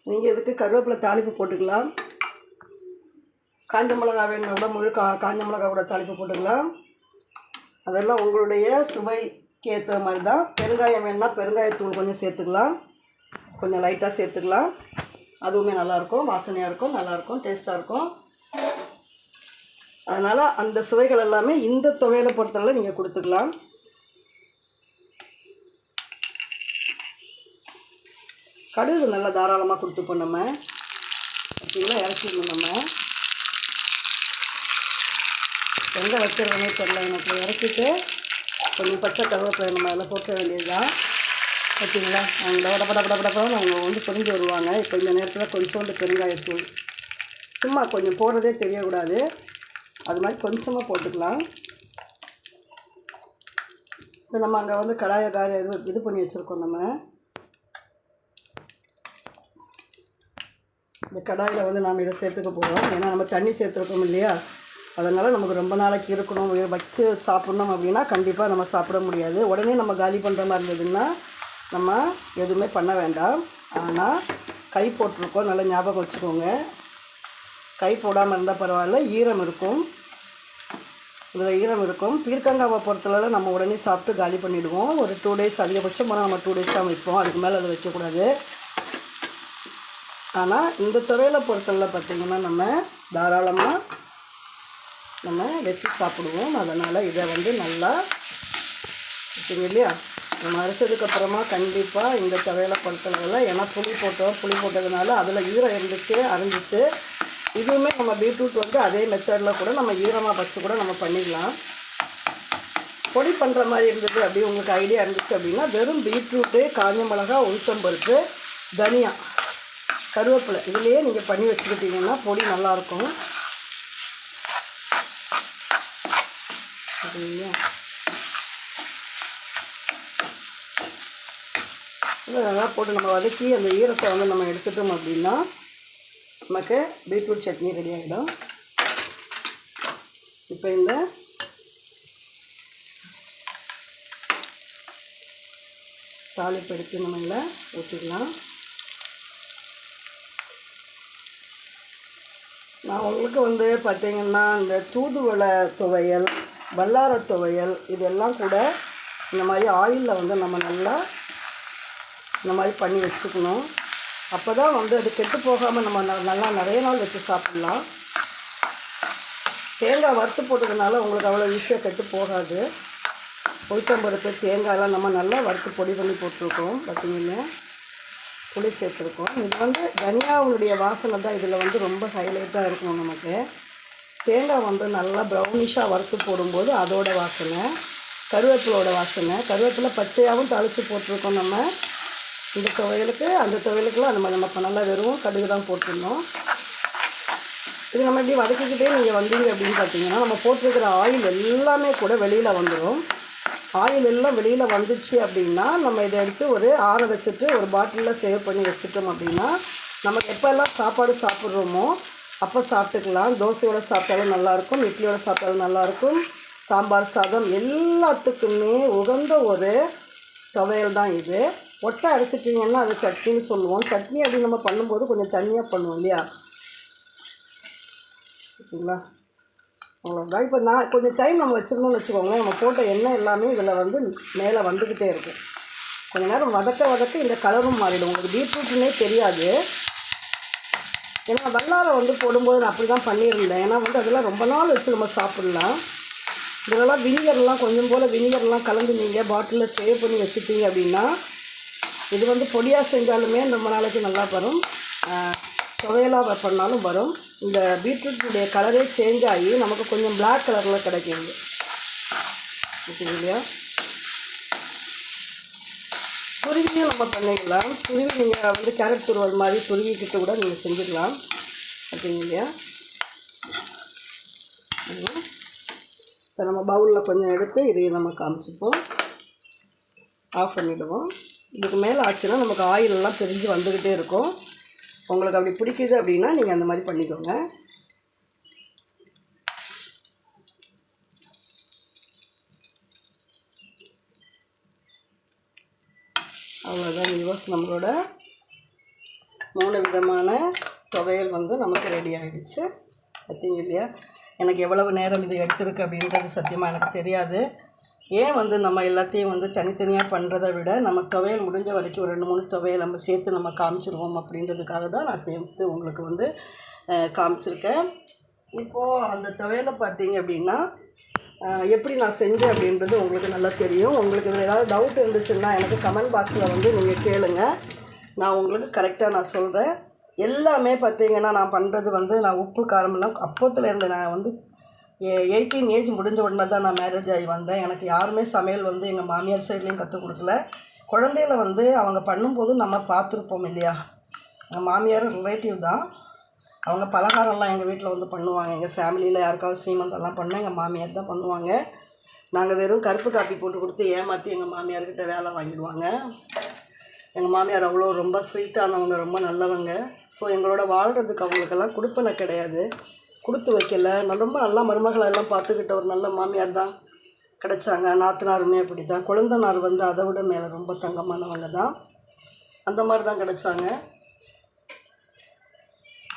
நீங்கள் இதுக்கு கருவேப்பிலை தாளிப்பு போட்டுக்கலாம். காஞ்ச மிளகா வேணும்னா கூட முழு காஞ்ச மிளகா கூட தாளிப்பு போட்டுக்கலாம். அதெல்லாம் உங்களுடைய சுவைக்கு ஏற்ற மாதிரி தான். பெருங்காயம் வேணும்னா பெருங்காயத்தூள் கொஞ்சம் சேர்த்துக்கலாம், கொஞ்சம் லைட்டாக சேர்த்துக்கலாம். அதுவுமே நல்லாயிருக்கும், வாசனையாக இருக்கும், நல்லாயிருக்கும், டேஸ்ட்டாக இருக்கும். அதனால் அந்த சுவைகள் எல்லாமே இந்த துவையலை பொறுத்தவரை நீங்கள் கொடுத்துக்கலாம். கடுகு நல்லா தாராளமாக கொடுத்துப்போம். நம்ம பார்த்தீங்கன்னா இறக்கிடணும். நம்ம எங்கே வச்சுருக்கோன்னே தெரியல எனக்கு. இறக்கிட்டு கொஞ்சம் பச்சை கருவேப்பிலை நம்ம அதில் போட்ட வேண்டியது தான். பார்த்தீங்களா, அவங்க படப்படப்படப்படப்படம் அவங்க வந்து புரிஞ்சு வருவாங்க. இப்போ இந்த நேரத்தில் கொஞ்சோண்டு பெருங்காயத்தூள் சும்மா கொஞ்சம் போடுறதே தெரியக்கூடாது, அது மாதிரி கொஞ்சமாக போட்டுக்கலாம். இப்போ நம்ம அங்கே வந்து கடாயை இது பண்ணி வச்சுருக்கோம். நம்ம இந்த கடாயில் வந்து நாம் இதை சேர்த்துக்க போகிறோம். ஏன்னா நம்ம தண்ணி சேர்த்துருக்கோம் இல்லையா, அதனால் நமக்கு ரொம்ப நாளைக்கு இருக்கணும், வச்சு சாப்பிட்ணும் அப்படின்னா கண்டிப்பாக நம்ம சாப்பிட முடியாது. உடனே நம்ம காலி பண்ணுற மாதிரி இருந்ததுன்னா நம்ம எதுவுமே பண்ண வேண்டாம். ஆனால் கை போட்டிருக்கோம், நல்லா ஞாபகம் வச்சுக்கோங்க. கை போடாமல் இருந்தால் பரவாயில்ல, ஈரம் இருக்கும், இதில் ஈரம் இருக்கும். பீர்க்கங்காவை பொறுத்தளவில் நம்ம உடனே சாப்பிட்டு காலி பண்ணிவிடுவோம். ஒரு 2 days அதிகபட்சம் போனால் நம்ம 2 days தான் வைப்போம், அதுக்கு மேலே அதை வைக்கக்கூடாது. ஆனால் இந்த துவையலை பொறுத்தளவில் பார்த்திங்கன்னா நம்ம தாராளமாக நம்ம வச்சு சாப்பிடுவோம். அதனால் இதை வந்து நல்லா வச்சுங்க இல்லையா, நம்ம அரைச்சதுக்கப்புறமா கண்டிப்பாக இந்த துவையலை பொறுத்தளவில், ஏன்னா புளி போட்டதுனால அதில் ஈரம் இருந்துச்சு, அரைஞ்சிச்சு. இதுவுமே நம்ம பீட்ரூட் வந்து அதே மெத்தடில் கூட நம்ம ஈரமாக வச்சு கூட நம்ம பண்ணிடலாம். பொடி பண்ணுற மாதிரி இருந்தது அப்படி உங்களுக்கு ஐடியா இருந்துச்சு அப்படின்னா வெறும் பீட்ரூட்டு, காஞ்ச மிளகா, உளுத்தம்பருப்பு, தனியா, கருவேப்பிலை இதுலேயே நீங்கள் பண்ணி வச்சுக்கிட்டிங்கன்னா பொடி நல்லாயிருக்கும். சரிங்களா, இதை நல்லா போட்டு நம்ம வதக்கி அந்த ஈரத்தை வந்து நம்ம எடுத்துட்டோம் அப்படின்னா நமக்கு பீட்ரூட் சட்னி ரெடி ஆகிடும். இப்போ இந்த தாளிப்பு எடுத்து நம்ம இதில் ஊற்றிக்கலாம். நான் உங்களுக்கு வந்து பார்த்திங்கன்னா இந்த தூதுவளை துவையல், வல்லார துவையல் இதெல்லாம் கூட இந்த மாதிரி ஆயிலில் வந்து நம்ம நல்லா இந்த மாதிரி பண்ணி வச்சுக்கணும். அப்போ தான் வந்து அது கெட்டு போகாமல் நம்ம நல்லா நிறைய நாள் வச்சு சாப்பிட்லாம். தேங்காய் வறுத்து போட்டதுனால உங்களுக்கு அவ்வளோ ஈஸியாக கெட்டு போகாது. உளுத்தம்பருப்பு தேங்காயெல்லாம் நம்ம நல்லா வறுத்து பொடி பண்ணி போட்டிருக்கோம். பார்த்திங்கன்னா புளி சேர்த்துருக்கோம். இது வந்து தனியாவுடைய வாசனை தான் இதில் வந்து ரொம்ப ஹைலைட்டாக இருக்கும். நமக்கு தேங்காய் வந்து நல்லா ப்ரௌனிஷாக வறுத்து போடும்போது அதோட வாசனை, கருவேப்பிலோட வாசனை, கருவேப்பிலை பச்சையாகவும் தாளித்து போட்டிருக்கோம். நம்ம இந்த துவையலுக்கு அந்த துவையலுக்குலாம் அந்த மாதிரி நம்ம நல்லா வெறும் கடுகு தான் போட்டிருந்தோம். இது நம்ம இப்படி வதக்கிக்கிட்டே நீங்கள் வந்தீங்க அப்படின்னு பார்த்தீங்கன்னா நம்ம போட்டிருக்கிற ஆயில் எல்லாமே கூட வெளியில் வந்துடும். ஆயில் எல்லாம் வெளியில் வந்துச்சு அப்படின்னா நம்ம இதை எடுத்து ஒரு ஆற வச்சுட்டு ஒரு பாட்டிலில் சேவ் பண்ணி வச்சுட்டோம் அப்படின்னா நமக்கு எப்போல்லாம் சாப்பாடு சாப்பிட்றோமோ அப்போ சாப்பிட்டுக்கலாம். தோசையோடு சாப்பிட்டாலும் நல்லாயிருக்கும், இட்லியோடு சாப்பிட்டாலும் நல்லாயிருக்கும், சாம்பார் சாதம் எல்லாத்துக்குமே உகந்த ஒரு துவையல் தான் இது. ஒட்டை அரைச்சிட்டிங்கன்னா அது சட்னின்னு சொல்லுவோம். சட்னி அப்படி நம்ம பண்ணும்போது கொஞ்சம் தண்ணியாக பண்ணுவோம் இல்லையா? ஓகேங்களா? அவ்வளோதான். இப்போ நான் கொஞ்சம் டைம் நம்ம வச்சுருந்தோம்னு வச்சுக்கோங்களேன், நம்ம போட்ட எண்ணெய் எல்லாமே இதில் வந்து மேலே வந்துக்கிட்டே இருக்கும். கொஞ்சம் நேரம் வதக்க இந்த கலரும் மாறிடும். உங்களுக்கு பீட்ரூட்னே தெரியாது. ஏன்னா வல்லாரை வந்து போடும்போது நான் அப்படி தான் பண்ணியிருந்தேன். ஏன்னா வந்து அதெல்லாம் ரொம்ப நாள் வச்சு நம்ம சாப்பிட்லாம். இதெல்லாம் வினிகர்லாம் கொஞ்சம் போல் வினிகர்லாம் கலந்து நீங்கள் பாட்டிலில் சேவ் பண்ணி வச்சுட்டீங்க அப்படின்னா இது வந்து பொடியாக செஞ்சாலுமே ரொம்ப நாளைக்கு நல்லா வரும், துவையலாக பண்ணாலும் வரும். இந்த பீட்ரூட்டுடைய கலரே சேஞ்ச் ஆகி நமக்கு கொஞ்சம் பிளாக் கலரில் கிடைக்கும். ஓகே இல்லையா? துருவியும் நம்ம பண்ணிக்கலாம். துருவி நீங்கள் வந்து கேரட் துருவல் மாதிரி துருவிக்கிட்டு கூட நீங்கள் செஞ்சுக்கலாம். ஓகேங்க இல்லையா? இப்போ நம்ம பவுலில் கொஞ்சம் எடுத்து இதையும் நம்ம காமிச்சிப்போம், ஆஃப் பண்ணிவிடுவோம். இதுக்கு மேலே ஆச்சுன்னா நமக்கு ஆயிலெல்லாம் பிரிஞ்சு வந்துக்கிட்டே இருக்கும். உங்களுக்கு அப்படி பிடிக்குது அப்படின்னா நீங்கள் அந்த மாதிரி பண்ணிக்கோங்க. அவ்வளோதான் வியூவர்ஸ், நம்மளோட 3 விதமான துவையல் வந்து நமக்கு ரெடி ஆகிடுச்சு. பார்த்தீங்க இல்லையா? எனக்கு எவ்வளவு நேரம் இது எடுத்துருக்கு அப்படின்றது சத்தியமாக எனக்கு தெரியாது. ஏன் வந்து நம்ம எல்லாத்தையும் வந்து தனித்தனியாக பண்ணுறதை விட நம்ம துவையல் முடிஞ்ச வரைக்கும் ஒரு 2-3 துவையல் நம்ம சேர்த்து நம்ம காமிச்சிருவோம் அப்படின்றதுக்காக தான் நான் சேர்த்து உங்களுக்கு வந்து காமிச்சிருக்கேன். இப்போது அந்த துவையலை பார்த்தீங்க அப்படின்னா எப்படி நான் செஞ்சேன் அப்படின்றது உங்களுக்கு நல்லா தெரியும். உங்களுக்கு இதில் ஏதாவது டவுட் இருந்துச்சுன்னா எனக்கு கமெண்ட் பாக்ஸில் வந்து நீங்கள் கேளுங்க, நான் உங்களுக்கு கரெக்டாக நான் சொல்கிறேன். எல்லாமே பார்த்தீங்கன்னா நான் பண்ணுறது வந்து நான் உப்பு காரமெல்லாம் அப்போத்தில் இருந்து நான் வந்து 18 ஏஜ் முடிஞ்ச உடனே தான் நான் மேரேஜ் ஆகி வந்தேன். எனக்கு யாருமே சமையல் வந்து எங்கள் மாமியார் சைட்லேயும் கற்றுக் கொடுக்கல. குழந்தையில வந்து அவங்க பண்ணும்போது நம்ம பார்த்துருப்போம் இல்லையா? எங்கள் மாமியார் ரிலேட்டிவ் தான். அவங்க பலகாரம்லாம் எங்கள் வீட்டில் வந்து பண்ணுவாங்க. எங்கள் ஃபேமிலியில் யாருக்காவது சீமந்தெல்லாம் பண்ணால் எங்கள் மாமியார் தான் பண்ணுவாங்க. நாங்கள் வெறும் கருப்பு காப்பி போட்டு கொடுத்து ஏமாற்றி எங்கள் மாமியார்கிட்ட வேலை வாங்கிடுவாங்க. எங்கள் மாமியார் அவ்வளோ ரொம்ப ஸ்வீட்டானவங்க, ரொம்ப நல்லவங்க. ஸோ எங்களோட வாழ்கிறதுக்கு அவங்களுக்கெல்லாம் கொடுப்பனை கிடையாது, கொடுத்து வைக்கல. நான் ரொம்ப நல்லா மருமகளெல்லாம் பார்த்துக்கிட்ட ஒரு நல்ல மாமியார் தான் கிடச்சாங்க. நாத்தனாருமே அப்படி தான். குழந்தனார் வந்து அதை விட மேலே ரொம்ப தங்கமானவங்க தான். அந்த மாதிரி தான் கிடச்சாங்க.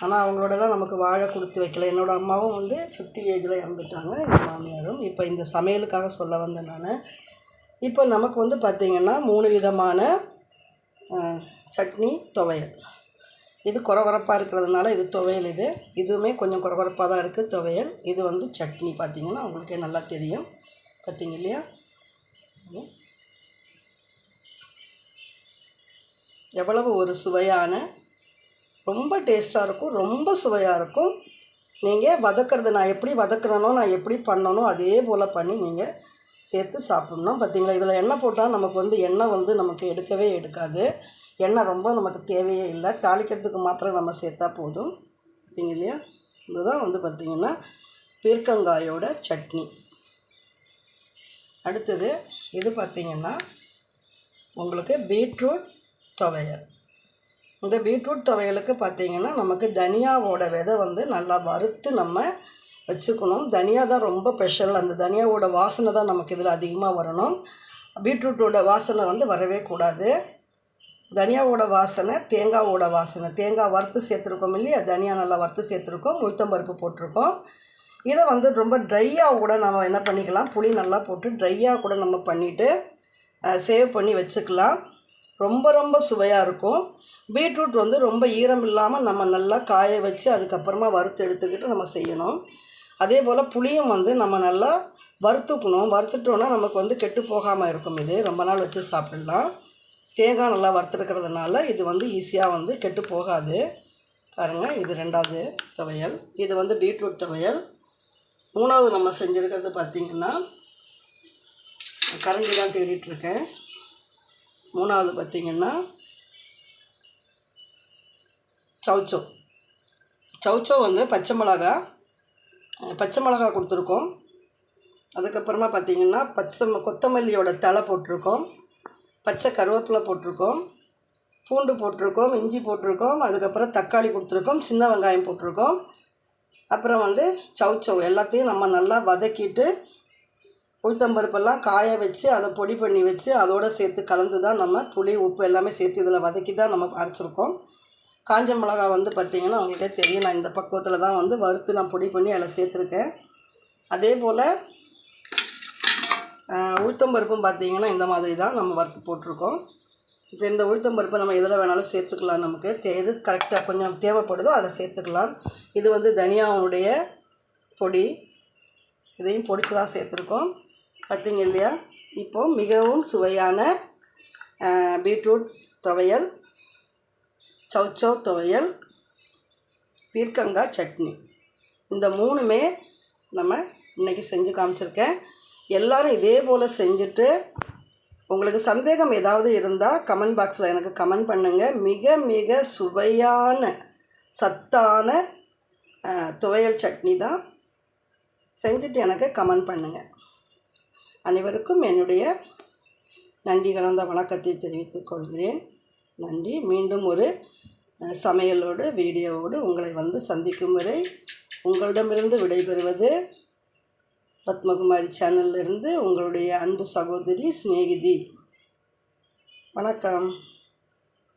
ஆனால் அவங்களோடலாம் நமக்கு வாழை கொடுத்து வைக்கல. என்னோடய அம்மாவும் வந்து 50 ஏஜில் இறந்துட்டாங்க, எங்கள் மாமியாரும். இப்போ இந்த சமையலுக்காக சொல்ல வந்தேன் நான். இப்போ நமக்கு வந்து பார்த்திங்கன்னா 3 விதமான சட்னி துவையல். இது கொரகொரப்பாக இருக்கிறதுனால இது துவையல். இதுவுமே கொஞ்சம் கொரகொரப்பாக தான் இருக்குது துவையல். இது வந்து சட்னி. பார்த்திங்கன்னா உங்களுக்கே நல்லா தெரியும். பார்த்திங்க இல்லையா? எவ்வளவு ஒரு சுவையான, ரொம்ப டேஸ்ட்டாக இருக்கும், ரொம்ப சுவையாக இருக்கும். நீங்கள் வதக்கிறது நான் எப்படி வதக்குறனோ, நான் எப்படி பண்ணணும் அதே போல் பண்ணி நீங்கள் சேர்த்து சாப்பிட்ணும். பார்த்திங்களா? இதில் எண்ணெய் போட்டால் நமக்கு வந்து எண்ணெய் வந்து நமக்கு எடுக்கவே எடுக்காது. எண்ணெய் ரொம்ப நமக்கு தேவையே இல்லை, தாளிக்கிறதுக்கு மாத்திரம் நம்ம சேர்த்தா போதும். பார்த்திங்க இல்லையா? இதுதான் வந்து பார்த்திங்கன்னா பீர்க்கங்காயோட சட்னி. அடுத்தது இது பார்த்திங்கன்னா உங்களுக்கு பீட்ரூட் துவையல். இந்த பீட்ரூட் துவையலுக்கு பார்த்திங்கன்னா நமக்கு தனியாவோட விதை வந்து நல்லா வறுத்து நம்ம வச்சுக்கணும். தனியா தான் ரொம்ப ஸ்பெஷல். அந்த தனியாவோட வாசனை தான் நமக்கு இதில் அதிகமாக வரணும். பீட்ரூட்டோட வாசனை வந்து வரவே கூடாது. தனியாவோட வாசனை, தேங்காவோட வாசனை. தேங்காய் வறுத்து சேர்த்துருக்கோம் இல்லையா, தனியா நல்லா வறுத்து சேர்த்துருக்கோம், உளுத்தம்பருப்பு போட்டிருக்கோம். இதை வந்து ரொம்ப ட்ரையாக கூட நம்ம என்ன பண்ணிக்கலாம், புளி நல்லா போட்டு ட்ரையாக கூட நம்ம பண்ணிவிட்டு சேவ் பண்ணி வச்சுக்கலாம். ரொம்ப ரொம்ப சுவையாக இருக்கும். பீட்ரூட் வந்து ரொம்ப ஈரம் இல்லாமல் நம்ம நல்லா காய வச்சு அதுக்கப்புறமா வறுத்து எடுத்துக்கிட்டு நம்ம செய்யணும். அதே போல் புளியும் வந்து நம்ம நல்லா வறுத்துக்கணும். வறுத்துட்டோன்னா நமக்கு வந்து கெட்டு போகாமல் இருக்கும். இது ரொம்ப நாள் வச்சு சாப்பிடலாம். தேங்காய் நல்லா வறுத்துருக்கிறதுனால இது வந்து ஈஸியாக வந்து கெட்டு போகாது. பாருங்கள், இது 2வது துவையல். இது வந்து பீட்ரூட் துவையல். 3வது நம்ம செஞ்சுருக்கிறது பார்த்திங்கன்னா, கரண்டி தான் தேடிட்டுருக்கேன். 3வது பார்த்திங்கன்னா சௌச்சோ. சௌச்சோ வந்து பச்சை மிளகா கொடுத்துருக்கோம். அதுக்கப்புறமா பார்த்திங்கன்னா கொத்தமல்லியோட தழை போட்டிருக்கோம், பச்சை கருவேப்பிலை போட்டிருக்கோம், பூண்டு போட்டிருக்கோம், இஞ்சி போட்டிருக்கோம், அதுக்கப்புறம் தக்காளி கொடுத்துருக்கோம், சின்ன வெங்காயம் போட்டிருக்கோம். அப்புறம் வந்து சௌச்சோ எல்லாத்தையும் நம்ம நல்லா வதக்கிட்டு உளுத்தம்பருப்பெல்லாம் காய வச்சு அதை பொடி பண்ணி வச்சு அதோடு சேர்த்து கலந்து தான் நம்ம புளி உப்பு எல்லாமே சேர்த்து இதில் வதக்கி தான் நம்ம அரைச்சிருக்கோம். காஞ்ச மிளகா வந்து பார்த்திங்கன்னா உங்களுக்கே தெரியும், நான் இந்த பக்குவத்தில் தான் வந்து வறுத்து நான் பொடி பண்ணி அதில் சேர்த்துருக்கேன். அதே போல் உளுத்தம்பருப்பும் பார்த்திங்கன்னா இந்த மாதிரி தான் நம்ம வறுத்து போட்டிருக்கோம். இப்போ இந்த உளுத்தம்பருப்பை நம்ம எதில் வேணாலும் சேர்த்துக்கலாம். நமக்கு எது கரெக்டாக கொஞ்சம் தேவைப்படுதோ அதை சேர்த்துக்கலாம். இது வந்து தனியாவுடைய பொடி, இதையும் பொடிச்சு தான் சேர்த்துருக்கோம். பார்த்திங்க இல்லையா. இப்போது மிகவும் சுவையான பீட்ரூட் துவையல், சௌச்சோ துவையல், பீர்க்கங்காய் சட்னி, இந்த 3மே நம்ம இன்றைக்கி செஞ்சு காமிச்சிருக்கேன். எல்லோரும் இதே போல் செஞ்சுட்டு உங்களுக்கு சந்தேகம் ஏதாவது இருந்தால் கமெண்ட் பாக்ஸில் எனக்கு கமெண்ட் பண்ணுங்கள். மிக மிக சுவையான சத்தான துவையல் சட்னி தான். செஞ்சுட்டு எனக்கு கமெண்ட் பண்ணுங்கள். அனைவருக்கும் என்னுடைய நன்றி கலந்த வணக்கத்தை தெரிவித்துக் கொள்கிறேன். நன்றி. மீண்டும் ஒரு சமையலோடு வீடியோவோடு உங்களை வந்து சந்திக்கும் வரை உங்களிடமிருந்து விடைபெறுவது பத்மகுமாரி சேனலிலிருந்து உங்களுடைய அன்பு சகோதரி சிநேகிதி. வணக்கம்.